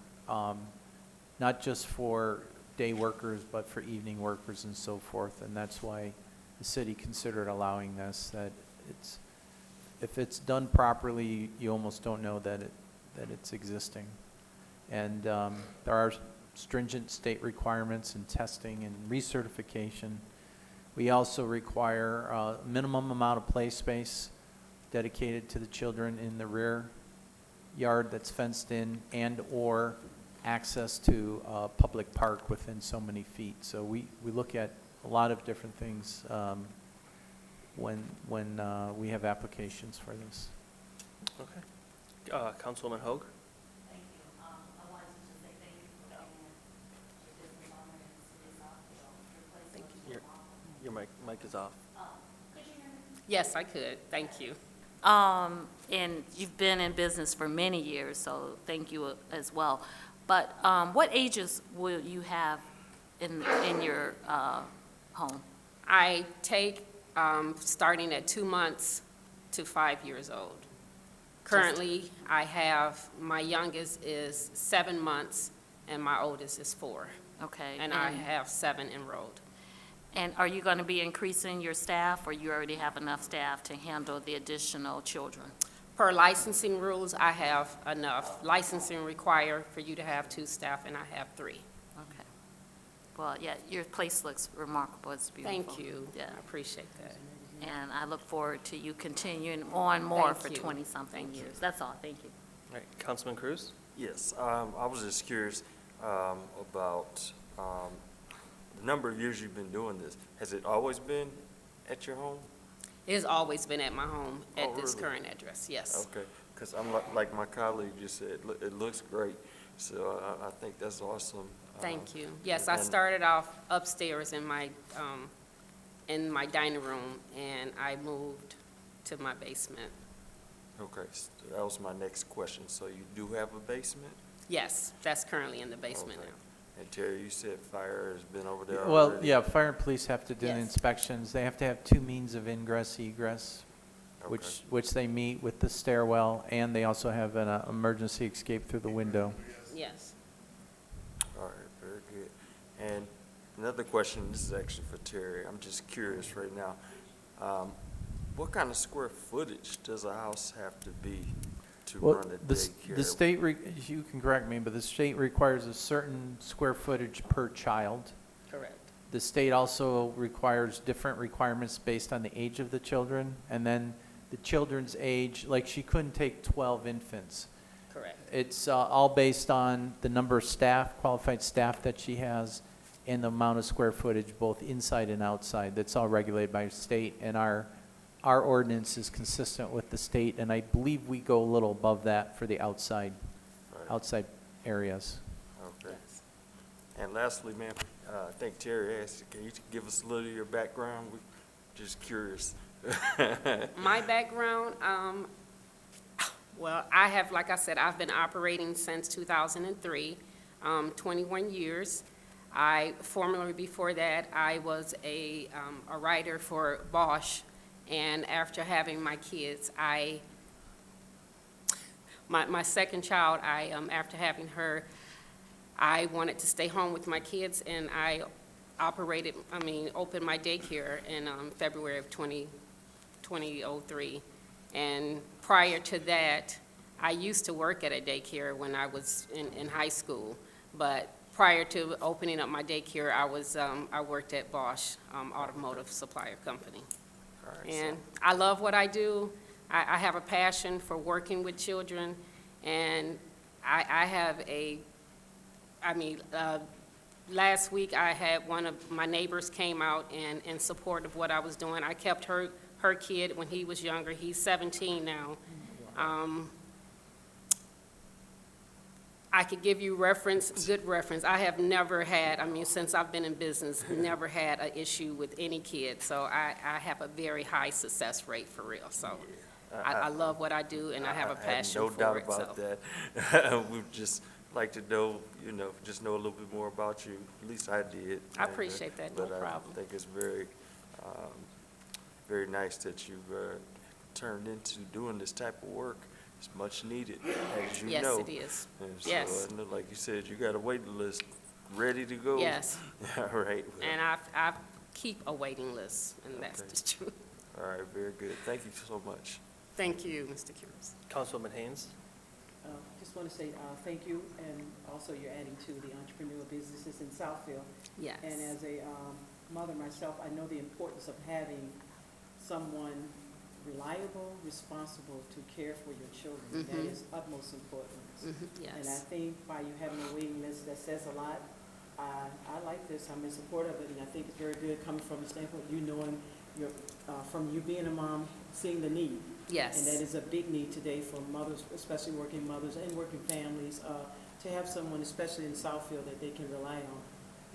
not just for day workers, but for evening workers and so forth. And that's why the city considered allowing this, that if it's done properly, you almost don't know that it's existing. And there are stringent state requirements in testing and recertification. We also require a minimum amount of play space dedicated to the children in the rear yard that's fenced in, and or access to a public park within so many feet. So we look at a lot of different things when we have applications for this. Okay. Councilwoman Hoag? Thank you. I wanted to just say thank you for being Mic is off. Yes, I could. Thank you. And you've been in business for many years, so thank you as well. But what ages will you have in your home? I take starting at 2 months to 5 years old. Currently, I have, my youngest is 7 months and my oldest is 4. Okay. And I have 7 enrolled. And are you going to be increasing your staff, or you already have enough staff to handle the additional children? Per licensing rules, I have enough. Licensing require for you to have 2 staff, and I have 3. Okay. Well, yeah, your place looks remarkable. It's beautiful. Thank you. Yeah. I appreciate that. And I look forward to you continuing on more Thank for you. 20-something years. That's all. Thank you. All right, Councilman Cruz? Yes, I was just curious about the number of years you've been doing this. Has it always been at your home? It has always been at my home at Oh, this really? current address, yes. Okay, because I'm like my colleague just said, it looks great. So I think that's awesome. Thank you. Yes, I and- started off upstairs in my dining room, and I moved to my basement. Okay, so that was my next question. So you do have a basement? Yes, that's currently in the basement Okay. now. And Terry, you said fire has been over there Well, already? yeah, fire and police have to do the Yes. inspections. They have to have 2 means of ingress, egress, which they meet with the stairwell, and they also have an emergency escape through the window. Yes. All right, very good. And another question, this is actually for Terry. I'm just curious right now. What kind of square footage does a house have to be to Well, run a the daycare? state, you can correct me, but the state requires a certain square footage per child. Correct. The state also requires different requirements based on the age of the children, and then the children's age, like she couldn't take 12 infants. Correct. It's all based on the number of staff, qualified staff that she has, and the amount of square footage, both inside and outside. That's all regulated by state, and our ordinance is consistent with the state, and I believe we go a little above that for the outside areas. Okay. And lastly, ma'am, I think Terry asked, can you give us a little of your background? We're just curious. My background, well, I have, like I said, I've been operating since 2003, 21 years. Formerly before that, I was a writer for Bosch, and after having my kids, my second child, after having her, I wanted to stay home with my kids, and I opened my daycare in February of 2003. And prior to that, I used to work at a daycare when I was in high school. But prior to opening up my daycare, I worked at Bosch Automotive Supplier Company. All right, And I love what I do. I have a passion for working with children, and I have last week I had one of my neighbors came out in support of what I was doing. I kept her kid when he was younger. He's 17 now. I could give you good reference. I have never had, since I've been in business, never had an issue with any kid. So I have a very high success rate for real. So I love what I do, and I have a passion for it. No doubt about that. We'd just like to know, just know a little bit more about you. At least I did. I appreciate that, no problem. But I think it's very, very nice that you've turned into doing this type of work. It's much needed, as you know. Yes, it is. And so, Yes. like you said, you got a waiting list ready to go. Yes. All right. well, And I keep a waiting list, and that's Okay. the truth. All right, very good. Thank you so much. Thank you, Mr. Cruz. Councilwoman Haynes? Just want to say thank you, and also you're adding to the entrepreneurial businesses in Southfield. Yes. And as a mother myself, I know the importance of having someone reliable, responsible to care for your children. That Mhm. is utmost importance. Yes. And I think by you having a waiting list, that says a lot. I like this, I'm in support of it, and I think it's very good coming from the standpoint, you knowing from you being a mom, seeing the need. Yes. And that is a big need today for mothers, especially working mothers and working families, to have someone, especially in Southfield, that they can rely on.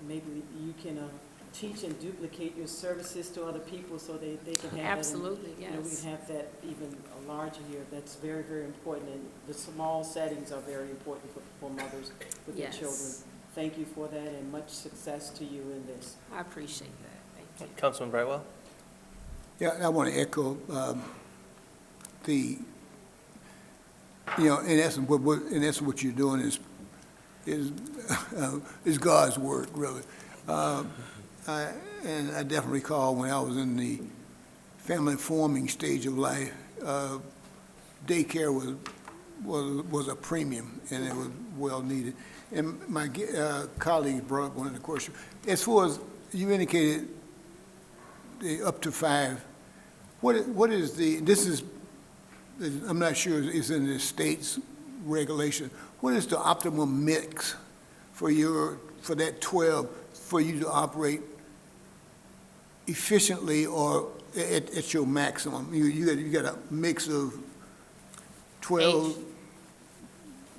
And maybe you can teach and duplicate your services to other people so they can have that. Absolutely, You know, we yes. can have that even larger here. That's very, very important. And the small settings are very important for mothers with their Yes. children. Thank you for that and much success to you in this. I appreciate that. Thank you. Councilman Brightwell? Yeah, I want to echo in essence, what you're doing is God's work, really. And I definitely recall when I was in the family forming stage of life, daycare was a premium, and it was well needed. And my colleague brought up one of the questions. As far as you indicated, the up to 5, what is this is, I'm not sure it's in the state's regulation. What is the optimum mix for that 12 for you to operate efficiently or at your maximum? You got a mix of 12. Age.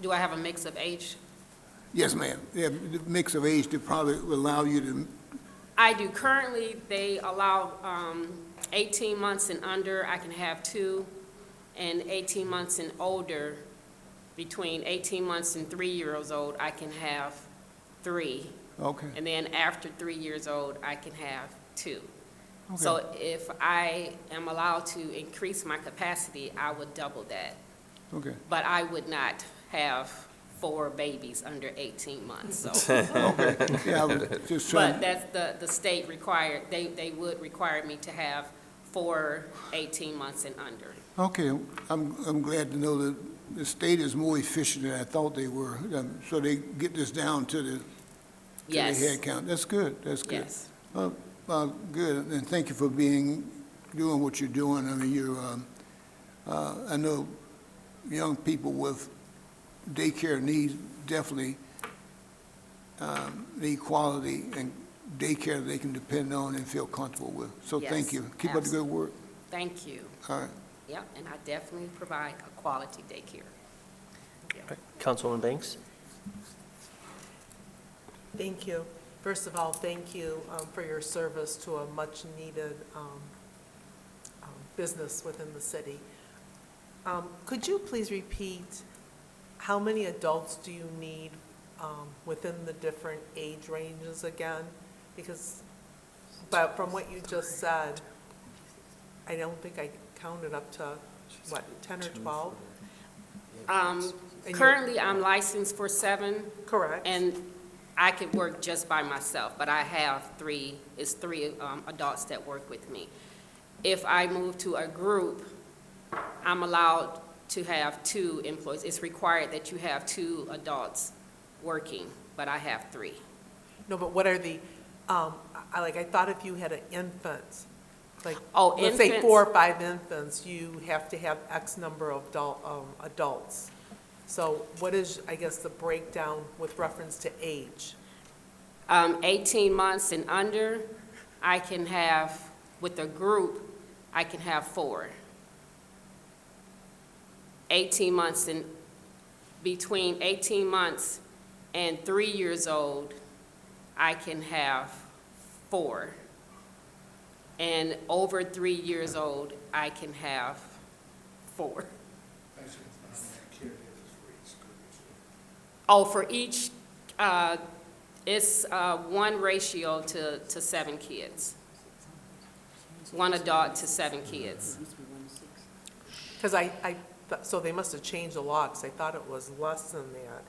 Do I have a mix of age? Yes, ma'am. Yeah, the mix of age to probably allow you to. I do. Currently, they allow 18 months and under, I can have 2, and 18 months and older, between 18 months and 3 years old, I can have 3. Okay. And then after 3 years old, I can have 2. Okay. So if I am allowed to increase my capacity, I would double that. Okay. But I would not have 4 babies under 18 months, so. Okay. Yeah, I was just trying. But that's the state required, they would require me to have 4 18 months and under. Okay, I'm glad to know that the state is more efficient than I thought they were. So they get this down to the Yes. head count. That's good. That's good. Yes. Good, and thank you for doing what you're doing. I mean, I know young people with daycare needs definitely need quality and daycare they can depend on and feel comfortable with. So thank Yes, you. Keep up the good work. Thank you. All right. Yep, and I definitely provide a quality daycare. Councilwoman Banks? Thank you. First of all, thank you for your service to a much-needed business within the city. Could you please repeat, how many adults do you need within the different age ranges again? Because, but from what you just said, I don't think I counted up to, what, 10 or 12? Currently, I'm licensed for 7. Correct. And I could work just by myself, but I have 3 adults that work with me. If I move to a group, I'm allowed to have 2 employees. It's required that you have 2 adults working, but I have 3. No, but what are the, I thought if you had an infant, like, Oh, let's say infants. 4 or 5 infants, you have to have X number of adults. So what is, I guess, the breakdown with reference to age? 18 months and under, I can have, with a group, I can have 4. 18 months and, between 18 months and 3 years old, I can have 4. And over 3 years old, I can have 4. Oh, for each, it's 1 ratio to 7 kids. 1 adult to 7 kids. Because so they must have changed the law, because I thought it was less than that.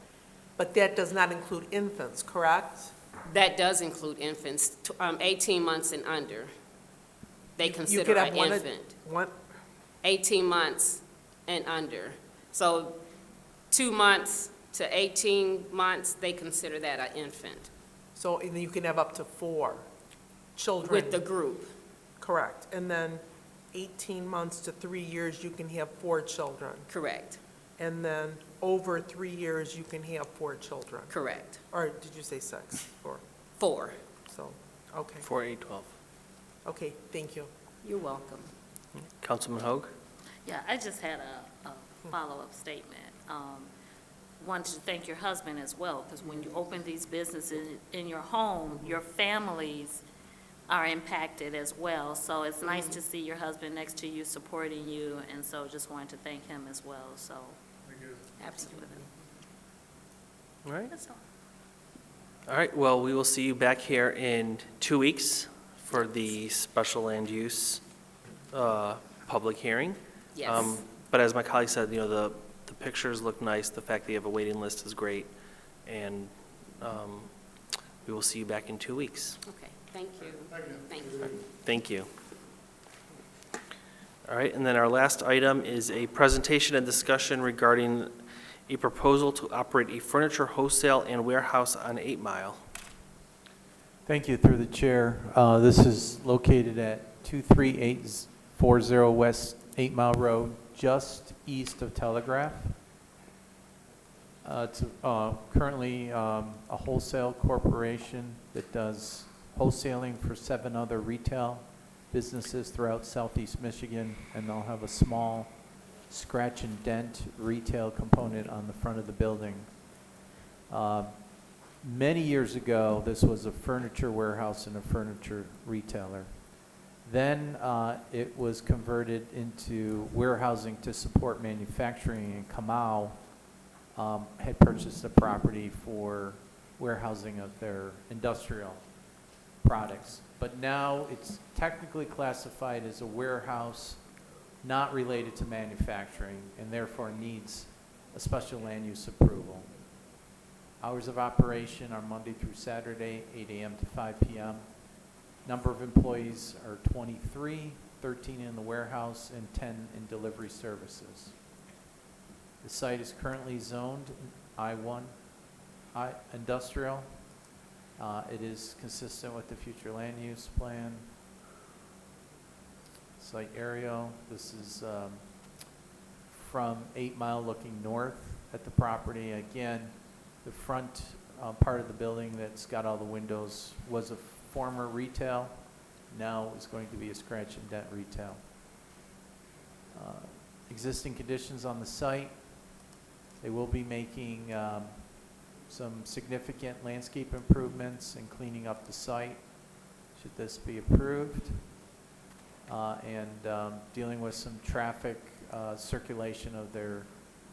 But that does not include infants, correct? That does include infants, 18 months and under. They You consider could have an one infant. 18 months and under. So 2 months to 18 months, they consider that an infant. So and you can have up to 4 children. With the group. Correct. And then 18 months to 3 years, you can have 4 children. Correct. And then over 3 years, you can have 4 children. Correct. Or did you say 6? 4. 4. So, okay. 4, 8, 12. Okay, thank you. You're welcome. Councilman Hoag? Yeah, I just had a follow-up statement. Wanted to thank your husband as well, because when you open these businesses in your home, your families are impacted as well. So it's nice to see your husband next to you, supporting you, and so just wanted to thank him as well, so. Absolutely. All right. That's all. All right, well, we will see you back here in 2 weeks for the special land use public hearing. Yes. But as my colleague said, the pictures look nice, the fact that you have a waiting list is great, and we will see you back in 2 weeks. Okay, thank you. Thank you. Thank you. All right, and then our last item is a presentation and discussion regarding a proposal to operate a furniture wholesale and warehouse on 8 Mile. Thank you, through the chair. This is located at 23840 West 8 Mile Road, just east of Telegraph. It's currently a wholesale corporation that does wholesaling for 7 other retail businesses throughout southeast Michigan, and they'll have a small scratch and dent retail component on the front of the building. Many years ago, this was a furniture warehouse and a furniture retailer. Then it was converted into warehousing to support manufacturing, and Kamau had purchased the property for warehousing of their industrial products. But now it's technically classified as a warehouse not related to manufacturing, and therefore needs a special land use approval. Hours of operation are Monday through Saturday, 8 a.m. to 5 p.m. Number of employees are 23, 13 in the warehouse, and 10 in delivery services. The site is currently zoned I-1 industrial. It is consistent with the future land use plan. Site aerial, this is from 8 Mile looking north at the property. Again, the front part of the building that's got all the windows was a former retail, now is going to be a scratch and dent retail. Existing conditions on the site, they will be making some significant landscape improvements and cleaning up the site, should this be approved. And dealing with some traffic circulation of their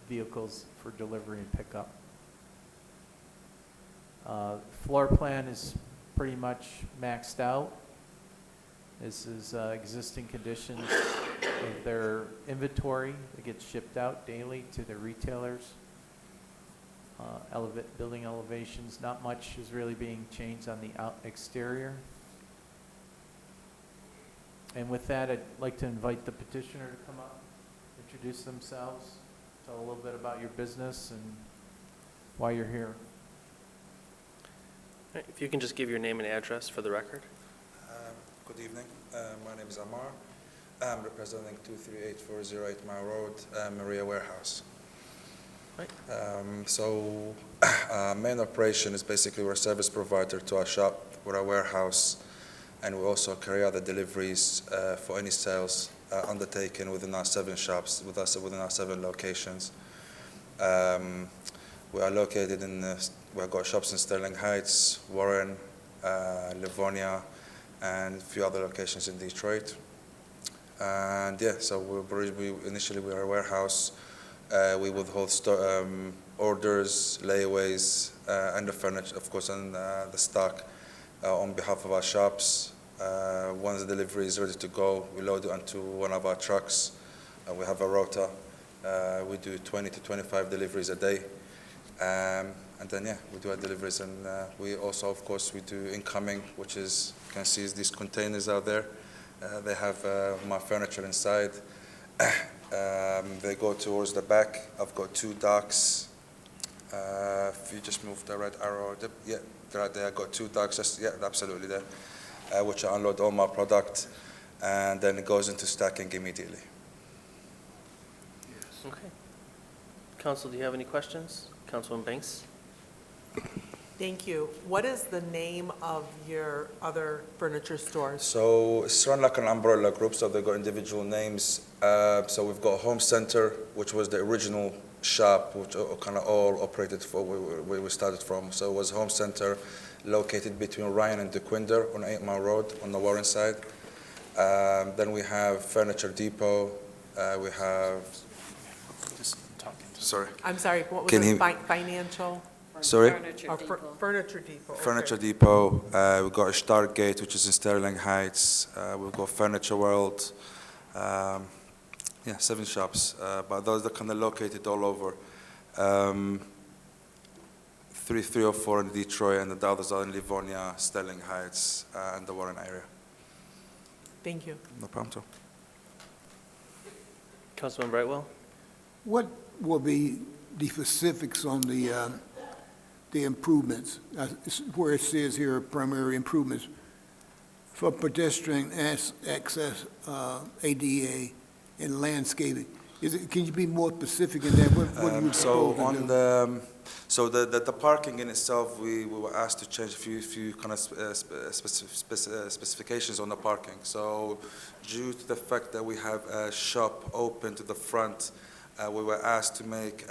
vehicles for delivery and pickup. Floor plan is pretty much maxed out. This is existing conditions of their inventory that gets shipped out daily to the retailers. Building elevations, not much is really being changed on the exterior. And with that, I'd like to invite the petitioner to come up, introduce themselves, tell a little bit about your business and why you're here. All right, if you can just give your name and address for the record. Good evening. My name is Amar. I'm representing 23840 8 Mile Road, Maria Warehouse. Right. Main operation is basically we're a service provider to our shop. We're a warehouse, and we also carry out the deliveries for any sales undertaken within our 7 shops, within our 7 locations. We are located we've got shops in Sterling Heights, Warren, Livonia, and a few other locations in Detroit. And yeah, so initially we are a warehouse. We would hold orders, layaways, and the furniture, of course, and the stock on behalf of our shops. Once the delivery is ready to go, we load it onto one of our trucks. We have a rota. We do 20 to 25 deliveries a day. And then, yeah, we do our deliveries. And we also, of course, we do incoming, which is, you can see these containers out there. They have my furniture inside. They go towards the back. I've got 2 docks. If you just move the red arrow, yeah, right there. I've got 2 docks, yeah, absolutely there, which I unload all my product, and then it goes into stacking immediately. Okay. Council, do you have any questions? Councilman Banks? Thank you. What is the name of your other furniture stores? So it's run like an umbrella group, so they've got individual names. So we've got Home Center, which was the original shop, which kind of all operated for where we started from. So it was Home Center, located between Ryan and DeQuinder on 8 Mile Road on the Warren side. Then we have Furniture Depot. We have, sorry. I'm sorry, what was Can it, he- financial? Sorry? Oh, Furniture Depot. okay. Furniture Depot. We've got Stargate, which is in Sterling Heights. We've got Furniture World. Yeah, 7 shops, but those are kind of located all over. 3 or 4 in Detroit, and the others are in Livonia, Sterling Heights, and the Warren area. Thank you. No problem, sir. Councilman Brightwell? What will be the specifics on the improvements, where it says here, primary improvements for pedestrian access, ADA, and landscaping? Can you be more specific in that? What do you So propose to on do? the parking in itself, we were asked to change a few kind of specifications on the parking. So due to the fact that we have a shop open to the front, we were asked to make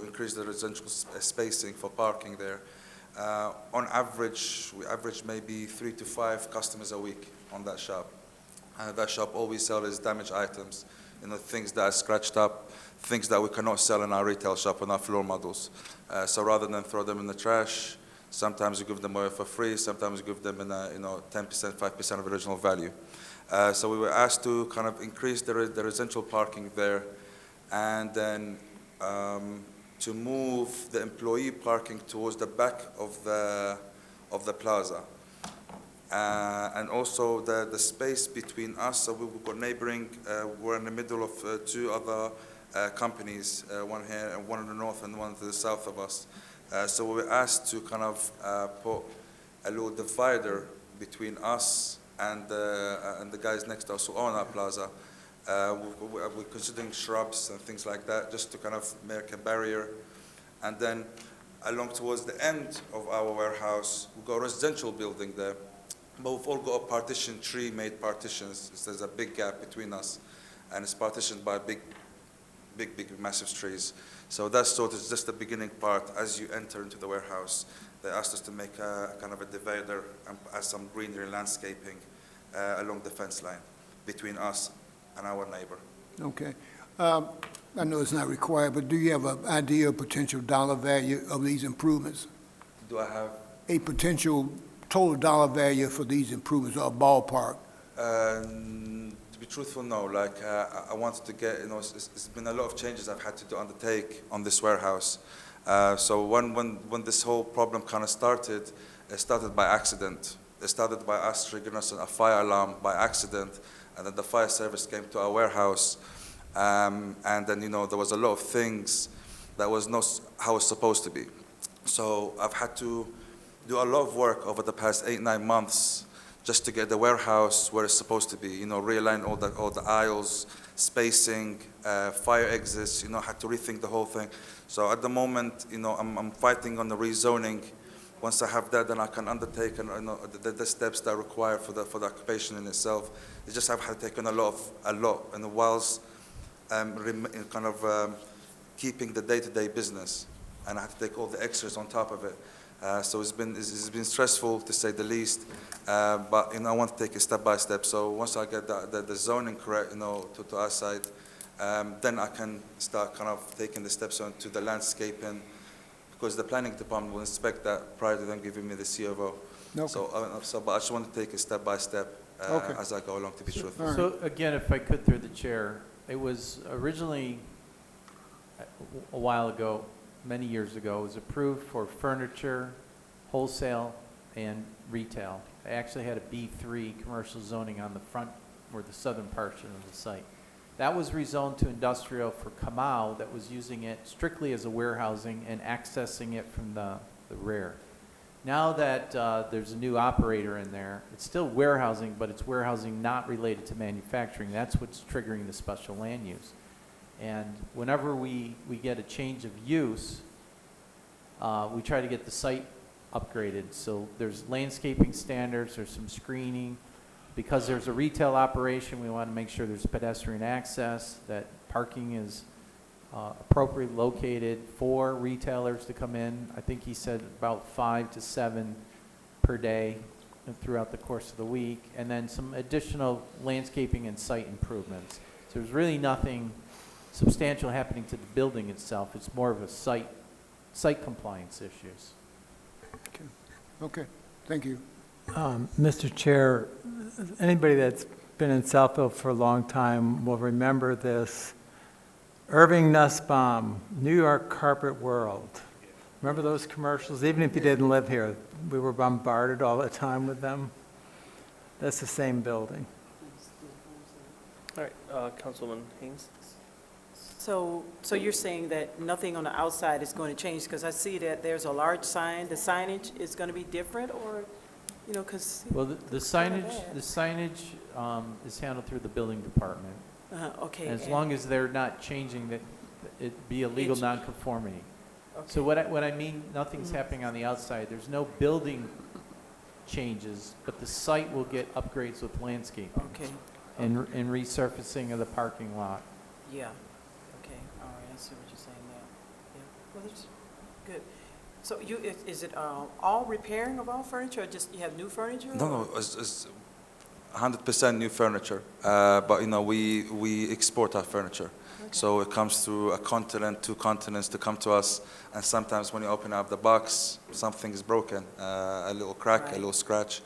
increase the residential spacing for parking there. On average, we average maybe 3 to 5 customers a week on that shop. That shop, all we sell is damaged items, things that are scratched up, things that we cannot sell in our retail shop on our floor models. So rather than throw them in the trash, sometimes we give them away for free, sometimes we give them in 10%, 5% of original value. So we were asked to kind of increase the residential parking there, and then to move the employee parking towards the back of the plaza. And also the space between us, so we've got neighboring, we're in the middle of 2 other companies, one here and one in the north and one to the south of us. So we were asked to kind of put a little divider between us and the guys next to us who own our plaza. We're considering shrubs and things like that, just to kind of make a barrier. And then along towards the end of our warehouse, we've got a residential building there. But we've all got a tree-made partitions. There's a big gap between us, and it's partitioned by big, massive trees. So that's sort of just the beginning part. As you enter into the warehouse, they asked us to make a kind of a divider and add some greenery landscaping along the fence line between us and our neighbor. Okay. I know it's not required, but do you have an idea of potential dollar value of these improvements? Do I have? A potential total dollar value for these improvements, or a ballpark? To be truthful, no. Like, I wanted to get, it's been a lot of changes I've had to undertake on this warehouse. So when this whole problem kind of started, it started by accident. It started by us triggering us a fire alarm by accident, and then the fire service came to our warehouse. And then, there was a lot of things that was not how it's supposed to be. So I've had to do a lot of work over the past 8-9 months just to get the warehouse where it's supposed to be. Realign all the aisles, spacing, fire exits. Had to rethink the whole thing. So at the moment, I'm fighting on the rezoning. Once I have that, then I can undertake the steps that are required for the occupation in itself. It just have had taken a lot, and whilst keeping the day-to-day business, and I had to take all the extras on top of it. So it's been stressful, to say the least, but I want to take it step by step. So once I get the zoning correct, to our side, then I can start kind of taking the steps on to the landscaping, because the planning department will inspect that prior to them giving me the C of O. Okay. But I just want to take it step by step as I go along, to be truthful. So again, if I could, through the chair, it was originally, a while ago, many years ago, it was approved for furniture, wholesale, and retail. I actually had a B3 commercial zoning on the front, or the southern portion of the site. That was rezoned to industrial for Kamau, that was using it strictly as a warehousing and accessing it from the rear. Now that there's a new operator in there, it's still warehousing, but it's warehousing not related to manufacturing. That's what's triggering the special land use. And whenever we get a change of use, we try to get the site upgraded. So there's landscaping standards, there's some screening. Because there's a retail operation, we want to make sure there's pedestrian access, that parking is appropriately located for retailers to come in. I think he said about 5 to 7 per day throughout the course of the week, and then some additional landscaping and site improvements. So there's really nothing substantial happening to the building itself. It's more of a site compliance issues. Okay, thank you. Mr. Chair, anybody that's been in Southfield for a long time will remember this. Irving Nussbaum, New York Carpet World. Remember those commercials? Even if you didn't live here, we were bombarded all the time with them. That's the same building. All right, Councilwoman Haynes? So you're saying that nothing on the outside is going to change? Because I see that there's a large sign, the signage is going to be different, or, you know, because... Well, the signage is handled through the building department. Okay. As long as they're not changing that, it be a legal nonconformity. So what I mean, nothing's happening on the outside. There's no building changes, but the site will get upgrades with landscaping. Okay. And resurfacing of the parking lot. Yeah. Okay. All right. I see what you're saying there. Yeah. Well, that's good. So is it all repairing of all furniture, or just you have new furniture? No, it's 100% new furniture. But you know, we export our furniture. Okay. So it comes through a continent, 2 continents to come to us. And sometimes when you open up the box, something is broken, a little crack, a little scratch.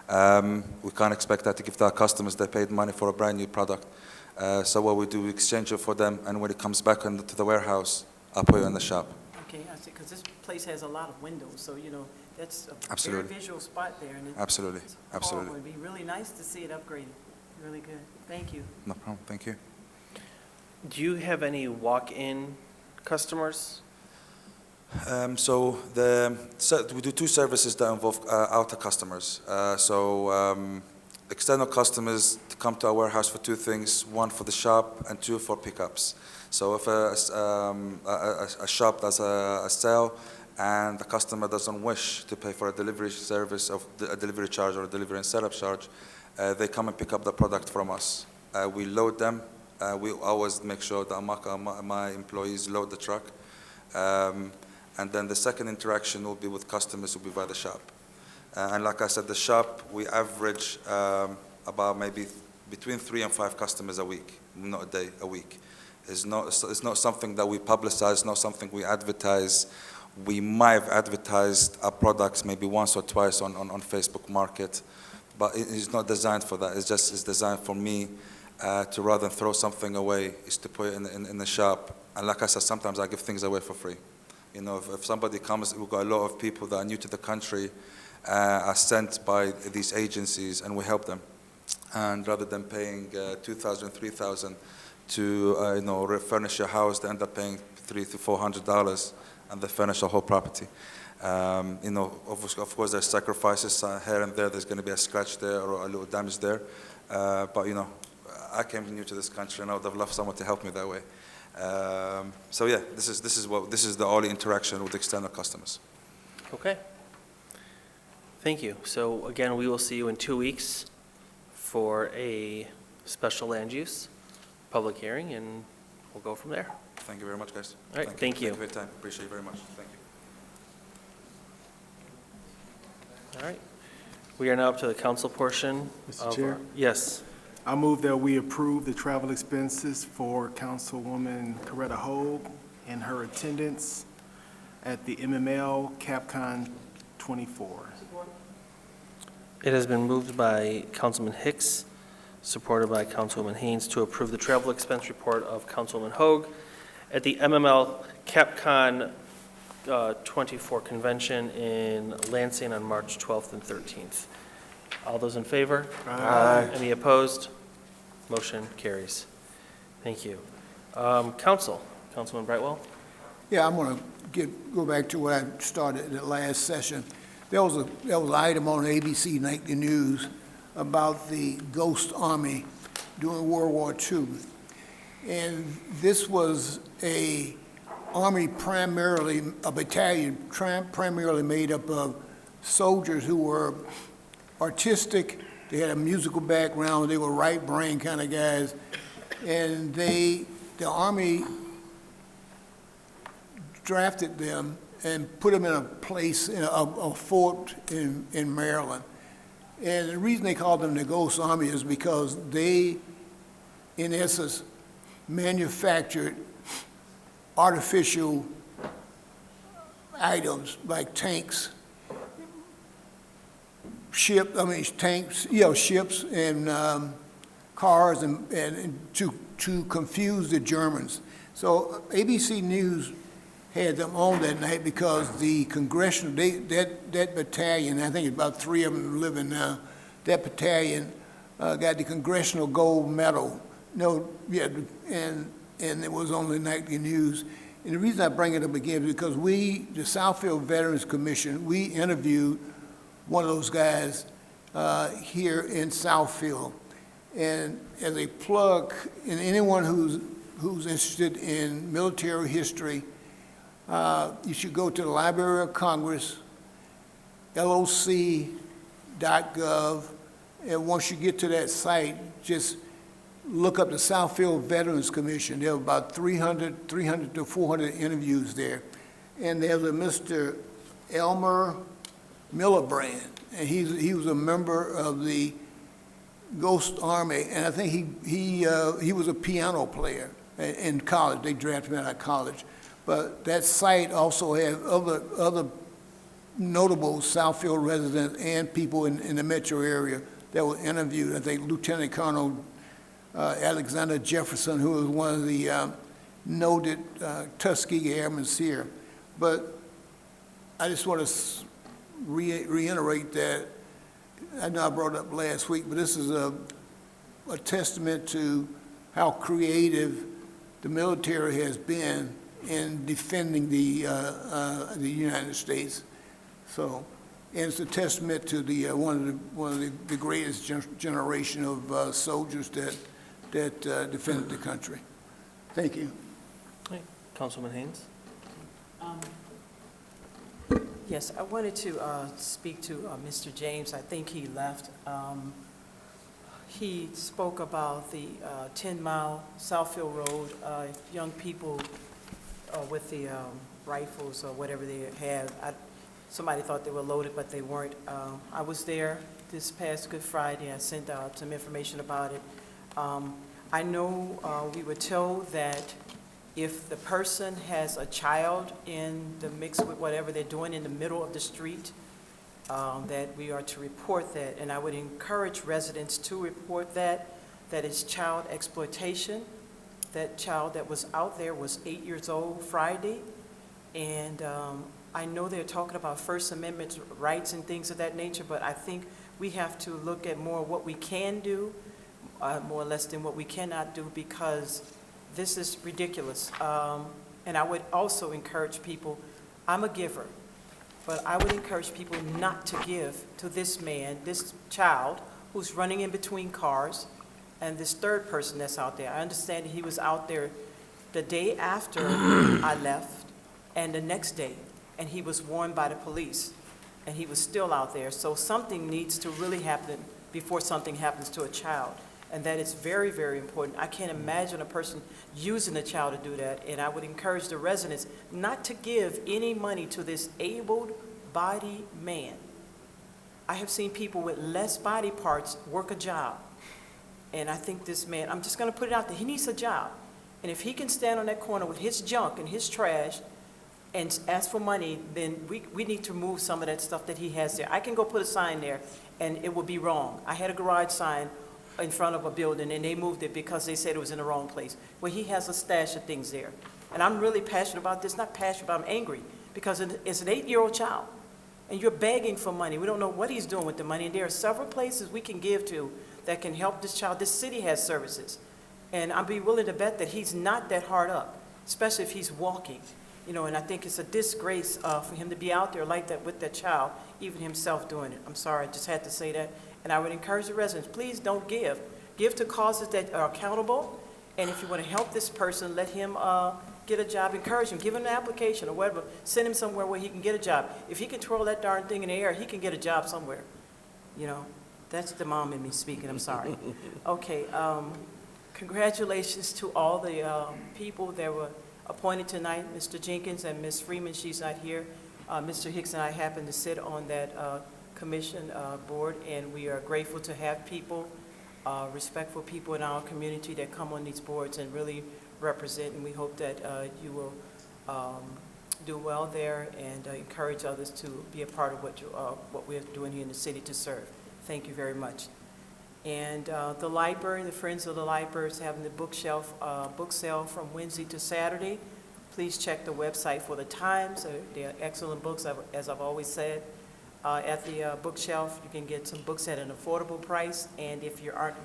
We can't expect that to give to our customers. They paid money for a brand new product. So what we do, we exchange it for them, and when it comes back to the warehouse, I'll put it in the shop. Okay, I see, because this place has a lot of windows, so, you know, that's a Absolutely. very visual spot there. And Absolutely, absolutely. It would be really nice to see it upgraded. Really good. Thank you. No problem, thank you. Do you have any walk-in customers? So we do 2 services that involve outer customers. External customers come to our warehouse for 2 things: 1 for the shop and 2 for pickups. So if a shop does a sale and the customer doesn't wish to pay for a delivery service of a delivery charge or a delivery and setup charge, they come and pick up the product from us. We load them. We always make sure that my employees load the truck. And then the second interaction will be with customers who will be by the shop. And like I said, the shop, we average about maybe between 3 and 5 customers a week, not a day, a week. It's not something that we publicize, not something we advertise. We might have advertised our products maybe once or twice on Facebook Market, but it's not designed for that. It's designed for me to, rather than throw something away, is to put it in the shop. And like I said, sometimes I give things away for free. You know, if somebody comes, we've got a lot of people that are new to the country, are sent by these agencies, and we help them. And rather than paying $2,000, $3,000 to refurnish your house, they end up paying $300 to $400, and they furnish a whole property. Of course, there's sacrifices here and there. There's going to be a scratch there or a little damage there. But I came new to this country, and I would have loved someone to help me that way. So yeah, this is the only interaction with external customers. Okay. Thank you. So again, we will see you in 2 weeks for a special land use public hearing, and we'll go from there. Thank you very much, guys. All right, thank you. Thank you for your time. Appreciate it very much. Thank you. All right. We are now up to the council portion. Mr. Chair? Yes. I move that we approve the travel expenses for Councilwoman Coretta Hogue and her attendance at the MML CapCon 24. It has been moved by Councilman Hicks, supported by Councilwoman Haynes, to approve the travel expense report of Councilwoman Hogue at the MML CapCon 24 convention in Lansing on March 12th and 13th. All those in favor? Aye. Any opposed? Motion carries. Thank you. Councilman Brightwell? Yeah, I'm going to go back to what I started in the last session. There was an item on ABC Nightly News about the Ghost Army during World War II. And this was a army primarily, a battalion primarily made up of soldiers who were artistic. They had a musical background. They were right brain kind of guys. And the Army drafted them and put them in a place, in a fort in Maryland. And the reason they called them the Ghost Army is because they, in essence, manufactured artificial items like tanks, ships and cars and to confuse the Germans. So ABC News had them on that night because the congressional, that battalion, I think about 3 of them living now, that battalion got the Congressional Gold Medal. No, yeah, and it was on the nightly news. And the reason I bring it up again is because we, the Southfield Veterans Commission, we interviewed one of those guys here in Southfield. And as a plug, and anyone who's interested in military history, you should go to the Library of Congress, loc.gov, and once you get to that site, just look up the Southfield Veterans Commission. There are about 300 to 400 interviews there. And there's a Mr. Elmer Miliband, and he was a member of the Ghost Army, and I think he was a piano player in college. They drafted him out of college. But that site also has other notable Southfield residents and people in the metro area that were interviewed. I think Lieutenant Colonel Alexander Jefferson, who was one of the noted Tuskegee Airmen here. But I just want to reiterate that. I know I brought it up last week, but this is a testament to how creative the military has been in defending the United States. So, and it's a testament to the one of the greatest generation of soldiers that defended the country. Thank you. Right. Councilman Haynes. Yes, I wanted to speak to Mr. James. I think he left. He spoke about the 10-mile Southfield Road, young people with the rifles or whatever they had. Somebody thought they were loaded, but they weren't. I was there this past Good Friday. I sent out some information about it. I know we were told that if the person has a child in the mix with whatever they're doing in the middle of the street, that we are to report that. And I would encourage residents to report that it's child exploitation. That child that was out there was 8 years old Friday. And I know they're talking about First Amendment rights and things of that nature, but I think we have to look at more what we can do, more or less than what we cannot do, because this is ridiculous. And I would also encourage people, I'm a giver, but I would encourage people not to give to this man, this child, who's running in between cars, and this third person that's out there. I understand he was out there the day after I left, and the next day, and he was warned by the police, and he was still out there. So something needs to really happen before something happens to a child. And that is very, very important. I can't imagine a person using a child to do that, and I would encourage the residents not to give any money to this able-bodied man. I have seen people with less body parts work a job, and I think this man, I'm just gonna put it out there, he needs a job. And if he can stand on that corner with his junk and his trash and ask for money, then we need to move some of that stuff that he has there. I can go put a sign there, and it would be wrong. I had a garage sign in front of a building, and they moved it because they said it was in the wrong place. Well, he has a stash of things there. And I'm really passionate about this, not passionate, but I'm angry, because it's an 8-year-old child, and you're begging for money. We don't know what he's doing with the money, and there are several places we can give to that can help this child. This city has services, and I'd be willing to bet that he's not that hard up, especially if he's walking. You know, and I think it's a disgrace for him to be out there like that with that child, even himself doing it. I'm sorry, I just had to say that. And I would encourage the residents, please don't give. Give to causes that are accountable. And if you want to help this person, let him get a job. Encourage him. Give him an application or whatever. Send him somewhere where he can get a job. If he can twirl that darn thing in the air, he can get a job somewhere. You know, that's the mom in me speaking. I'm sorry. Okay. Congratulations to all the people that were appointed tonight, Mr. Jenkins and Ms. Freeman, she's not here. Mr. Hicks and I happen to sit on that commission board, and we are grateful to have people, respectful people in our community that come on these boards and really represent, and we hope that you will do well there and encourage others to be a part of what we're doing here in the city to serve. Thank you very much. And the library, the Friends of the Library is having the book sale from Wednesday to Saturday. Please check the website for the times. They are excellent books, as I've always said. At the bookshelf, you can get some books at an affordable price, and if you aren't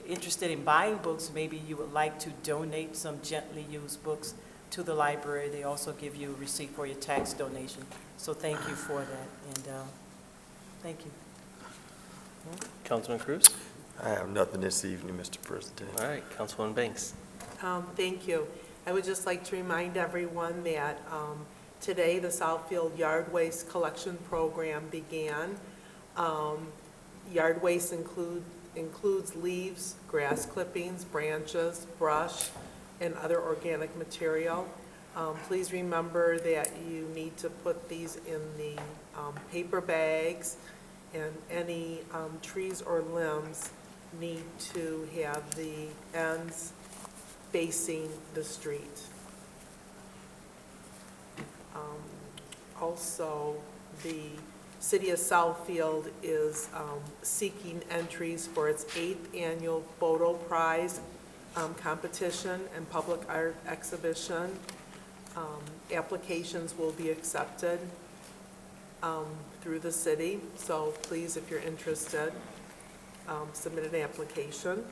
interested in buying books, maybe you would like to donate some gently used books to the library. They also give you a receipt for your tax donation. So thank you for that, and thank you. Councilman Cruz? I have nothing this evening, Mr. President. All right, Councilwoman Banks. Thank you. I would just like to remind everyone that today the Southfield Yard Waste Collection Program began. Yard waste includes leaves, grass clippings, branches, brush, and other organic material. Please remember that you need to put these in the paper bags, and any trees or limbs need to have the ends facing the street. Also, the City of Southfield is seeking entries for its 8th annual photo prize competition and public art exhibition. Applications will be accepted through the city, so please, if you're interested, submit an application.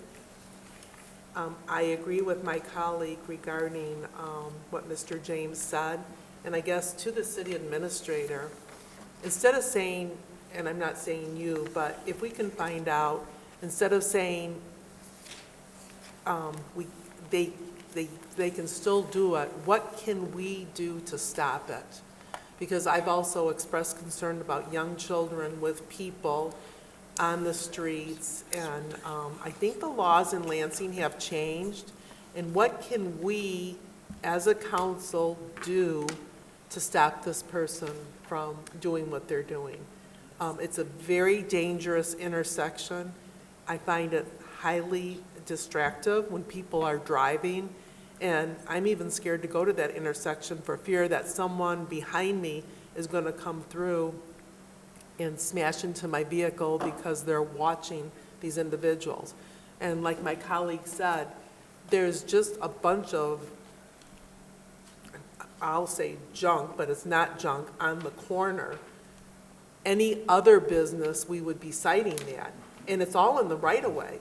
I agree with my colleague regarding what Mr. James said, and I guess to the city administrator, instead of saying, and I'm not saying you, but if we can find out, instead of saying they can still do it, what can we do to stop it? Because I've also expressed concern about young children with people on the streets, and I think the laws in Lansing have changed, and what can we, as a council, do to stop this person from doing what they're doing? It's a very dangerous intersection. I find it highly distractive when people are driving, and I'm even scared to go to that intersection for fear that someone behind me is going to come through and smash into my vehicle because they're watching these individuals. And like my colleague said, there's just a bunch of, I'll say junk, but it's not junk, on the corner. Any other business, we would be citing that. And it's all in the right-of-way.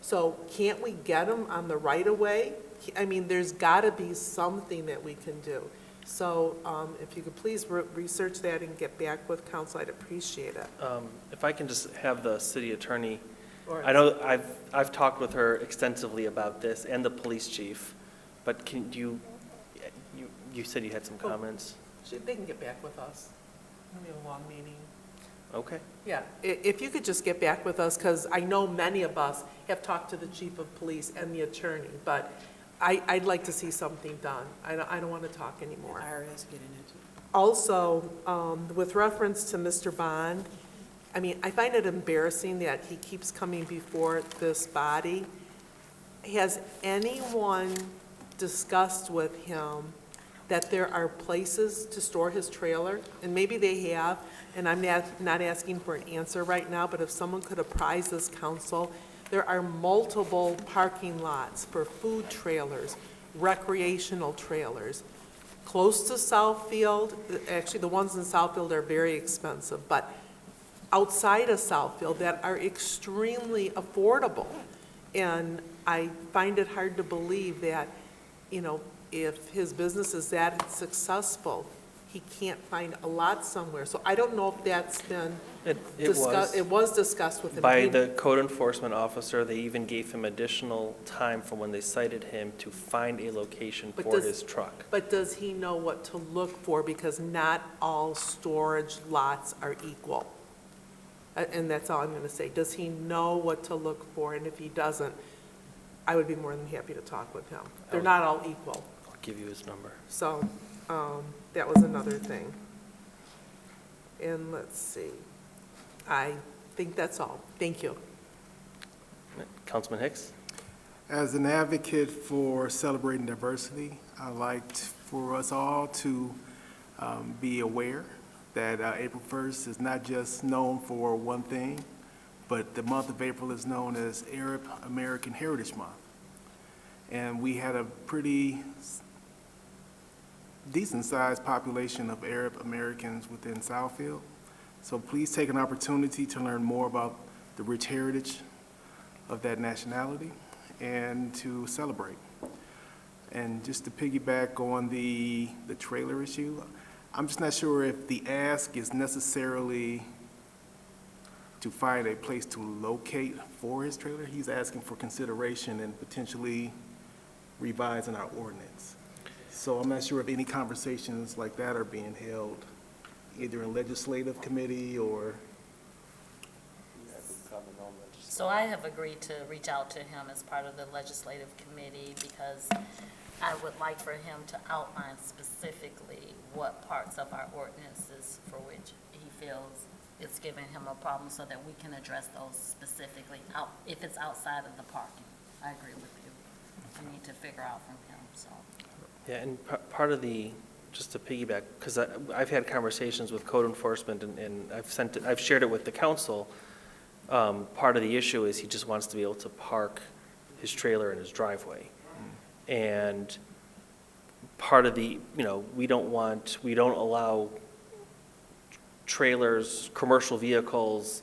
So can't we get them on the right-of-way? I mean, there's got to be something that we can do. So if you could please research that and get back with council, I'd appreciate it. If I can just have the city attorney, Or- I know I've talked with her extensively about this and the police chief, but can you said you had some comments? They can get back with us. We have a long meeting. Okay. Yeah, if you could just get back with us, because I know many of us have talked to the chief of police and the attorney, but I'd like to see something done. I don't want to talk anymore. IRS getting into it. Also, with reference to Mr. Bond, I mean, I find it embarrassing that he keeps coming before this body. Has anyone discussed with him that there are places to store his trailer? And maybe they have, and I'm not asking for an answer right now, but if someone could apprise this council, there are multiple parking lots for food trailers, recreational trailers. Close to Southfield, actually the ones in Southfield are very expensive, but outside of Southfield that are extremely affordable. And I find it hard to believe that, you know, if his business is that successful, he can't find a lot somewhere. So I don't know if that's been discussed. It was discussed with him. By the code enforcement officer. They even gave him additional time from when they cited him to find a location for his truck. But does he know what to look for? Because not all storage lots are equal. And that's all I'm going to say. Does he know what to look for? And if he doesn't, I would be more than happy to talk with him. They're not all equal. I'll give you his number. So, that was another thing. And let's see, I think that's all. Thank you. Councilman Hicks? As an advocate for celebrating diversity, I'd like for us all to be aware that April 1st is not just known for one thing, but the month of April is known as Arab American Heritage Month. And we had a pretty decent-sized population of Arab Americans within Southfield. So please take an opportunity to learn more about the rich heritage of that nationality and to celebrate. And just to piggyback on the trailer issue, I'm just not sure if the ask is necessarily to find a place to locate for his trailer. He's asking for consideration and potentially revising our ordinance. So I'm not sure if any conversations like that are being held, either in legislative committee or. So I have agreed to reach out to him as part of the legislative committee because I would like for him to outline specifically what parts of our ordinances for which he feels it's giving him a problem so that we can address those specifically out, if it's outside of the parking. I agree with you. We need to figure out from him, so. Yeah, and part of the, just to piggyback, because I've had conversations with code enforcement and I've shared it with the council. Part of the issue is he just wants to be able to park his trailer in his driveway. And part of the, we don't allow trailers, commercial vehicles,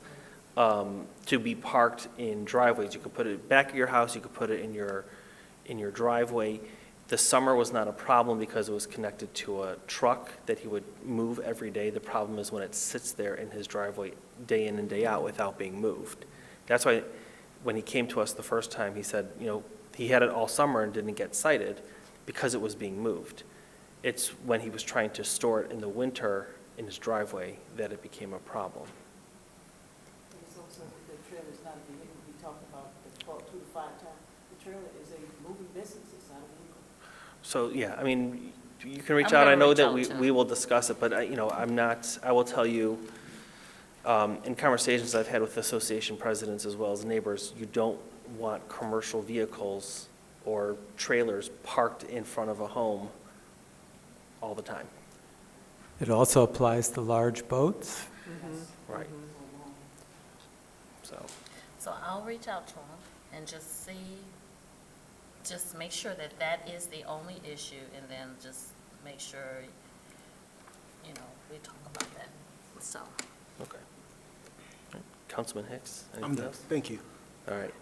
to be parked in driveways. You could put it back at your house, you could put it in your driveway. The summer was not a problem because it was connected to a truck that he would move every day. The problem is when it sits there in his driveway day in and day out without being moved. That's why when he came to us the first time, he said, he had it all summer and didn't get cited because it was being moved. It's when he was trying to store it in the winter in his driveway that it became a problem. It's also the trailer is not a vehicle. We talked about the 2 to 5 times. The trailer is a moving business. It's not a vehicle. So, yeah, I mean, you can reach out. I know that we will discuss it, but, I will tell you, in conversations I've had with association presidents as well as neighbors, you don't want commercial vehicles or trailers parked in front of a home all the time. It also applies to large boats. Right. So I'll reach out to him and just make sure that that is the only issue, and then just make sure, we talk about that, so. Okay. Councilman Hicks, I'm anything done. else? Thank you. All right.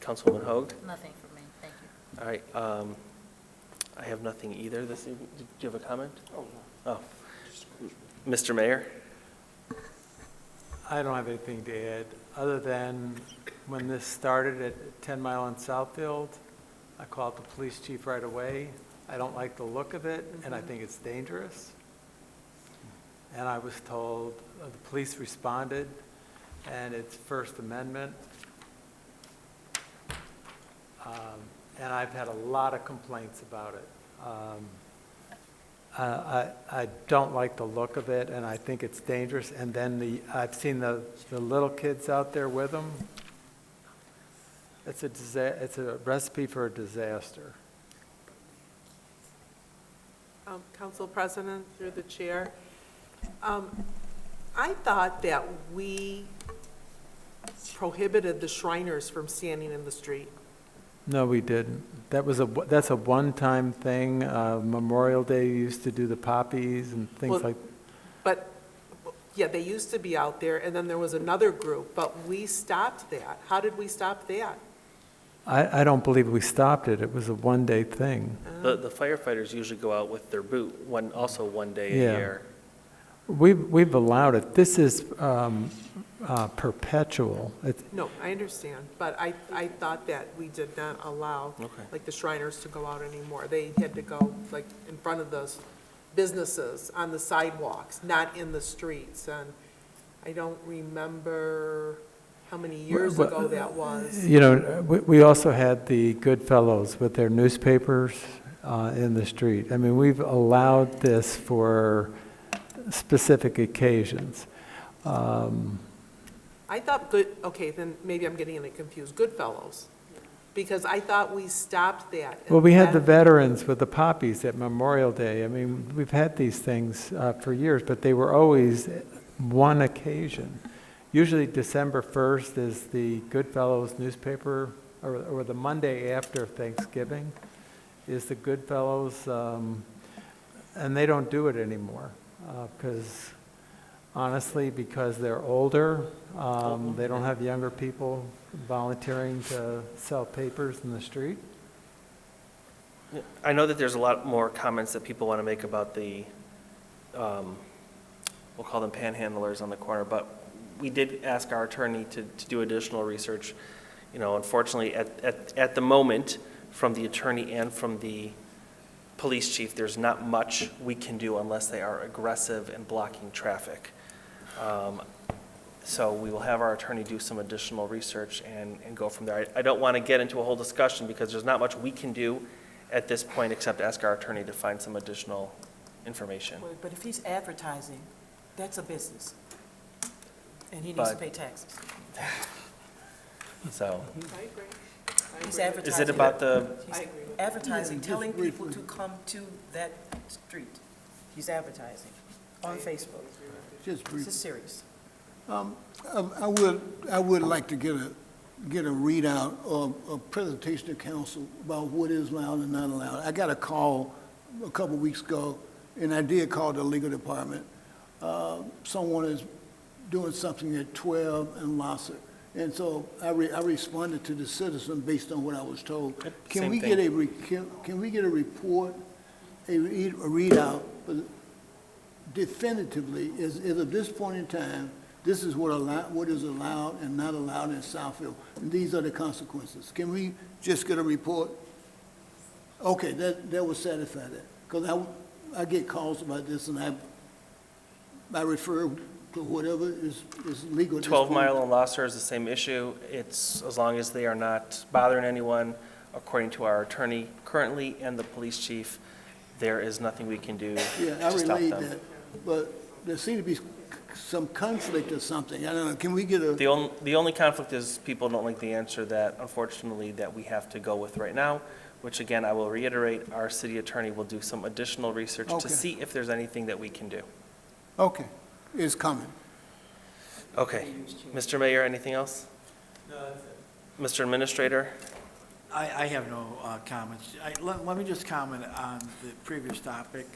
Councilwoman Hoag? Nothing for me, thank you. All right. I have nothing either this evening. Did you have a comment? Oh, no. Oh. Mr. Mayor? I don't have anything to add, other than when this started at 10 Mile and Southfield, I called the police chief right away. I don't like the look of it, and I think it's dangerous. And I was told, the police responded, and it's First Amendment. And I've had a lot of complaints about it. I don't like the look of it, and I think it's dangerous. And then I've seen the little kids out there with them. It's a recipe for a disaster. Council President, through the chair, I thought that we prohibited the Shriners from standing in the street. No, we didn't. That's a one-time thing. Memorial Day used to do the poppies and things like. But, yeah, they used to be out there, and then there was another group, but we stopped that. How did we stop that? I don't believe we stopped it. It was a one-day thing. The firefighters usually go out with their boot, also one day a Yeah. year. We've allowed it. This is perpetual. No, I understand, but I thought that we did not allow, like, the Shriners to go out anymore. They had to go, like, in front of those businesses, on the sidewalks, not in the streets. And I don't remember how many years ago that was. We also had the Goodfellows with their newspapers in the street. I mean, we've allowed this for specific occasions. I thought okay, then maybe I'm getting it confused, Goodfellows, because I thought we stopped that. Well, we had the veterans with the poppies at Memorial Day. I mean, we've had these things for years, but they were always one occasion. Usually December 1st is the Goodfellows newspaper, or the Monday after Thanksgiving is the Goodfellows, and they don't do it anymore because, honestly, because they're older, they don't have younger people volunteering to sell papers in the street. I know that there's a lot more comments that people want to make about the, we'll call them panhandlers on the corner, but we did ask our attorney to do additional research. You know, unfortunately, at the moment, from the attorney and from the police chief, there's not much we can do unless they are aggressive and blocking traffic. So we will have our attorney do some additional research and go from there. I don't want to get into a whole discussion because there's not much we can do at this point except ask our attorney to find some additional information. But if he's advertising, that's a business. And he needs to pay taxes. So, I agree. He's advertising. is it about the, He's advertising, telling people to come to that street. He's advertising on Facebook. Just brief. This is serious. I would like to get a readout or a presentation to council about what is allowed and not allowed. I got a call a couple weeks ago, and I did call the legal department. Someone is doing something at 12 and Lasser. And so I responded to the citizen based on what I was told. Can we get a report, a readout definitively, is at this point in time, this is what is allowed and not allowed in Southfield, and these are the consequences. Can we just get a report? Okay, that will satisfy that. Because I get calls about this, and I refer to whatever is legal. 12 Mile and Lasser is the same issue. It's as long as they are not bothering anyone, according to our attorney currently and the police chief, there is nothing we can do Yeah, I to stop relayed them. that, but there seems to be some conflict or something. I don't know, can we get a? The only conflict is people don't like the answer that, unfortunately, that we have to go with right now, which again, I will reiterate, our city attorney will do some additional research Okay. to see if there's anything that we can do. Okay, it's coming. Okay. Mr. Mayor, anything else? No, that's it. Mr. Administrator? I have no comments. Let me just comment on the previous topic.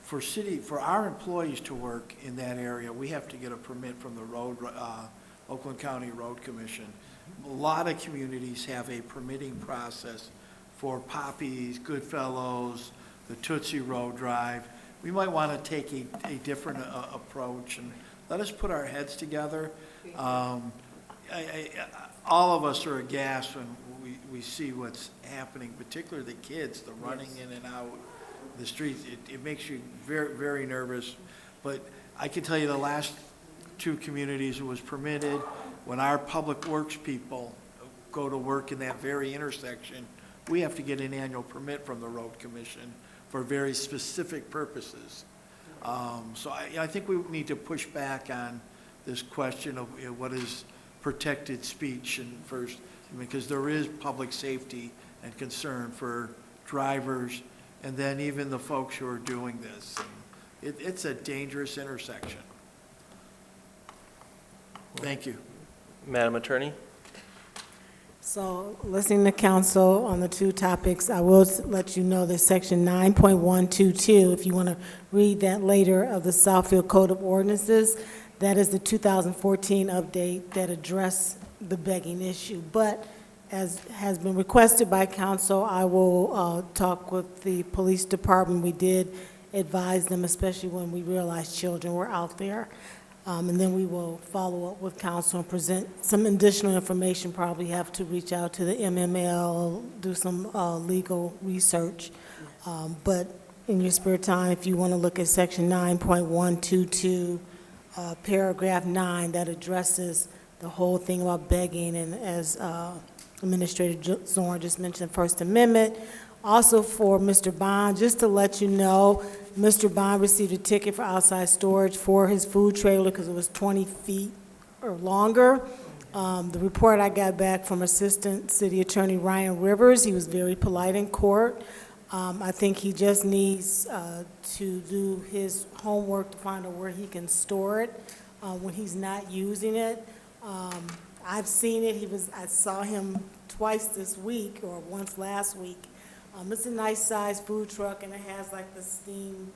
For our employees to work in that area, we have to get a permit from the Oakland County Road Commission. A lot of communities have a permitting process for Poppies, Goodfellows, the Tootsie Road Drive. We might want to take a different approach and let us put our heads together. All of us are aghast when we see what's happening, particularly the kids, the running in and out the streets. It makes you very, very nervous. But I can tell you the last two communities it was permitted, when our public works people go to work in that very intersection, we have to get an annual permit from the road commission for very specific purposes. So I think we need to push back on this question of what is protected speech and first, because there is public safety and concern for drivers and then even the folks who are doing this. It's a dangerous intersection. Thank you. Madam Attorney? So, listening to council on the two topics, I will let you know that section 9.122, if you want to read that later, of the Southfield Code of Ordinances, that is the 2014 update that addressed the begging issue. But as has been requested by council, I will talk with the police department. We did advise them, especially when we realized children were out there. And then we will follow up with council and present some additional information, probably have to reach out to the MML, do some legal research. But in your spare time, if you want to look at section 9.122, paragraph 9, that addresses the whole thing about begging, and as Administrator Zorn just mentioned, First Amendment, Also for Mr. Bond, just to let you know, Mr. Bond received a ticket for outside storage for his food trailer because it was 20 feet or longer. The report I got back from Assistant City Attorney Ryan Rivers, he was very polite in court. I think he just needs to do his homework to find out where he can store it when he's not using it. I've seen it. I saw him twice this week, or once last week. It's a nice-sized food truck, and it has like the steam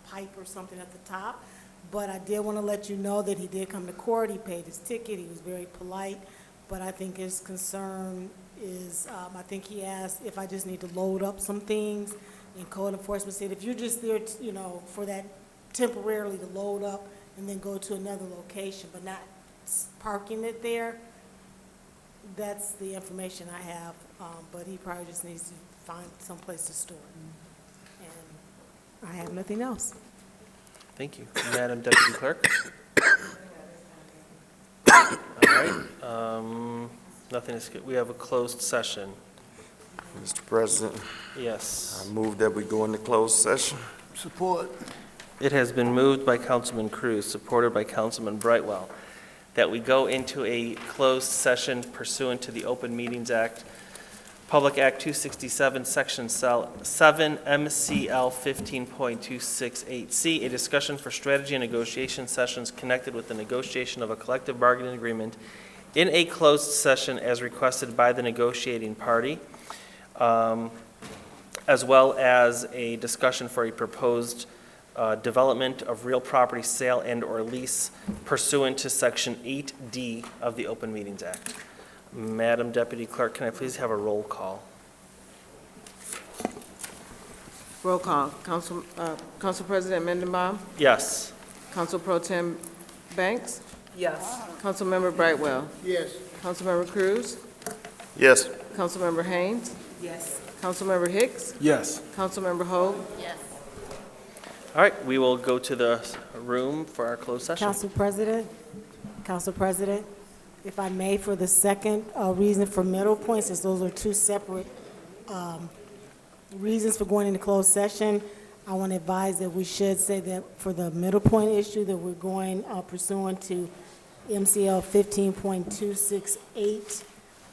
pipe or something at the top. But I did want to let you know that he did come to court. He paid his ticket. He was very polite. But I think his concern is, I think he asked if I just need to load up some things. And code enforcement said, if you're just there, for that temporarily to load up and then go to another location, but not parking it there, that's the information I have. But he probably just needs to find some place to store it. And I have nothing else. Thank you. Madam Deputy Clerk? All right, nothing is good. We have a closed session. Mr. President, Yes. I move that we go into closed session. Support. It has been moved by Councilman Cruz, supported by Councilman Brightwell, that we go into a closed session pursuant to the Open Meetings Act, Public Act 267, Section 7, MCL 15.268C, a discussion for strategy and negotiation sessions connected with the negotiation of a collective bargaining agreement in a closed session as requested by the negotiating party, as well as a discussion for a proposed development of real property sale and/or lease pursuant to Section 8D of the Open Meetings Act. Madam Deputy Clerk, can I please have a roll call? Roll call. Council President Mendenbaum? Yes. Council Pro Tem Banks? Yes. Councilmember Brightwell? Yes. Councilmember Cruz? Yes. Councilmember Haynes? Yes. Councilmember Hicks? Yes. Councilmember Hogue? Yes. All right, we will go to the room for our closed session. Council President, if I may, for the second reason for Middle Point, since those are two separate reasons for going into closed session, I want to advise that we should say that for the Middle Point issue, that we're going pursuant to MCL 15.268.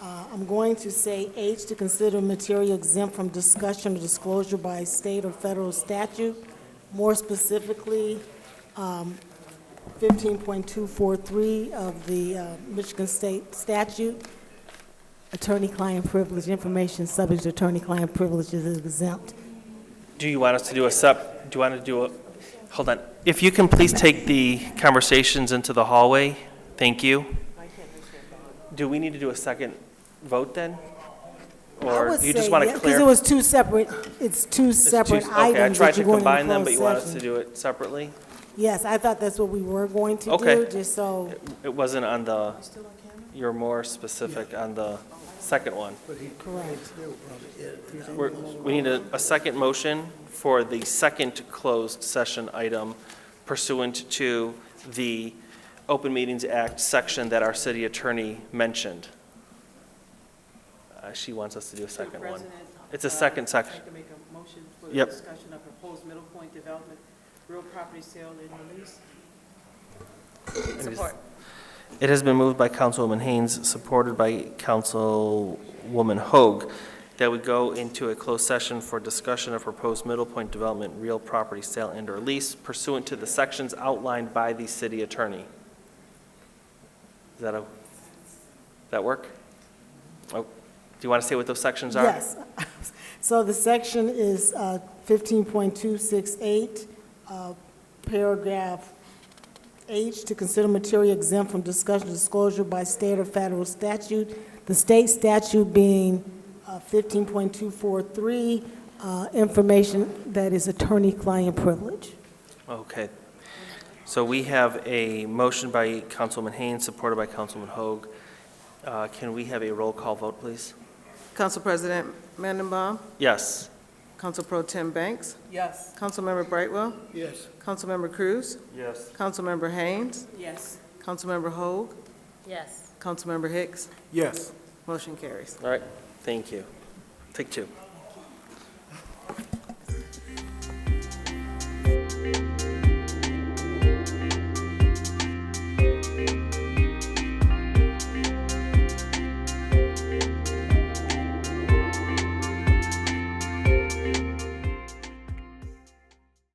I'm going to say H, to consider material exempt from discussion or disclosure by state or federal statute, more specifically 15.243 of the Michigan State statute, attorney-client privilege, information subject to attorney-client privilege is exempt. Do you want us to do hold on. If you can please take the conversations into the hallway, thank you. Do we need to do a second vote then? Or do you just want to Because clarify? it was two separate, it's two separate Okay, I items tried that to you're going combine into them, but closed you want us to session. do it separately? Yes, I thought that's what we were going to Okay. do, just so. It wasn't on the, you're more specific on the second one. Correct. We need a second motion for the second closed session item pursuant to the Open Meetings Act section that our city attorney mentioned. She wants us to do a second one. It's a second section. I'd like to make a motion for Yep. the discussion of proposed Middle Point development, real property sale and release. Support. It has been moved by Councilwoman Haynes, supported by Councilwoman Hogue, that we go into a closed session for discussion of proposed Middle Point development, real property sale and/or lease pursuant to the sections outlined by the city attorney. Does that work? Oh, do you want to say what those sections are? Yes. So the section is 15.268, paragraph H, to consider material exempt from discussion or disclosure by state or federal statute. The state statute being 15.243, information that is attorney-client privilege. Okay. So we have a motion by Councilwoman Haynes, supported by Councilwoman Hogue. Can we have a roll call vote, please? Council President Mendenbaum? Yes. Council Pro Tem Banks? Yes. Councilmember Brightwell? Yes. Councilmember Cruz? Yes. Councilmember Haynes? Yes. Councilmember Hogue? Yes. Councilmember Hicks? Yes. Motion carries. All right, thank you. Take two.